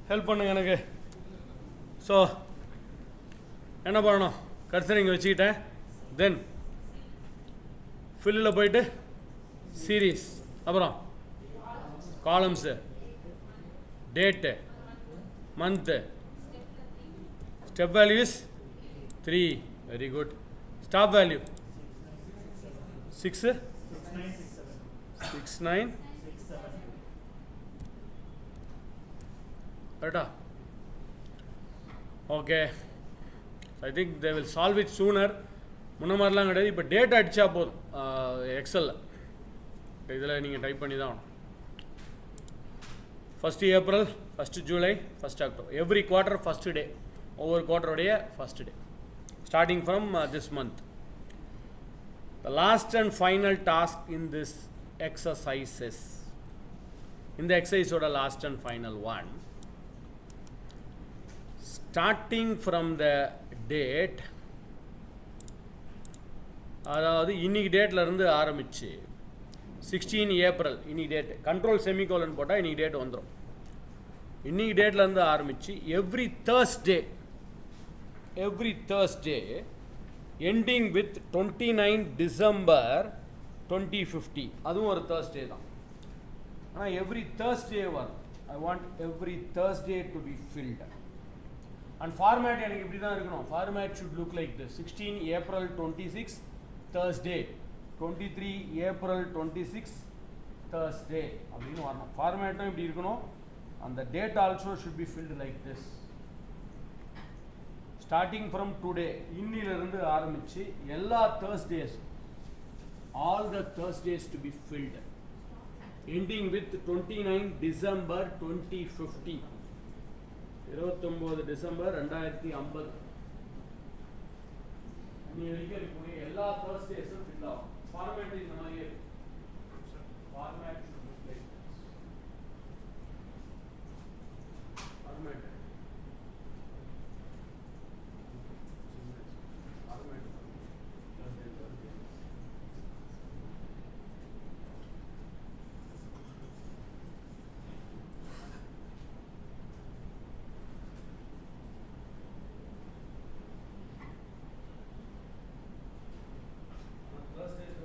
Help பண்ணுங்க எனக்கு. ஸோ என்ன பண்ணணும், கர்சர் இங்கே வச்சுக்கிட்டேன். தென் ஃபில்லில் போயிட்டு சீரீஸ், அப்புறம் columns, date, month, step values 3, very good. Stop value 6, 6, 9, கரெக்டா? Okay, I think they will solve it sooner. முன்ன மாதிரிலாம் கிடையாது. இப்போ டேட் அடித்தா போதும் எக்ஸலில். இதில் நீங்கள் டைப் பண்ணி தான் ஆகணும். 1st April, 1st July, 1st October. Every quarter first day. ஒவ்வொரு குவார்ட்டருடைய first day starting from this month. The last and final task in this exercises. இந்த எக்ஸசைஸோட last and final one, starting from the date, அதாவது இன்னைக்கு டேட்லேருந்து ஆரம்பித்து 16 April இன்னைக்கு date, control semicolon போட்டால் இன்னைக்கு டேட் வந்துடும். இன்னைக்கு டேட்லேருந்து ஆரம்பித்து every Thursday ending with 29 December 2050, அதுவும் ஒரு Thursday தான். ஆனால் எவ்ரி Thursday வரும். I want every Thursday to be filled. And format எனக்கு இப்படி தான் இருக்கணும். Format should look like this: 16 April 26 Thursday, 23 April 26 Thursday அப்படின்னு வரணும். ஃபார்மேட்டும் இப்படி இருக்கணும். அந்த date also should be filled like this. Starting from today, இன்னிலிருந்து ஆரம்பித்து எல்லா Thursdays, all the Thursdays to be filled, ending with 29 December 2050, 29 December 2050. இன்னி வரைக்கும் இருக்கக்கூடிய எல்லா Thursdays-ம் ஃபில் ஆகும். ஃபார்மேட் இந்த மாதிரியே இருக்கு. Format format Thursdays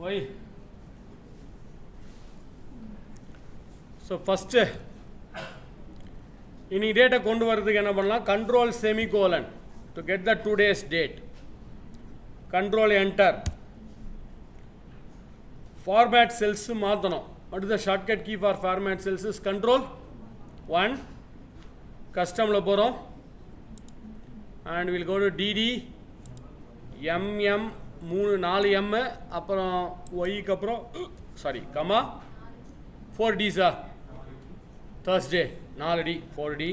why? So first இன்னைக்கு டேட்டை கொண்டு வரதுக்கு என்ன பண்ணலாம், control semicolon to get the 2 days date, control enter, format cells மாற்றணும். what is the shortcut key for format cells is control 1, customல போகிறோம் and we'll go to dd mm 4 m அப்புறம் yக்கு அப்புறம் sorry comma 4 d sir Thursday 4d 4d,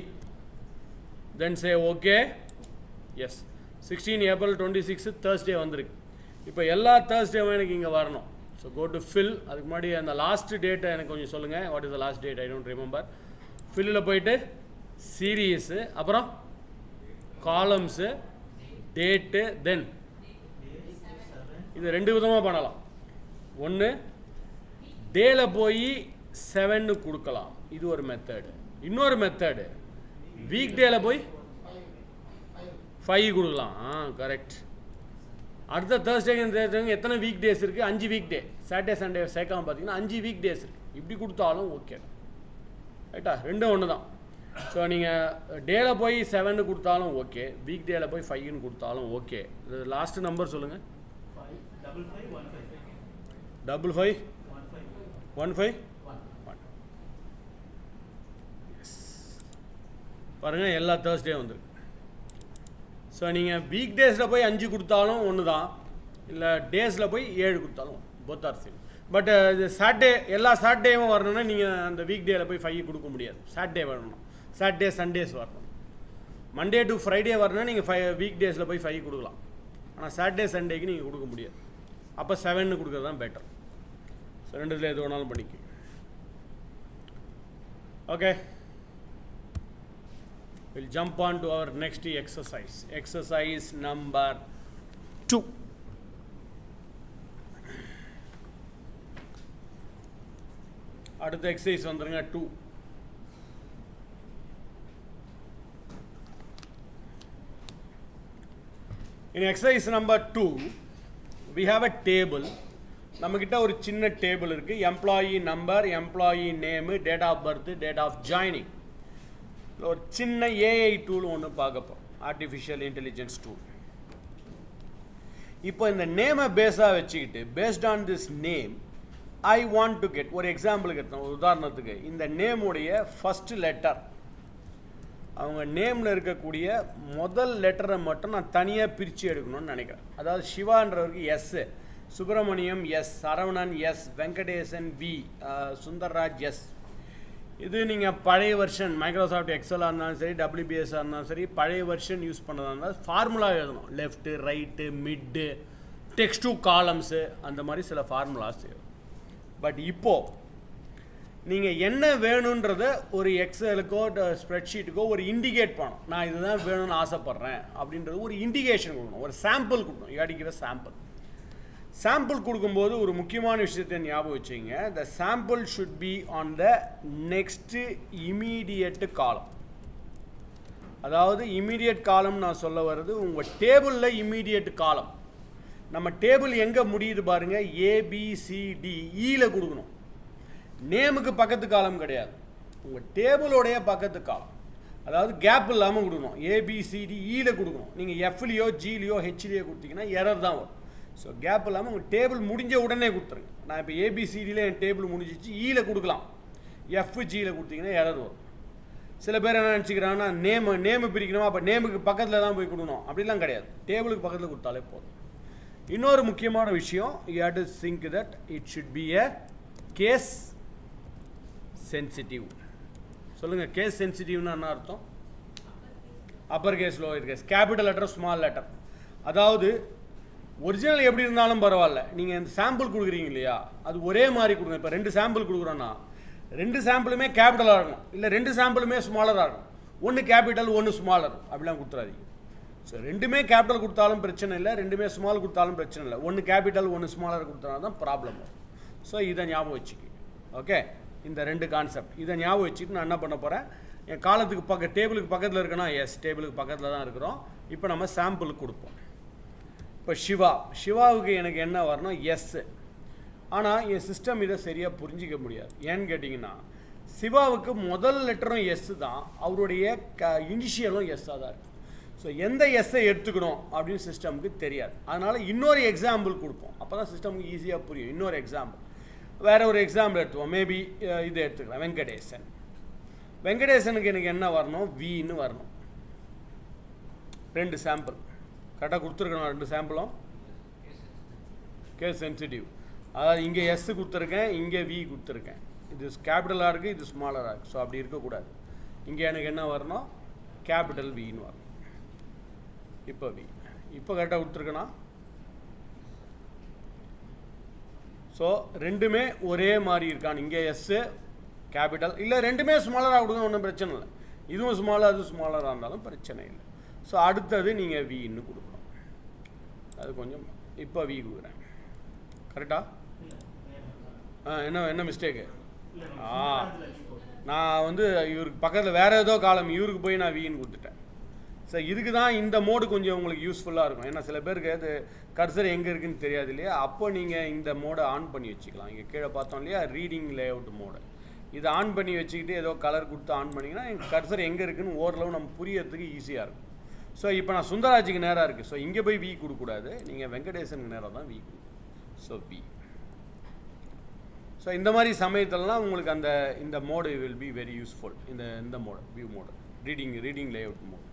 then say okay, yes 16 April 26 Thursday வந்திருக்கு. இப்போ எல்லா தேர்ஸ்டேவும் எனக்கு இங்கே வரணும். So go to fill. அதுக்கு முன்னாடி அந்த லாஸ்ட் டேட்டை எனக்கு கொஞ்சம் சொல்லுங்கள். What is the last date, I don't remember. ஃபில்லில் போயிட்டு சீரீஸு, அப்புறம் காலம்ஸு, டேட்டு, தென் இது 2 விதமாக பண்ணலாம். ஒன்று டேல போய் 7 கொடுக்கலாம், இது ஒரு மெத்தடு. இன்னொரு மெத்தடு வீக் டேல போய் 5 கொடுக்கலாம். கரெக்ட். அடுத்த தேர்ஸ்டே எத்தனை வீக் டேஸ் இருக்குது, 5 வீக் டே. சாட்டர்டே சண்டே சேர்க்காம பார்த்தீங்கன்னா 5 வீக் டேஸ் இருக்குது. இப்படி கொடுத்தாலும் ஓகே ரைட்டா, ரெண்டும் ஒன்று தான். ஸோ நீங்கள் டேல போய் 7 கொடுத்தாலும் ஓகே, வீக் டேல போய் 5 கொடுத்தாலும் ஓகே. லாஸ்ட் நம்பர் சொல்லுங்கள். 551515 பாருங்கள், எல்லா தேர்ஸ்டே வந்துருக்கு. ஸோ நீங்கள் வீக் டேஸில் போய் 5 கொடுத்தாலும் ஒன்று தான், இல்லை டேஸில் போய் 7 கொடுத்தாலும் போத் ஆர் சேம். பட் இது சாட்டர்டே, எல்லா சாட்டர்டேவும் வரணும்னா நீங்கள் அந்த வீக் டேயில் போய் 5 கொடுக்க முடியாது. சாட்டர்டே வரணும், சாட்டர்டே சண்டேஸ் வரணும். மண்டே டு ஃப்ரைடே வரணும்னா நீங்கள் வீக் டேஸில் போய் 5 கொடுக்கலாம். ஆனால் சாட்டர்டே சண்டேக்கு நீங்கள் கொடுக்க முடியாது. அப்போ 7 கொடுக்குறது தான் பெட்டர். ஸோ ரெண்டுத்தில் எது வேணாலும் பண்ணிக்க. Okay, we'll jump on to our next exercise. Exercise number 2. அடுத்த எக்ஸசைஸ் வந்துருங்க 2. In exercise number 2, we have a table. நம்மக்கிட்ட ஒரு சின்ன டேபிள் இருக்குது. Employee number, employee name, date of birth, date of joining. ஒரு சின்ன ஏஐ டூல் ஒன்று பார்க்கப்போம், artificial intelligence tool. இப்போ இந்த நேமை பேஸாக வச்சுக்கிட்டு, based on this name I want to get, ஒரு எக்ஸாம்பிளுக்கு எடுத்தோம், ஒரு உதாரணத்துக்கு இந்த நேமுடைய ஃபஸ்ட் லெட்டர், அவங்க நேமில் இருக்கக்கூடிய முதல் லெட்டரை மட்டும் நான் தனியாக பிரித்து எடுக்கணும்னு நினைக்கிறேன். அதாவது சிவான்றவருக்கு S, Subramaniam S, Saravanan S, Venkatesan V, Sundarraj S. இது நீங்கள் பழைய வெர்ஷன் மைக்ரோசாஃப்ட் எக்ஸலாக இருந்தாலும் சரி, WPSஆக இருந்தாலும் சரி, பழைய வெர்ஷன் யூஸ் பண்ணதாக இருந்தால் ஃபார்முலா எழுதணும். Left, right, Mittu, text to columns, அந்த மாதிரி சில ஃபார்முலாஸ் எழுதணும். பட் இப்போது நீங்கள் என்ன வேணுன்றத ஒரு எக்ஸலுக்கோ ஸ்ப்ரெட்ஷீட்டுக்கோ ஒரு இண்டிகேட் பண்ணணும். நான் இதுதான் வேணும்னு ஆசைப்பட்றேன் அப்படின்றது ஒரு இண்டிகேஷன் கொடுக்கணும், ஒரு சாம்பிள் கொடுக்கணும். You sample. சாம்பிள் கொடுக்கும்போது ஒரு முக்கியமான விஷயத்தை ஞாபகம் வச்சுங்க. த sample should be on the next immediate காலம். அதாவது இமீடியட் காலம் நான் சொல்ல வர்றது உங்கள் டேபிளில் இமீடியட் காலம். நம்ம டேபிள் எங்கே முடியுது பாருங்கள், ABCDEயில் கொடுக்கணும். நேமுக்கு பக்கத்து காலம் கிடையாது, உங்கள் டேபிளோடைய பக்கத்து காலம். அதாவது கேப் இல்லாமல் கொடுக்கணும். ABCDEயில் கொடுக்கணும். நீங்கள் Fலையோ Gலையோ Hலையோ கொடுத்தீங்கன்னா எரர் தான் வரும். ஸோ கேப் இல்லாமல் உங்கள் டேபிள் முடிஞ்ச உடனே கொடுத்துருங்க. நான் இப்போ ABCDயில் என் டேபிள் முடிஞ்சிச்சு, Eயில் கொடுக்கலாம். Gயில் கொடுத்தீங்கன்னா எரர் வரும். சில பேர் என்ன நினச்சிக்கிறாங்கன்னா நேமு பிரிக்கணுமா, அப்போ நேமுக்கு பக்கத்தில் தான் போய் கொடுக்கணும், அப்படிலாம் கிடையாது. டேபிளுக்கு பக்கத்தில் கொடுத்தாலே போதும். இன்னொரு முக்கியமான விஷயம், you have to think that it should be a case sensitive. சொல்லுங்கள், கேஸ் சென்சிட்டிவ்னா என்ன அர்த்தம்? Upper case, lower case, capital letter, small letter. அதாவது ஒரிஜினல் எப்படி இருந்தாலும் பரவாயில்ல, நீங்கள் இந்த சாம்பிள் கொடுக்குறீங்க இல்லையா, அது ஒரே மாதிரி கொடுங்க. இப்போ 2 சாம்பிள் கொடுக்குறோன்னா 2 சாம்பிளுமே கேபிட்டலாக இருக்கணும், இல்லை 2 சாம்பிளுமே ஸ்மாலராக இருக்கணும். ஒன்று கேபிட்டல், ஒன்று ஸ்மாலர், அப்படிலாம் கொடுத்துறாதீங்க. ஸோ 2மே கேபிட்டல் கொடுத்தாலும் பிரச்சனை இல்லை, 2மே ஸ்மால் கொடுத்தாலும் பிரச்சனை இல்லை. ஒன்று கேபிட்டல், ஒன்று ஸ்மாலர் கொடுத்தா தான் ப்ராப்ளம் வரும். ஸோ இதை ஞாபகம் வச்சுக்கி. ஓகே, இந்த 2 கான்செப்ட் இதை ஞாபகம் வச்சுட்டு நான் என்ன பண்ண போகிறேன், என் காலத்துக்கு டேபிளுக்கு பக்கத்தில் இருக்குன்னா எஸ், டேபிளுக்கு பக்கத்தில் தான் இருக்கிறோம். இப்போ நம்ம சாம்பிளுக்கு கொடுப்போம். இப்போ சிவாவுக்கு எனக்கு என்ன வரணும், எஸ். ஆனால் என் சிஸ்டம் இதை சரியாக புரிஞ்சிக்க முடியாது. ஏன்னு கேட்டிங்கன்னா சிவாவுக்கு முதல் லெட்டரும் எஸ் தான், அவருடைய இனிஷியலும் எஸ்ஸாக தான் இருக்குது. ஸோ எந்த எஸ்ஸை எடுத்துக்கணும் அப்படின்னு சிஸ்டமுக்கு தெரியாது. அதனால் இன்னொரு எக்ஸாம்பிள் கொடுப்போம், அப்போ தான் சிஸ்டமுக்கு ஈஸியாக புரியும். இன்னொரு எக்ஸாம்பிள், வேறு ஒரு எக்ஸாம்பிள் எடுத்துவோம். மேபி இது எடுத்துக்கலாம், வெங்கடேசன். வெங்கடேசனுக்கு எனக்கு என்ன வரணும், வின்னு வரணும். 2 சாம்பிள் கரெக்டாக கொடுத்துருக்கணும். 2 சாம்பிளும் கேஸ் சென்சிட்டிவ். அதாவது இங்கே எஸ் கொடுத்துருக்கேன், இங்கே வி கொடுத்துருக்கேன். இது கேபிட்டலாக இருக்குது, இது ஸ்மாலராக இருக்குது. ஸோ அப்படி இருக்கக்கூடாது. இங்கே எனக்கு என்ன வரணும், கேபிட்டல் வின்னு வரணும். இப்போ வி இப்போ கரெக்டாக கொடுத்துருக்கேனா? ஸோ ரெண்டுமே ஒரே மாதிரி இருக்கான்னு, இங்கே எஸ்ஸு கேபிட்டல் இல்லை, ரெண்டுமே ஸ்மாலராக கொடுங்க, ஒன்றும் பிரச்சனை இல்லை. இதுவும் ஸ்மாலர் அதுவும் ஸ்மாலராக இருந்தாலும் பிரச்சனை இல்லை. ஸோ அடுத்தது நீங்கள் வின்னு கொடுக்கணும். அது கொஞ்சம் இப்போ வி கொடுக்குறேன். கரெக்டா? என்ன மிஸ்டேக்கு? நான் வந்து இவருக்கு பக்கத்தில் வேறு ஏதோ காலம் இவருக்கு போய் நான் வின்னு கொடுத்துட்டேன். ஸோ இதுக்கு தான் இந்த மோடு கொஞ்சம் உங்களுக்கு யூஸ்ஃபுல்லாக இருக்கும். ஏன்னா சில பேருக்கு அது கர்சர் எங்கே இருக்குதுன்னு தெரியாது இல்லையா? அப்போ நீங்கள் இந்த மோடை ஆன் பண்ணி வச்சுக்கலாம். இங்கே கீழே பார்த்தோம் இல்லையா, ரீடிங் லேஅவுட் மோடு. இதை ஆன் பண்ணி வச்சுக்கிட்டு ஏதோ கலர் கொடுத்து ஆன் பண்ணிங்கன்னா எங்கள் கர்சர் எங்கே இருக்குதுன்னு ஓரளவு நம்ம புரியறதுக்கு ஈஸியாக இருக்கும். ஸோ இப்போ நான் சுந்தராஜுக்கு நேராக இருக்குது. ஸோ இங்கே போய் வி கொடுக்கக்கூடாது, நீங்கள் வெங்கடேசனுக்கு நேராக தான் வி கொடுக்கணும். So we. ஸோ இந்த மாதிரி சமயத்திலலாம் உங்களுக்கு இந்த mode will be very useful. இந்த mode view mode, reading layout mode.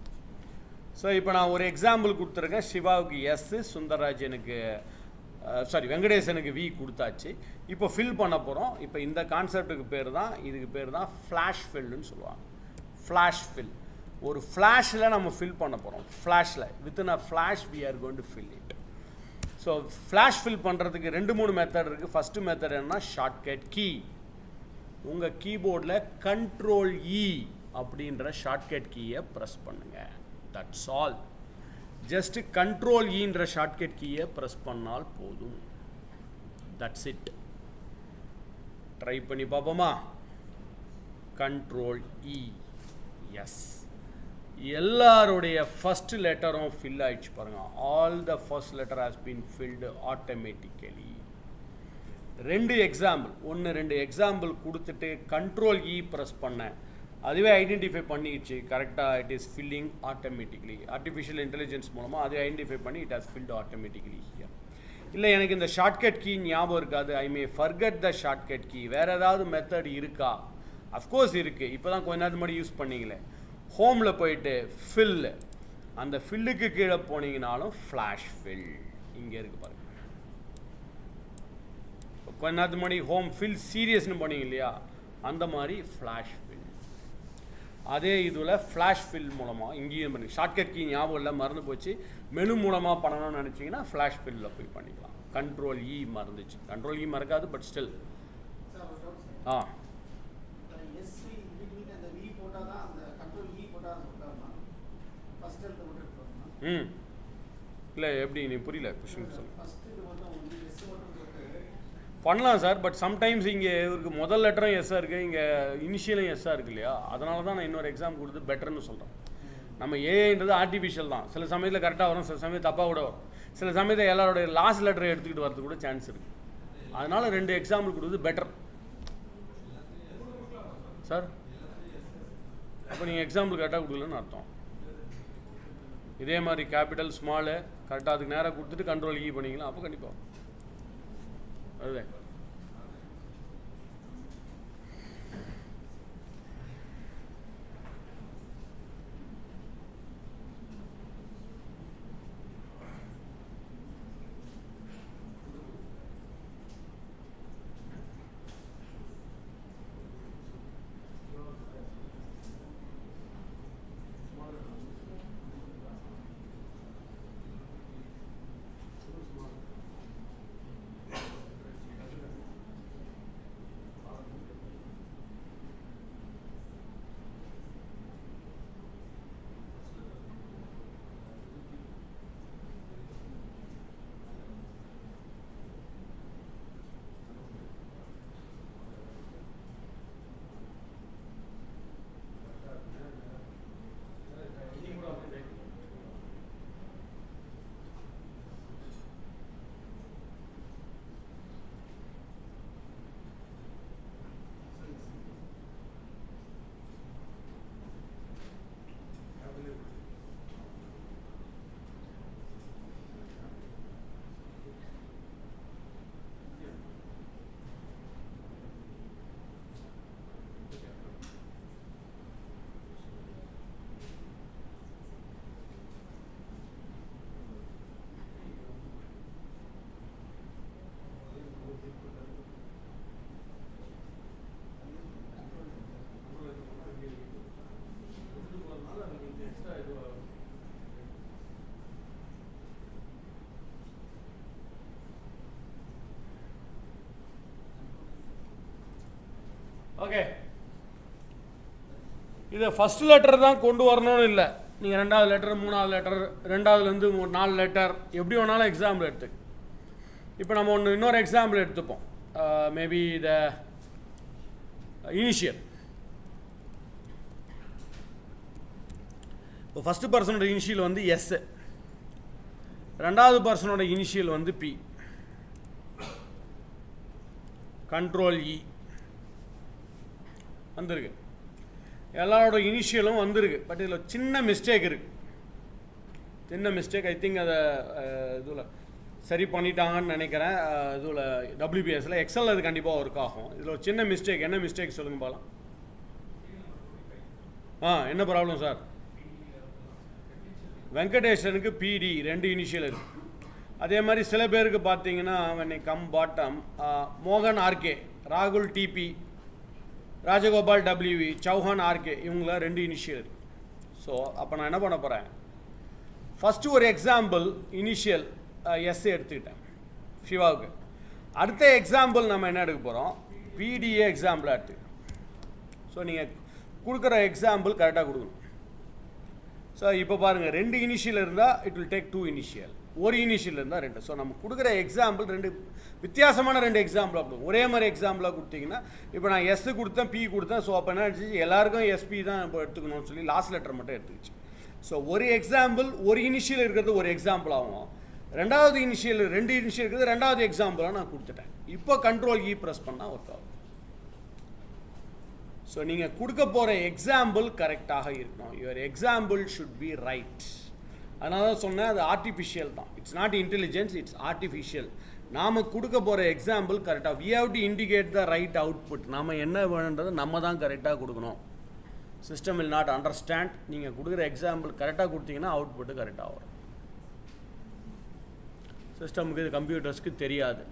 So இப்போ நான் ஒரு எக்ஸாம்பிள் கொடுத்துருக்கேன். சிவாவுக்கு எஸ்ஸு, சுந்தரராஜனுக்கு வெங்கடேசனுக்கு வி கொடுத்தாச்சு. இப்போ ஃபில் பண்ண போகிறோம். இப்போ இந்த கான்செப்டுக்கு இதுக்கு பேர் தான் ஃப்ளாஷ் ஃபில்லுன்னு சொல்லுவாங்க. Flash fill. ஒரு ஃப்ளாஷில் நம்ம ஃபில் பண்ண போகிறோம். ஃப்ளாஷில் within a flash we are going to fill it. So flash fill பண்ணுறதுக்கு 2-3 மெத்தட் இருக்குது. ஃபஸ்ட்டு மெத்தட் என்னன்னா ஷார்ட்கட் கீ. உங்கள் கீபோர்டில் கண்ட்ரோல் இ அப்படின்ற ஷார்ட்கட் கீயை ப்ரெஸ் பண்ணுங்கள். That's all. ஜஸ்ட் கண்ட்ரோல் ஈன்ற ஷார்ட்கட் கீயை ப்ரெஸ் பண்ணால் போதும். That's it. ட்ரை பண்ணி பார்ப்போமா? Control E. எஸ். எல்லாருடைய ஃபஸ்ட் லெட்டரும் ஃபில் ஆயிடுச்சு பாருங்கள். All the first letter has been filled automatically. 2 example, 1-2 example கொடுத்துட்டு கண்ட்ரோல் இ ப்ரெஸ் பண்ணேன். அதுவே ஐடென்டிஃபை பண்ணிடுச்சு கரெக்டாக. It is filling automatically. Artificial intelligence மூலமாக அது ஐடென்டிஃபை பண்ணி it has filled automatically here. இல்லை எனக்கு இந்த ஷார்ட்கட் கீ ஞாபகம் இருக்காது, I may forget the shortcut key. வேறு ஏதாவது மெத்தட் இருக்கா? அஃப்கோர்ஸ் இருக்குது. இப்போ தான் கொஞ்ச நேரத்துக்கு முன்னாடி யூஸ் பண்ணிங்களே. ஹோமில் போயிட்டு ஃபில், அந்த ஃபில்லுக்கு கீழே போனீங்கனாலும் ஃப்ளாஷ் ஃபில் இங்கே இருக்குது பாருங்கள். கொஞ்ச நேரத்துக்கு முன்னாடி ஹோம் ஃபில் சீரியஸ்னு போனீங்க இல்லையா, அந்த மாதிரி ஃப்ளாஷ் ஃபில். அதே இதில் ஃப்ளாஷ் ஃபில் மூலமாக இங்கேயும் பண்ணி ஷார்ட்கட் கீ ஞாபகம் இல்லை, மறந்து போச்சு. மெனு மூலமாக பண்ணணும்னு நினச்சிங்கன்னா ஃப்ளாஷ் ஃபில்லில் போய் பண்ணிக்கலாம். கண்ட்ரோல் இ மறந்துச்சு. கண்ட்ரோல் இ மறக்காது, பட் ஸ்டில். இல்லை எப்படி நீ புரியல கொஸ்டின் சொல்லு. பண்ணலாம் சார், பட் சம்டைம்ஸ் இங்கே இவருக்கு முதல் லெட்டரும் எஸ்ஸாக இருக்குது, இங்கே இனிஷியலும் எஸ்ஸாக இருக்குது இல்லையா? அதனால தான் நான் இன்னொரு எக்ஸாம் கொடுத்து பெட்டர்னு சொல்கிறேன். நம்ம ஏன்றது ஆர்டிஃபிஷியல் தான். சில சமயத்தில் கரெக்டாக வரும், சில சமயம் தப்பாக கூட வரும். சில சமயத்தில் எல்லாரோடைய லாஸ்ட் லெட்டரை எடுத்துக்கிட்டு வரது கூட சான்ஸ் இருக்குது. அதனால் 2 எக்ஸாம்பிள் கொடுத்து பெட்டர் சார். அப்போ நீங்கள் எக்ஸாம்பிள் கரெக்டாக கொடுக்கலன்னு அர்த்தம். இதே மாதிரி கேபிட்டல் ஸ்மாலு கரெக்டாக அதுக்கு நேராக கொடுத்துட்டு கண்ட்ரோல் இ பண்ணிக்கலாம். அப்போ கண்டிப்பாக அதுதான். ஓகே, இதை ஃபஸ்ட் லெட்டர் தான் கொண்டு வரணும்னு இல்லை. நீங்கள் ரெண்டாவது லெட்டர், மூணாவது லெட்டர், ரெண்டாவதுலேருந்து 4 லெட்டர் எப்படி வேணாலும் எக்ஸாம்பிள் எடுத்துக்கு. இப்போ நம்ம இன்னொரு எக்ஸாம்பிள் எடுத்துப்போம். Maybe the initial. இப்போ ஃபஸ்ட்டு பர்சனோட இனிஷியல் வந்து எஸ், ரெண்டாவது பர்சனோட இனிஷியல் வந்து பி. கண்ட்ரோல் இ வந்திருக்கு, எல்லாரோட இனிஷியலும் வந்திருக்கு. பட் இதில் சின்ன மிஸ்டேக் இருக்குது. சின்ன மிஸ்டேக், ஐ திங்க் அதை இதில் சரி பண்ணிட்டாங்கன்னு நினைக்கிறேன். இதில் WPSல எக்ஸல் அது கண்டிப்பாக ஒர்க் ஆகும். இதில் ஒரு சின்ன மிஸ்டேக். என்ன மிஸ்டேக் சொல்லுங்கள் பாலாம். என்ன ப்ராப்ளம் சார்? வெங்கடேஷனுக்கு PD 2 இனிஷியல் இருக்குது. அதே மாதிரி சில பேருக்கு பார்த்தீங்கன்னா when I come bottom, மோகன் RK, ராகுல் TP, Rajagopal WV, Chauhan RK, இவங்கள 2 இனிஷியல் இருக்குது. ஸோ அப்போ நான் என்ன பண்ண போகிறேன், ஃபஸ்ட்டு ஒரு எக்ஸாம்பிள் இனிஷியல் எஸ் எடுத்துக்கிட்டேன் சிவாவுக்கு. அடுத்த எக்ஸாம்பிள் நம்ம என்ன எடுக்க போகிறோம், PDA எக்ஸாம்பிளாக எடுத்துக்கிட்டோம். ஸோ நீங்கள் கொடுக்குற எக்ஸாம்பிள் கரெக்டாக கொடுக்கணும். ஸோ இப்போ பாருங்கள், 2 இனிஷியல் இருந்தால் இட் வில் டேக் 2 இனிஷியல், ஒரு இனிஷியல் இருந்தால் 2. ஸோ நம்ம கொடுக்குற எக்ஸாம்பிள் 2 வித்தியாசமான 2 எக்ஸாம்பிளாக கொடுக்கும். ஒரே மாதிரி எக்ஸாம்பிளாக கொடுத்தீங்கன்னா, இப்போ நான் எஸ் கொடுத்தேன், பி கொடுத்தேன். ஸோ அப்போ என்ன ஆச்சு, எல்லாருக்கும் SP தான் இப்போ எடுத்துக்கணும்னு சொல்லி லாஸ்ட் லெட்டர் மட்டும் எடுத்துக்கிச்சு. ஸோ ஒரு எக்ஸாம்பிள், ஒரு இனிஷியல் இருக்கிறது ஒரு எக்ஸாம்பிள் ஆகும். ரெண்டாவது இனிஷியல் 2 இனிஷியல் இருக்கிறது ரெண்டாவது எக்ஸாம்பிளாக நான் கொடுத்துட்டேன். இப்போ கண்ட்ரோல் இ ப்ரெஸ் பண்ணால் ஒர்க் ஆகும். ஸோ நீங்கள் கொடுக்க போகிற எக்ஸாம்பிள் கரெக்டாக இருக்கணும். Your example should be right. அதனால தான் சொன்னேன், அது ஆர்டிஃபிஷியல் தான். It's not intelligence, it's artificial. நாம் கொடுக்க போகிற எக்ஸாம்பிள் கரெக்டாக, we have to indicate the right output. நாம் என்ன வேணுன்றதை நம்ம தான் கரெக்டாக கொடுக்கணும். System will not understand. நீங்கள் கொடுக்குற எக்ஸாம்பிள் கரெக்டாக கொடுத்தீங்கன்னா அவுட்புட்டு கரெக்டாக வரும். சிஸ்டமுக்கு, இது கம்ப்யூட்டர்ஸ்க்கு தெரியாது.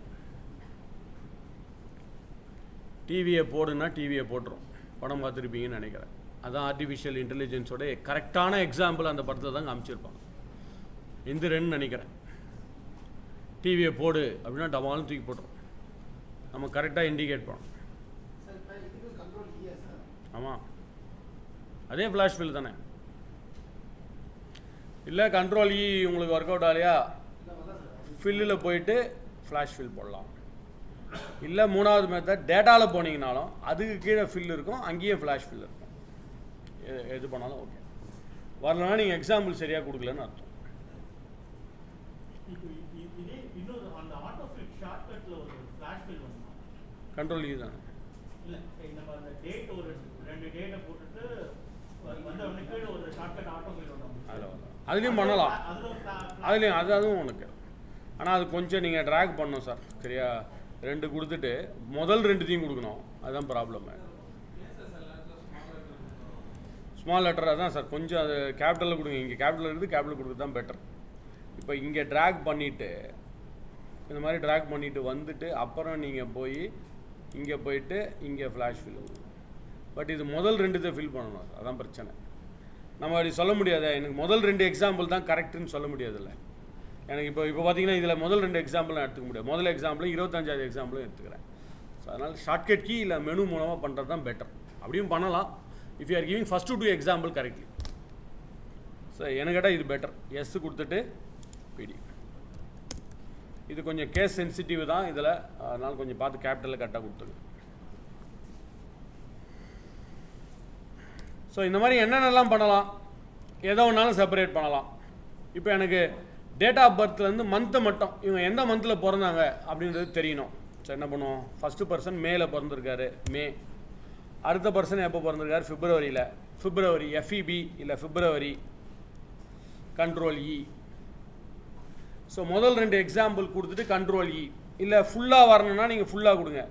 டிவியை போடுன்னா டிவியை போட்டுரும், படம் பார்த்துருப்பீங்கன்னு நினைக்கிறேன். அதான் ஆர்டிஃபிஷியல் இன்டெலிஜென்ஸோட கரெக்டான எக்ஸாம்பிள் அந்த படத்தை தான் காமிச்சிருப்பாங்க. எந்திரன்னு நினைக்கிறேன். டிவியை போடு அப்படின்னா டபாலும் தூக்கி போட்டுரும். நம்ம கரெக்டாக இண்டிகேட் பண்ணணும். ஆமாம், அதே ஃப்ளாஷ் ஃபில் தானே. இல்லை கண்ட்ரோல் இ உங்களுக்கு ஒர்க் அவுட் ஆகலையா, ஃபில்லில் போயிட்டு ஃப்ளாஷ் ஃபில் போடலாம். இல்லை மூணாவது மெத்தட் டேட்டாவில் போனீங்கனாலும் அதுக்கு கீழே ஃபில் இருக்கும், அங்கேயும் ஃப்ளாஷ் ஃபில் இருக்கும். எது பண்ணாலும் ஓகே. வரலன்னா நீங்கள் எக்ஸாம்பிள் சரியாக கொடுக்கலன்னு அர்த்தம். கண்ட்ரோல் இ தானே. அதுலேயும் பண்ணலாம், அதுவும் உனக்கு. ஆனால் அது கொஞ்சம் நீங்கள் ட்ராக் பண்ணணும் சார், சரியா? 2 கொடுத்துட்டு முதல் 2த்தையும் கொடுக்கணும், அதுதான் ப்ராப்ளம். ஸ்மால் லெட்டர் அதான் சார், கொஞ்சம் அது கேபிட்டலில் கொடுங்க. இங்கே கேபிட்டல் இருக்குது, கேபிட்டல் கொடுக்குறது தான் பெட்டர். இப்போ இங்கே ட்ராக் பண்ணிவிட்டு, இந்த மாதிரி ட்ராக் பண்ணிவிட்டு வந்துட்டு அப்புறம் நீங்கள் போய் இங்கே போயிட்டு இங்கே ஃப்ளாஷ் ஃபில். பட் இது முதல் 2த்தை ஃபில் பண்ணணும், அதான் பிரச்சனை. நம்ம அப்படி சொல்ல முடியாது, எனக்கு முதல் 2 எக்ஸாம்பிள் தான் கரெக்டுன்னு சொல்ல முடியாதுல்ல. எனக்கு இப்போ பார்த்தீங்கன்னா இதில் முதல் 2 எக்ஸாம்பிள் நான் எடுத்துக்க முடியாது. முதல் எக்ஸாம்பிளும் 25வது எக்ஸாம்பிளும் எடுத்துக்கிறேன். ஸோ அதனால் ஷார்ட்கட் கீ இல்லை மெனு மூலமாக பண்ணுறது தான் பெட்டர். அப்படியும் பண்ணலாம், if you are giving first 2 example correctly. So எனக்கு கேட்டால் இது பெட்டர். எஸ் கொடுத்துட்டு PD. இது கொஞ்சம் கேஸ் சென்சிட்டிவ் தான் இதில், அதனால் கொஞ்சம் பார்த்து கேபிட்டலில் கரெக்டாக கொடுத்துருங்க. ஸோ இந்த மாதிரி என்னென்னலாம் பண்ணலாம், எதோ ஒன்றாலும் செப்பரேட் பண்ணலாம். இப்போ எனக்கு டேட் ஆஃப் பர்த்லேருந்து மந்த்தை மட்டும், இவங்க எந்த மந்தில் பிறந்தாங்க அப்படின்றது தெரியணும். ஸோ என்ன பண்ணுவோம், ஃபஸ்ட்டு பர்சன் மேல பிறந்திருக்காரு, மே. அடுத்த பர்சன் எப்போ பிறந்திருக்காரு, பிப்ரவரியில். பிப்ரவரி FEB இல்லை பிப்ரவரி, கண்ட்ரோல் இ. ஸோ முதல் 2 எக்ஸாம்பிள் கொடுத்துட்டு கண்ட்ரோல் இ. இல்லை ஃபுல்லாக வரணும்னா நீங்கள் ஃபுல்லாக கொடுங்க.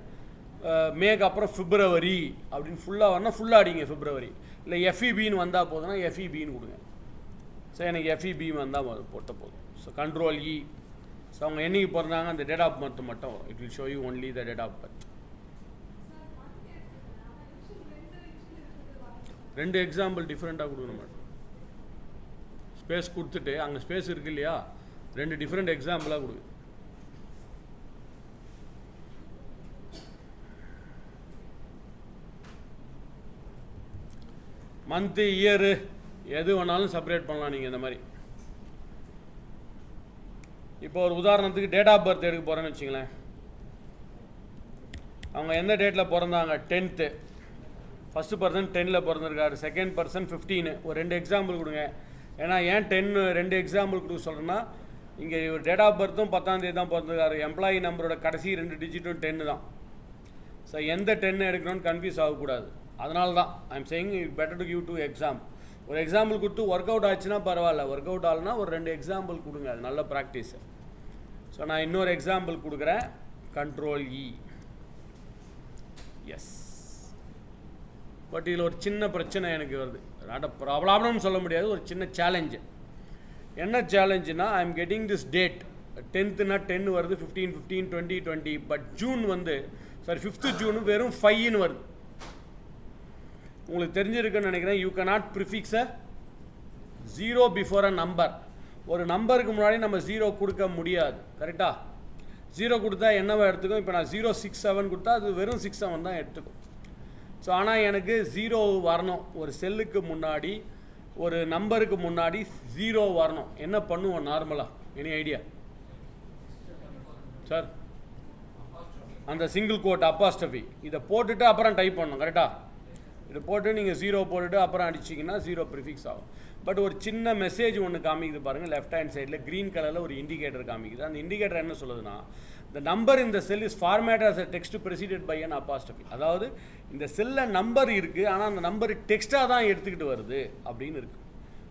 மேக்கு அப்புறம் பிப்ரவரி அப்படின்னு ஃபுல்லாக வரணும், ஃபுல்லாக அடிங்க பிப்ரவரி. இல்லை FEBன்னு வந்தால் போதும்னா FEBன்னு கொடுங்க. ஸோ எனக்கு FEB வந்தால் போட்ட போதும். ஸோ கண்ட்ரோல் இ. ஸோ அவங்க என்னைக்கு பிறந்தாங்க அந்த டேட் ஆஃப் பர்த் மட்டும் வரும். It will show you only the date of birth. 2 example டிஃப்ரெண்ட்டாக கொடுக்கணும் மேடம். ஸ்பேஸ் கொடுத்துட்டு அங்கே ஸ்பேஸ் இருக்கு இல்லையா, 2 டிஃப்ரெண்ட் எக்ஸாம்பிளாக கொடுங்க. மந்த்து இயரு எது வேணாலும் செப்பரேட் பண்ணலாம் நீங்கள் இந்த மாதிரி. இப்போ ஒரு உதாரணத்துக்கு டேட் ஆஃப் பர்த் எடுக்க போகிறேன்னு வச்சுங்களேன். அவங்க எந்த டேட்டில் பிறந்தாங்க, 10th, ஃபஸ்ட்டு பர்சன் 10ல் பிறந்திருக்காரு, செகண்ட் பர்சன் 15. ஒரு 2 எக்ஸாம்பிள் கொடுங்க. ஏன்னா ஏன் 10 2 எக்ஸாம்பிள் கொடுக்க சொல்கிறேன்னா, இங்கே ஒரு டேட் ஆஃப் பர்த்தும் 10ஆம் தேதி தான் பிறந்திருக்காரு, எம்ப்ளாயி நம்பரோட கடைசி 2 டிஜிட்டும் 10 தான். ஸோ எந்த 10 எடுக்கணும்னு கன்ஃபியூஸ் ஆகக்கூடாது. அதனால தான் I'm saying better to give 2 example. ஒரு எக்ஸாம்பிள் கொடுத்து ஒர்க் அவுட் ஆச்சுன்னா பரவாயில்ல, ஒர்க் அவுட் ஆகலைன்னா ஒரு 2 எக்ஸாம்பிள் கொடுங்க, அது நல்ல ப்ராக்டிஸு. ஸோ நான் இன்னொரு எக்ஸாம்பிள் கொடுக்குறேன். Control E. எஸ். பட் இதில் ஒரு சின்ன பிரச்சனை எனக்கு வருது. நாட் அ ப்ராப்ளம்னு சொல்ல முடியாது, ஒரு சின்ன சேலஞ்சு. என்ன சேலஞ்சுனா, I am getting this date 10th-னா 10 வருது, 15 15 20 20. பட் ஜூன் வந்து 5th ஜூன் வெறும் 5ன்னு வருது. உங்களுக்கு தெரிஞ்சிருக்குன்னு நினைக்கிறேன். You cannot prefix a 0 before a number. ஒரு நம்பருக்கு முன்னாடி நம்ம 0 கொடுக்க முடியாது, கரெக்டாக? 0 கொடுத்தா என்னவா எடுத்துக்கும்? இப்போ நான் 067 கொடுத்தா அது வெறும் 67 தான் எடுத்துக்கும். ஸோ ஆனால் எனக்கு 0 வரணும், ஒரு செல்லுக்கு முன்னாடி ஒரு நம்பருக்கு முன்னாடி 0 வரணும். என்ன பண்ணுவோம் நார்மலாக? Any idea sir? அந்த சிங்கிள் கோட் அப்பாஸ்டபி இதை போட்டுட்டு அப்புறம் டைப் பண்ணணும், கரெக்டாக? இதை போட்டு நீங்கள் 0 போட்டுட்டு அப்புறம் அடிச்சிங்கன்னா 0 ப்ரிஃபிக்ஸ் ஆகும். பட் ஒரு சின்ன மெசேஜ் ஒன்று காமிக்குது பாருங்கள், லெஃப்ட் ஹேண்ட் சைடில் க்ரீன் கலரில் ஒரு இண்டிகேட்டர் காமிக்குது. அந்த இண்டிகேட்டர் என்ன சொல்லுதுன்னா, the number in the cell is formatted as a text preceded by an apostrophe. அதாவது இந்த செல்லில் நம்பர் இருக்குது, ஆனால் அந்த நம்பர் டெக்ஸ்ட்டாக தான் எடுத்துக்கிட்டு வருது அப்படின்னு இருக்குது.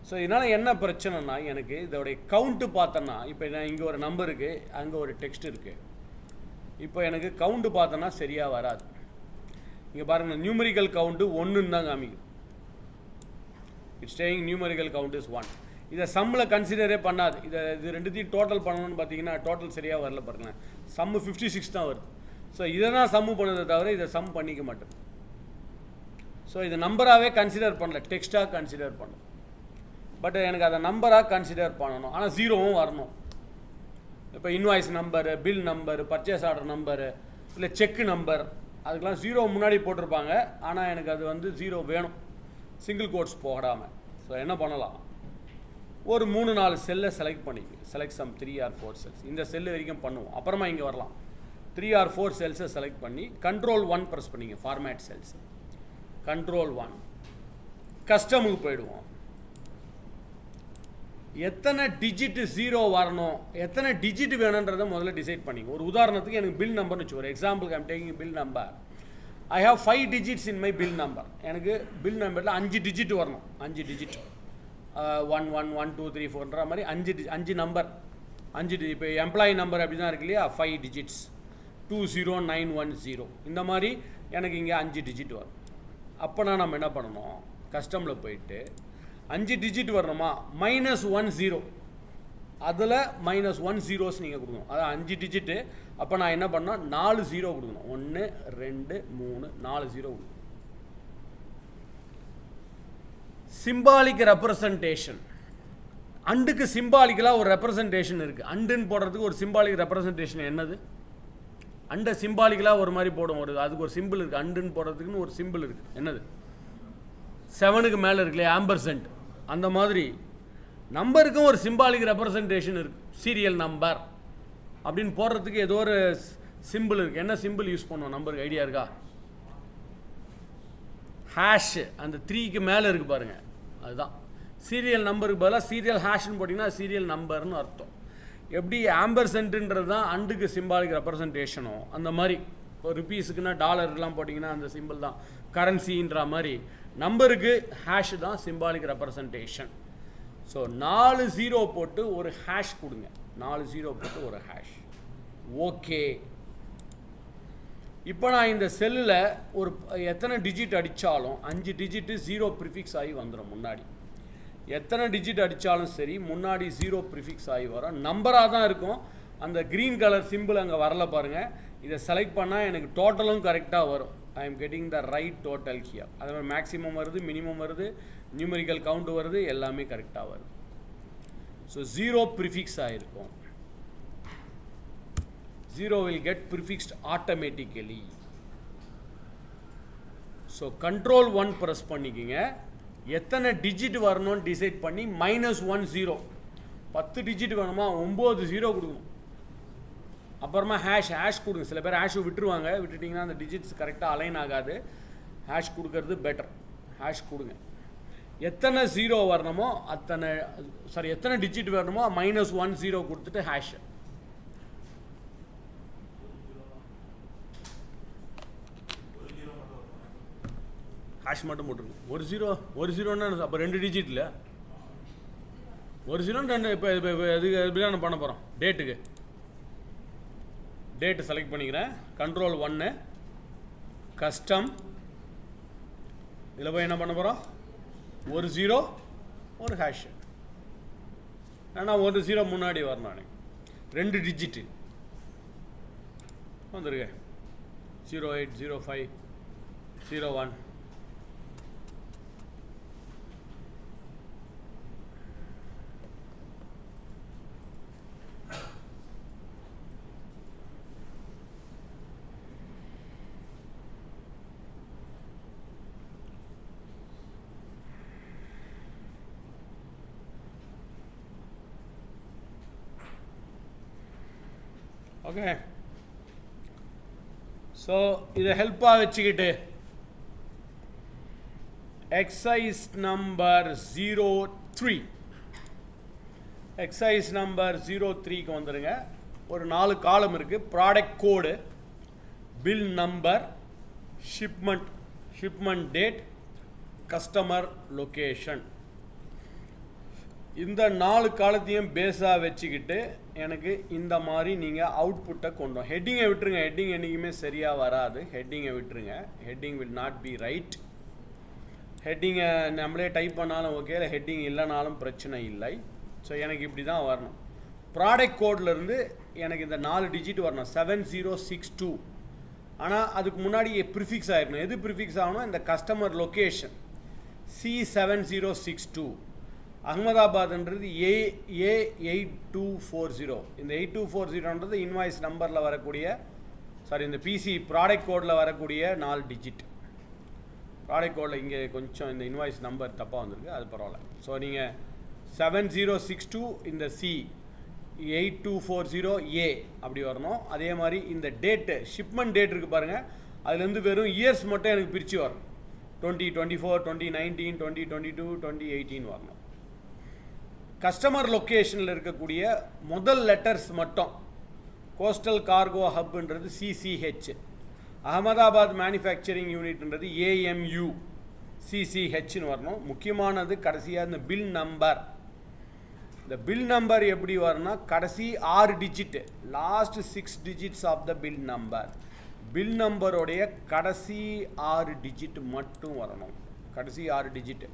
ஸோ இதனால் என்ன பிரச்சனைனா, எனக்கு இதோடைய கவுண்ட்டு பார்த்தோன்னா, இப்போ நான் இங்கே ஒரு நம்பர் இருக்குது, அங்கே ஒரு டெக்ஸ்ட் இருக்குது. இப்போ எனக்கு கவுண்ட்டு பார்த்தோன்னா சரியாக வராது. இங்கே பாருங்கள், நியூமரிக்கல் கவுண்ட்டு 1ன்னு தான் காமிக்குது. It's saying numerical count is 1. இதை சம்மில் கன்சிடரே பண்ணாது. இது ரெண்டுத்தையும் டோட்டல் பண்ணணும்னு பார்த்தீங்கன்னா டோட்டல் சரியாக வரல பாருங்களேன். சம்மு 56 தான் வருது. ஸோ இதை தான் சம்மு பண்ணதை தவிர இதை சம் பண்ணிக்க மாட்டேன். ஸோ இதை நம்பராகவே கன்சிடர் பண்ணல, டெக்ஸ்ட்டாக கன்சிடர் பண்ணணும். பட் எனக்கு அதை நம்பராக கன்சிடர் பண்ணணும், ஆனால் 0வும் வரணும். இப்போ invoice number, bill number, purchase order number, இல்லை செக்கு நம்பர், அதுக்கெலாம் 0 முன்னாடி போட்டிருப்பாங்க. ஆனால் எனக்கு அது வந்து 0 வேணும், சிங்கிள் கோட்ஸ் போடாமல். ஸோ என்ன பண்ணலாம், ஒரு 3-4 செல்லை செலக்ட் பண்ணிக்க. Select some 3 or 4 cells. இந்த செல்லு வரைக்கும் பண்ணுவோம், அப்புறமா இங்கே வரலாம். 3 or 4 செல்ஸை செலக்ட் பண்ணி Ctrl 1 ப்ரெஸ் பண்ணிங்க, ஃபார்மேட் செல்ஸ். Ctrl 1 கஸ்டமுக்கு போயிடுவோம். எத்தனை டிஜிட் 0 வரணும், எத்தனை டிஜிட் வேணுன்றதை முதல்ல டிசைட் பண்ணிங்க. ஒரு உதாரணத்துக்கு எனக்கு பில் நம்பர்னு வச்சு, ஒரு எக்ஸாம்பிளுக்கு I'm taking bill number. I have 5 digits in my bill number. எனக்கு பில் நம்பரில் 5 டிஜிட் வரணும். 5 டிஜிட் 1 1 1 2 3 4ன்ற மாதிரி 5 நம்பர். 5 இப்போ எம்ப்ளாயி நம்பர் அப்படி தான் இருக்கு இல்லையா, 5 digits 20910. இந்த மாதிரி எனக்கு இங்கே 5 டிஜிட் வரும். அப்போனா நம்ம என்ன பண்ணணும், கஸ்டமில் போயிட்டு 5 டிஜிட் வரணுமா, -10, அதில் -1 zeros நீங்கள் கொடுக்கணும். அதான் 5 டிஜிட்டு. அப்போ நான் என்ன பண்ணணும், 4 0 கொடுக்கணும். 1 2 3 4 0 கொடுக்கணும். Symbolic representation. அண்டுக்கு சிம்பாலிக்கலாக ஒரு ரெப்ரசன்டேஷன் இருக்குது. அண்டுன்னு போடுறதுக்கு ஒரு சிம்பாலிக் ரெப்ரசன்டேஷன் என்னது? அண்டை சிம்பாலிக்கலாக ஒரு மாதிரி போடும், ஒரு அதுக்கு ஒரு சிம்பிள் இருக்குது. அண்டுன்னு போடுறதுக்குன்னு ஒரு சிம்பிள் இருக்குது. என்னது? 7க்கு மேலே இருக்குல்லையே, ஆம்பர்சென்ட். அந்த மாதிரி நம்பருக்கும் ஒரு சிம்பாலிக் ரெப்ரசன்டேஷன் இருக்குது. சீரியல் நம்பர் அப்படின்னு போடுறதுக்கு ஏதோ ஒரு சிம்பிள் இருக்குது. என்ன சிம்பிள் யூஸ் பண்ணுவோம் நம்பருக்கு? ஐடியா இருக்கா? ஹேஷ். அந்த 3க்கு மேலே இருக்குது பாருங்கள், அதுதான் சீரியல் நம்பருக்கு பதிலாக சீரியல் ஹேஷ்னு போட்டிங்கன்னா சீரியல் நம்பர்னு அர்த்தம். எப்படி ஆம்பர்சென்ட்ன்றது தான் அண்டுக்கு சிம்பாலிக் ரெப்ரசன்டேஷனோ, அந்த மாதிரி இப்போ ருப்பீஸுக்குன்னா டாலருக்குலாம் போட்டிங்கன்னா அந்த சிம்பிள் தான் கரன்சின்ற மாதிரி நம்பருக்கு ஹேஷ் தான் சிம்பாலிக் ரெப்ரசன்டேஷன். ஸோ 4 0 போட்டு ஒரு ஹேஷ் கொடுங்க. 4 0 போட்டு ஒரு ஹேஷ். ஓகே. இப்போ நான் இந்த செல்லில் ஒரு எத்தனை டிஜிட் அடித்தாலும் 5 டிஜிட்டு 0 ப்ரிஃபிக்ஸ் ஆகி வந்துடும் முன்னாடி. எத்தனை டிஜிட் அடித்தாலும் சரி முன்னாடி 0 ப்ரிஃபிக்ஸ் ஆகி வரும். நம்பராக தான் இருக்கும். அந்த க்ரீன் கலர் சிம்பிள் அங்கே வரல பாருங்கள். இதை செலக்ட் பண்ணால் எனக்கு டோட்டலும் கரெக்டாக வரும். ஐ am getting the right total here. அதே மாதிரி மேக்ஸிமம் வருது, மினிமம் வருது, நியூமரிக்கல் கவுண்ட் வருது, எல்லாமே கரெக்டாக வருது. ஸோ 0 ப்ரிஃபிக்ஸ் ஆகிருக்கும். 0 will get prefixed automatically. So Ctrl 1 press பண்ணிக்கிங்க. எத்தனை டிஜிட் வரணும்னு டிசைட் பண்ணி -10 10 டிஜிட் வேணுமா 9 0 கொடுக்கணும். அப்புறமா ஹேஷ் கொடுங்க. சில பேர் ஹேஷ் விட்டுருவாங்க, விட்டுட்டிங்கன்னா அந்த டிஜிட்ஸ் கரெக்டாக அலைன் ஆகாது. ஹேஷ் கொடுக்கறது பெட்டர். ஹேஷ் கொடுங்க. எத்தனை 0 வரணுமோ எத்தனை டிஜிட் வரணுமோ -10 கொடுத்துட்டு ஹேஷ். ஹேஷ் மட்டும் போட்டுருங்க. ஒரு ஜீரோன்னா அப்போ 2 டிஜிட்டில் ஒரு 0 2. இப்போ இதுக்கு நான் பண்ண போகிறோம். டேட்டு செலக்ட் பண்ணிக்கிறேன். Ctrl 1 custom. இதில் போய் என்ன பண்ண போகிறோம்? ஒரு 0 ஒரு ஹேஷ். ஆனால் ஒரு 0 முன்னாடி வரணும். எனக்கு 2 டிஜிட்டு வந்துருக்கேன். 08 05 01. ஓகே. ஸோ இதை ஹெல்ப்பாக வச்சுக்கிட்டு எக்ஸசைஸ் நம்பர் 03 03க்கு வந்துடுங்க. ஒரு 4 காலம் இருக்குது. Product code, bill number, shipment date, customer location. இந்த 4 காலத்தையும் பேஸாக வச்சுக்கிட்டு எனக்கு இந்த மாதிரி நீங்கள் அவுட்புட்டை கொண்டு ஹெட்டிங்கை விட்டுருங்க. ஹெட்டிங் என்றைக்குமே சரியாக வராது. ஹெட்டிங்கை விட்டுருங்க. Heading will not be right. ஹெட்டிங்கை நம்மளே டைப் பண்ணாலும் ஓகே, இல்லை ஹெட்டிங் இல்லைனாலும் பிரச்சனை இல்லை. ஸோ எனக்கு இப்படி தான் வரணும். ப்ராடக்ட் கோட்லேருந்து எனக்கு இந்த 4 டிஜிட் வரணும். 7062. ஆனால் அதுக்கு முன்னாடி ப்ரிஃபிக்ஸ் ஆகிருக்கணும். எது ப்ரிஃபிக்ஸ் ஆகணும்? இந்த கஸ்டமர் லொக்கேஷன் C7062. அகமதாபாத்ன்றது A8240. இந்த 8240ன்றது இன்வாய்ஸ் நம்பரில் வரக்கூடிய இந்த பிசி ப்ராடக்ட் கோடில் வரக்கூடிய 4 டிஜிட். ப்ராடக்ட் கோடில் இங்கே கொஞ்சம் இந்த இன்வாய்ஸ் நம்பர் தப்பாக வந்திருக்கு, அது பரவாயில்ல. ஸோ நீங்கள் 7062 இந்த C8240A அப்படி வரணும். அதே மாதிரி இந்த டேட்டு, ஷிப்மெண்ட் டேட் இருக்குது பாருங்கள், அதுலேருந்து வெறும் இயர்ஸ் மட்டும் எனக்கு பிரித்து வரும். 2024 2019 2022 2018 வரணும். கஸ்டமர் லொக்கேஷனில் இருக்கக்கூடிய முதல் லெட்டர்ஸ் மட்டும் கோஸ்டல் கார்கோ ஹப்ன்றது CCH, அகமதாபாத் மேனுஃபேக்சரிங் யூனிட்ன்றது AMU CCHன்னு வரணும். முக்கியமானது கடைசியாக இந்த பில் நம்பர். இந்த பில் நம்பர் எப்படி வரணும்னா கடைசி 6 digit, last 6 digits of the bill number. Bill நம்பருடைய கடைசி 6 டிஜிட் மட்டும் வரணும். கடைசி 6 டிஜிட்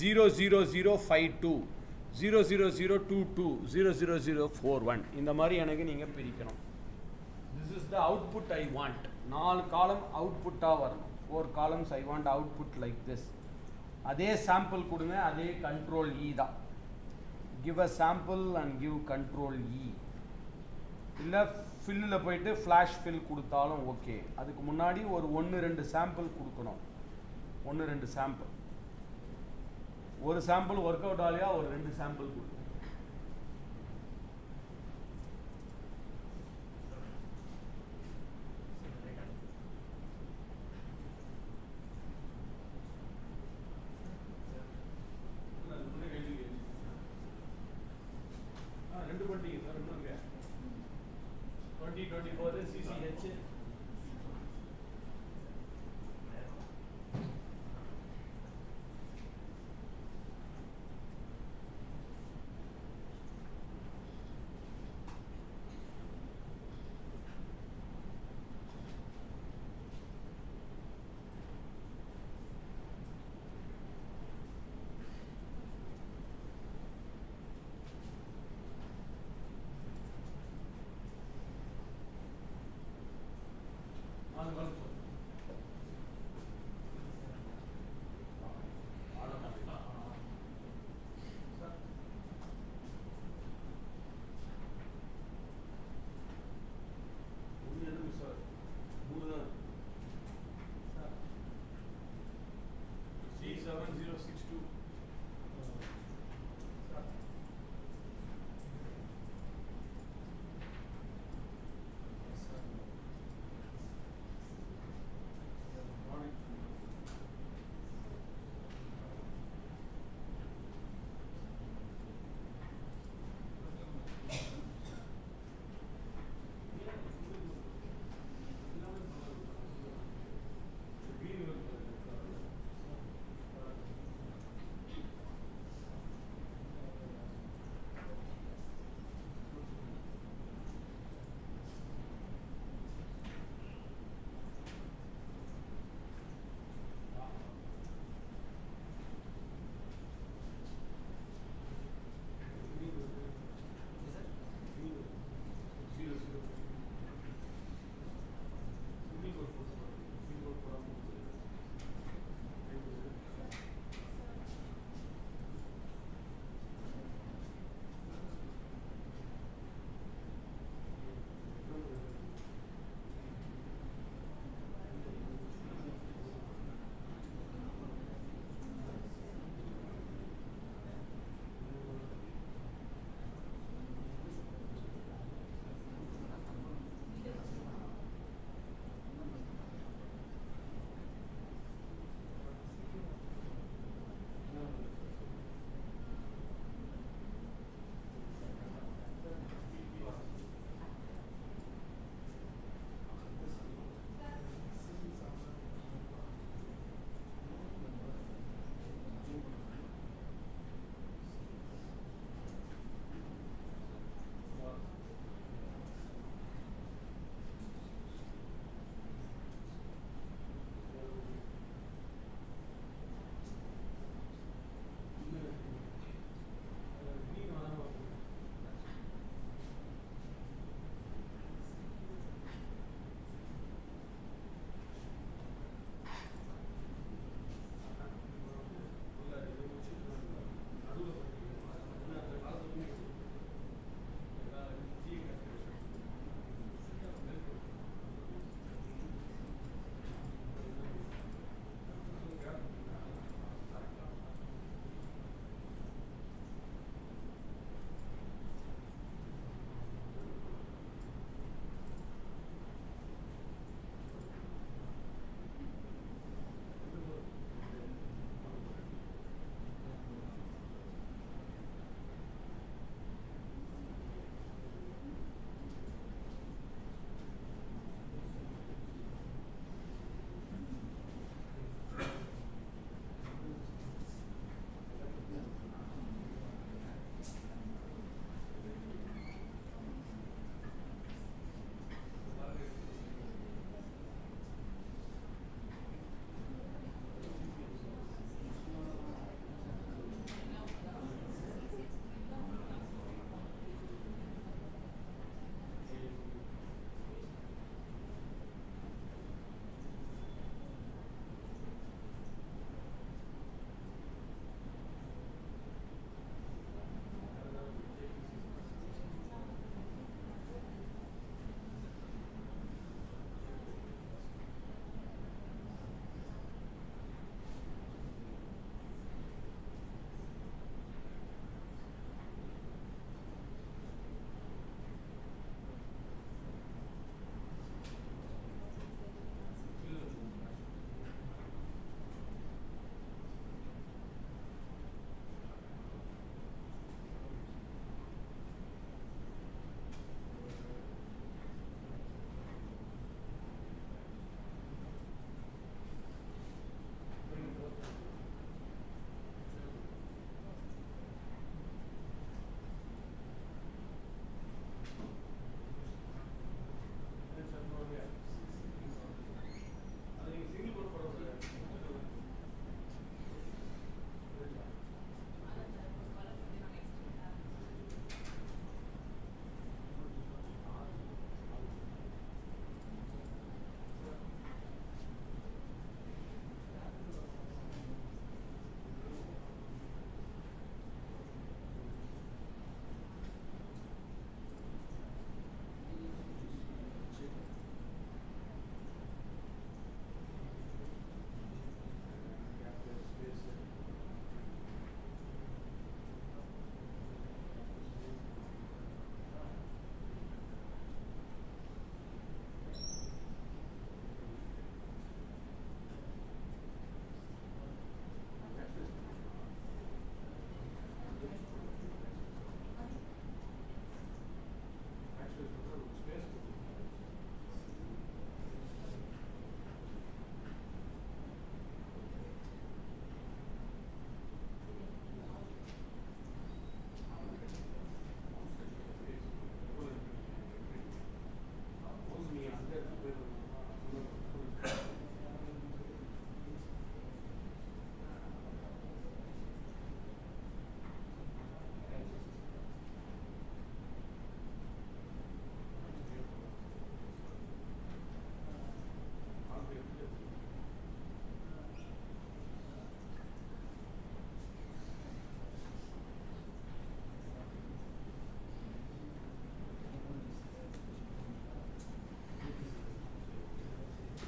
00052 00022 00041 இந்த மாதிரி எனக்கு நீங்கள் பிரிக்கணும். This is the output I want. 4 காலம் அவுட்புட்டாக வரணும். 4 columns I want output like this. அதே சாம்பிள் கொடுங்க, அதே Control E தான். Give a sample and give Control E. இல்லை ஃபில்லில் போயிட்டு ஃப்ளாஷ் ஃபில் கொடுத்தாலும் ஓகே. அதுக்கு முன்னாடி ஒரு 1-2 சாம்பிள் கொடுக்கணும். 1-2 சாம்பிள். ஒரு சாம்பிள் ஒர்க் அவுட் ஆலையா ஒரு 2 சாம்பிள் கொடுக்கணும். ரெண்டு பண்ணிட்டீங்க சார். இன்னும் 2024 CCH C7062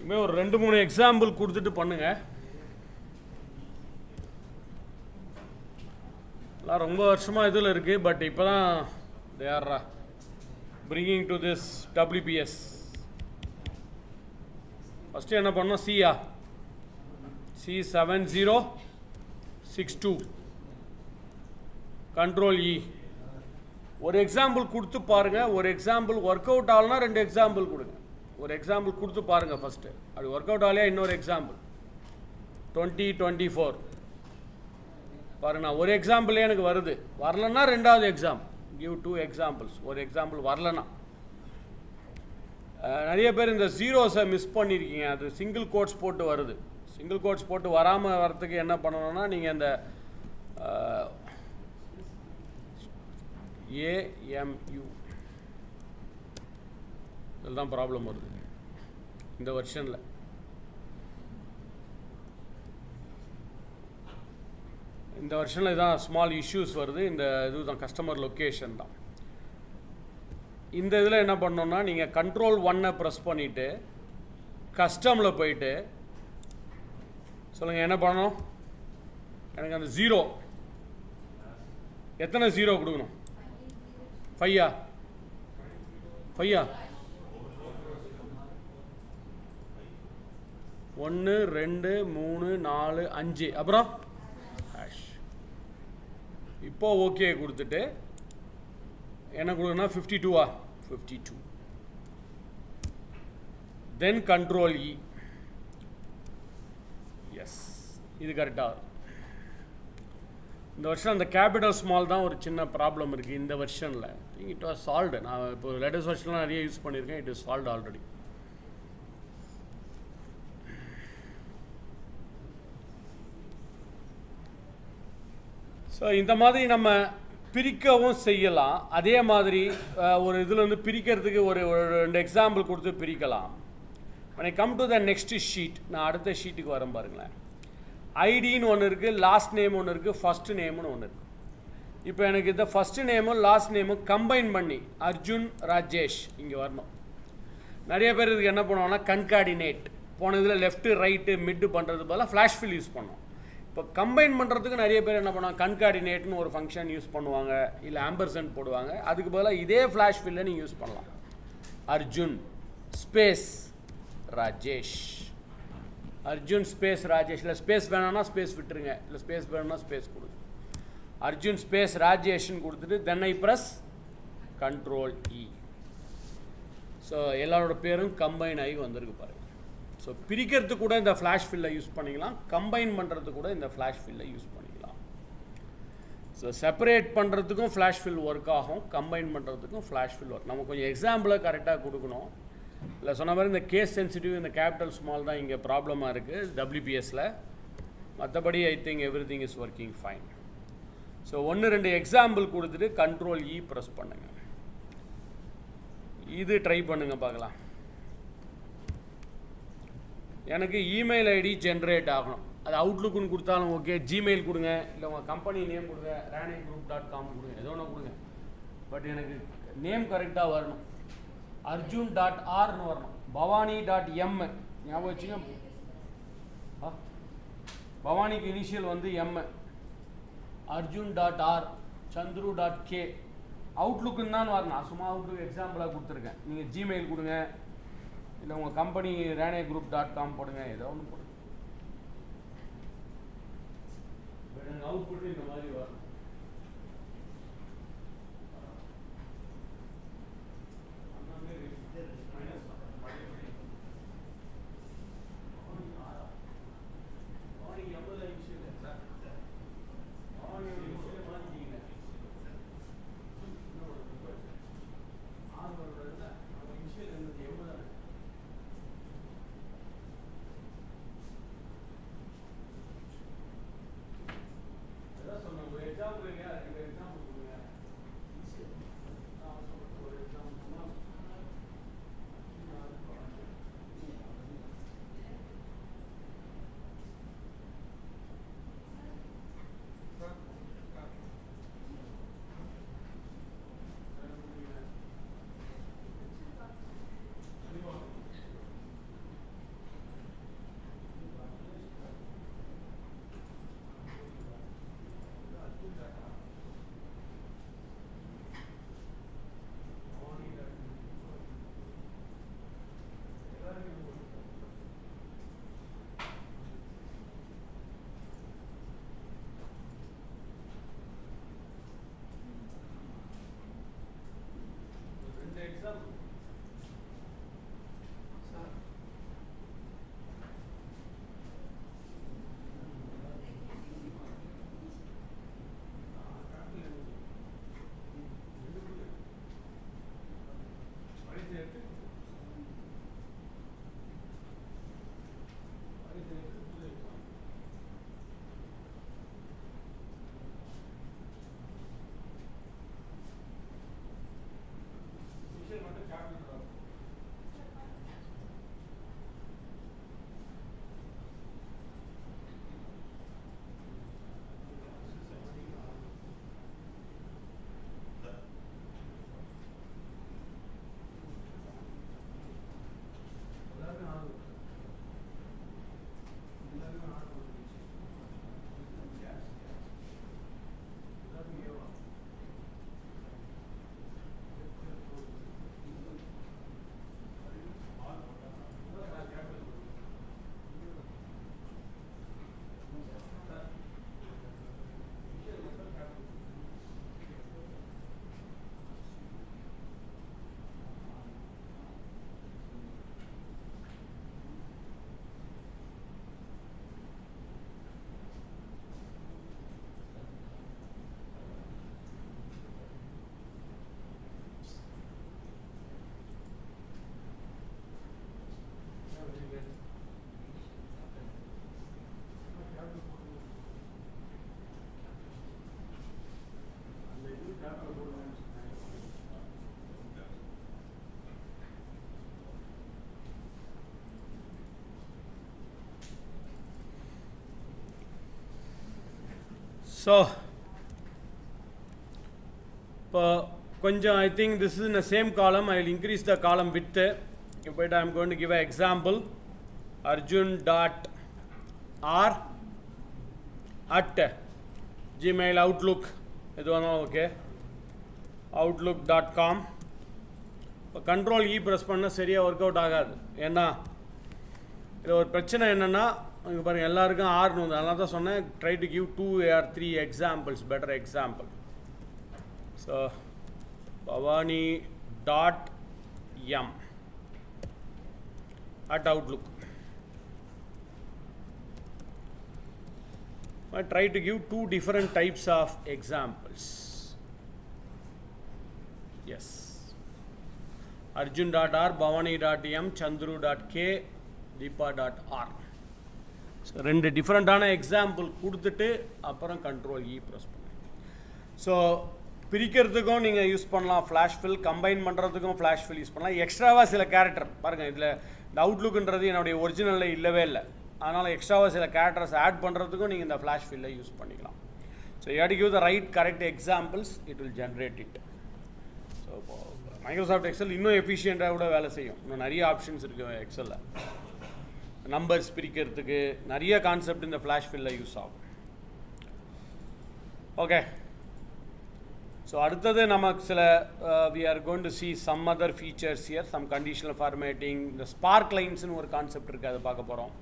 இனிமேல் ஒரு 2-3 எக்ஸாம்பிள் கொடுத்துட்டு பண்ணுங்க. எல்லாம் ரொம்ப வருஷமாக இதில் இருக்குது, பட் இப்போ தான் they are bringing to this WPS. First என்ன பண்ணோம், சியா C7062 கண்ட்ரோல் இ. ஒரு எக்ஸாம்பிள் கொடுத்து பாருங்கள். ஒரு எக்ஸாம்பிள் ஒர்க் அவுட் ஆகலனா 2 எக்ஸாம்பிள் கொடுங்க. ஒரு எக்ஸாம்பிள் கொடுத்து பாருங்கள் ஃபஸ்ட்டு. அப்படி ஒர்க் அவுட் ஆகலையா இன்னொரு எக்ஸாம்பிள் 2024 பாருங்கண்ணா. ஒரு எக்ஸாம்பிளே எனக்கு வருது, வரலன்னா 2வது எக்ஸாம். Give 2 examples. ஒரு எக்ஸாம்பிள் வரலன்னா. நிறைய பேர் இந்த ஜீரோஸை மிஸ் பண்ணியிருக்கீங்க. அது சிங்கிள் கோட்ஸ் போட்டு வருது. சிங்கிள் கோட்ஸ் போட்டு வராமல் வரத்துக்கு என்ன பண்ணணும்னா, நீங்கள் இந்த AMU இதில் தான் ப்ராப்ளம் வருது இந்த வெர்ஷனில். இந்த வெர்ஷனில் இதான் ஸ்மால் இஷ்யூஸ் வருது. இந்த இது தான் கஸ்டமர் லொக்கேஷன் தான். இந்த இதில் என்ன பண்ணோன்னா, நீங்கள் Control 1 ப்ரெஸ் பண்ணிவிட்டு கஸ்டமில் போயிட்டு சொல்லுங்கள் என்ன பண்ணணும். எனக்கு அந்த 0 எத்தனை 0 கொடுக்கணும்? 5 1 2 3 4 5 அப்புறம் இப்போ ஓகே கொடுத்துட்டு என்ன கொடுக்கணும்னா 52 தென் Control E. எஸ், இது கரெக்டாக. இந்த வருஷம் அந்த கேபிட்டல் ஸ்மால் தான் ஒரு சின்ன ப்ராப்ளம் இருக்குது இந்த வெர்ஷனில். It was solved. நான் இப்போ லேட்டஸ்ட் வெர்ஷன்லாம் நிறைய யூஸ் பண்ணியிருக்கேன். It is solved already. So இந்த மாதிரி நம்ம பிரிக்கவும் செய்யலாம். அதே மாதிரி ஒரு இதில் வந்து பிரிக்கிறதுக்கு ஒரு 2 எக்ஸாம்பிள் கொடுத்து பிரிக்கலாம். when I come to the next sheet, நான் அடுத்த ஷீட்டுக்கு வரேன் பாருங்களேன். ஐடின்னு ஒன்று இருக்குது, லாஸ்ட் நேம் ஒன்று இருக்குது, ஃபஸ்ட்டு நேம்னு ஒன்று இருக்குது. இப்போ எனக்கு இந்த ஃபஸ்ட்டு நேமும் லாஸ்ட் நேமும் கம்பைன் பண்ணி அர்ஜுன் ராஜேஷ் இங்கே வரணும். நிறைய பேர் இதுக்கு என்ன பண்ணுவாங்கன்னா கன்கார்டினேட், போன இதில் லெஃப்ட்டு ரைட்டு மிட்டு பண்ணுறது பதிலாக ஃப்ளாஷ் ஃபில் யூஸ் பண்ணோம். இப்போ கம்பைன் பண்ணுறதுக்கு நிறைய பேர் என்ன பண்ணுவாங்க, கன்கார்டினேட்னு ஒரு ஃபங்க்ஷன் யூஸ் பண்ணுவாங்க, இல்லை ஆம்பர்சன்ட் போடுவாங்க. அதுக்கு பதிலாக இதே ஃப்ளாஷ் ஃபில்லை நீங்கள் யூஸ் பண்ணலாம். Arjun space Rajesh, Arjun space Rajesh. இல்லை ஸ்பேஸ் வேணும்னா ஸ்பேஸ் விட்டுருங்க, இல்லை ஸ்பேஸ் வேணும்னா ஸ்பேஸ் கொடுங்க. அர்ஜுன் ஸ்பேஸ் ராஜேஷ்னு கொடுத்துட்டு then I press Control E. So எல்லாரோட பேரும் கம்பைன் ஆகி வந்திருக்கு பாருங்கள். ஸோ பிரிக்கிறதுக்கு கூட இந்த ஃப்ளாஷ் ஃபில்லை யூஸ் பண்ணிக்கலாம், கம்பைன் பண்ணுறதுக்கு கூட இந்த ஃப்ளாஷ் ஃபில்லை யூஸ் பண்ணிக்கலாம். ஸோ செப்பரேட் பண்ணுறதுக்கும் ஃப்ளாஷ் ஃபில் ஒர்க் ஆகும், கம்பைன் பண்ணுறதுக்கும் ஃப்ளாஷ் ஃபில் ஒர்க். நம்ம கொஞ்சம் எக்ஸாம்பிளை கரெக்டாக கொடுக்கணும். இல்லை சொன்ன மாதிரி இந்த கேஸ் சென்சிட்டிவ், இந்த கேபிட்டல் ஸ்மால் தான் இங்கே ப்ராப்ளமாக இருக்குது WPSல. மற்றபடி I think every thing is working fine. So 1-2 example கொடுத்துட்டு Control E ப்ரெஸ் பண்ணுங்கள். இது ட்ரை பண்ணுங்கள் பார்க்கலாம். எனக்கு இமெயில் ஐடி ஜென்ரேட் ஆகணும். அது அவுட்லுக்குன்னு கொடுத்தாலும் ஓகே, ஜிமெயில் கொடுங்க, இல்லை உங்கள் கம்பெனி நேம் கொடுங்க, ranegroup.com கொடுங்க, ஏதோ ஒன்று கொடுங்க. பட் எனக்கு நேம் கரெக்டாக வரணும். arjun.rன்னு வரணும், bhavani.m ஞாபகம் வச்சுங்க. பவானிக்கு இனிஷியல் வந்து M, arjun.r, chandru.k. அவுட்லுக்குன்னு தான் வரணும். சும்மா அவுட்லுக் எக்ஸாம்பிளாக கொடுத்துருக்கேன். நீங்கள் ஜிமெயில் கொடுங்க, இல்லை உங்கள் கம்பெனி ranegroup.com போடுங்க, ஏதோ ஒன்று போடுங்க. அவுட்புட்டு இந்த மாதிரி வரும். So I think this is in the same column. I will increase the column width, but I am going to give an example. Arjun dot R at Gmail Outlook okay, outlook.com. இப்போ control E press பண்ணால் சரியாக work out ஆகாது. ஏன்னா இது ஒரு பிரச்சனை என்னென்னா, இங்கே பாருங்கள் எல்லாருக்கும் ஆர்னு வந்து, அதனால தான் சொன்னேன் try to give 2 or 3 examples, better example. So Bhavani dot M at Outlook. I try to give 2 different types of examples. Yes. Arjun.r, Bhavani.m, Chandru.k, Deepa.r. So, 2 டிஃப்ரெண்ட்டான எக்ஸாம்பிள் கொடுத்துட்டு அப்புறம் கண்ட்ரோல் இ ப்ரெஸ் பண்ணு. ஸோ பிரிக்கிறதுக்கும் நீங்கள் use பண்ணலாம் flash fill, combine பண்ணுறதுக்கும் flash fill use பண்ணலாம். எக்ஸ்ட்ராவாக சில கேரக்டர் பாருங்கள், இதில் இந்த அவுட்லுக்குன்றது என்னுடைய ஒரிஜினலில் இல்லவே இல்லை. அதனால் எக்ஸ்ட்ராவாக சில கேரக்டர்ஸ் ஆட் பண்ணுறதுக்கும் நீங்கள் இந்த ஃப்ளாஷ் ஃபில்லை யூஸ் பண்ணிக்கலாம். So you have to give the right correct examples, it will generate it. So Microsoft Excel இன்னும் எஃபிஷியண்ட்டாக கூட வேலை செய்யும். இன்னும் நிறைய ஆப்ஷன்ஸ் இருக்குது எக்ஸலில். நம்பர்ஸ் பிரிக்கிறதுக்கு நிறைய கான்செப்ட் இந்த ஃப்ளாஷ் ஃபில்ல யூஸ் ஆகும். ஓகே, ஸோ அடுத்தது நமக்கு சில we are going to see some other features here, some conditional formatting, இந்த ஸ்பார்க் லைன்ஸ்னு ஒரு கான்செப்ட் இருக்குது, அதை பார்க்க போகிறோம்.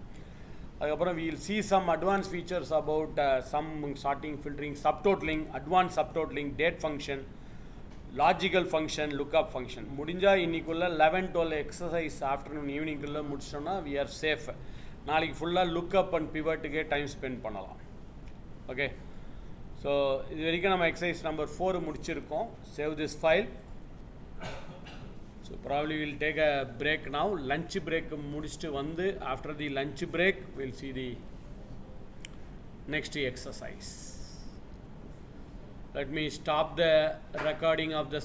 அதுக்கப்புறம் we will see some advanced features about some sorting, filtering, subtotaling, advanced subtotaling, date function, logical function, lookup function. முடிஞ்சால் இன்னைக்குள்ள 11-12 எக்ஸசைஸ் ஆஃப்டர்நூன் ஈவினிங்குள்ளே முடிச்சிட்டோம்னா we are safe. நாளைக்கு ஃபுல்லாக லுக்கப் அண்ட் பிவட்டுக்கே டைம் ஸ்பெண்ட் பண்ணலாம். ஓகே, ஸோ இது வரைக்கும் நம்ம எக்ஸசைஸ் நம்பர் 4 முடிச்சிருக்கோம். Save this file. So probably we'll take a break now. Lunch break முடிச்சிட்டு வந்து after the lunch break we'll see the next exercise. Let me stop the recording of the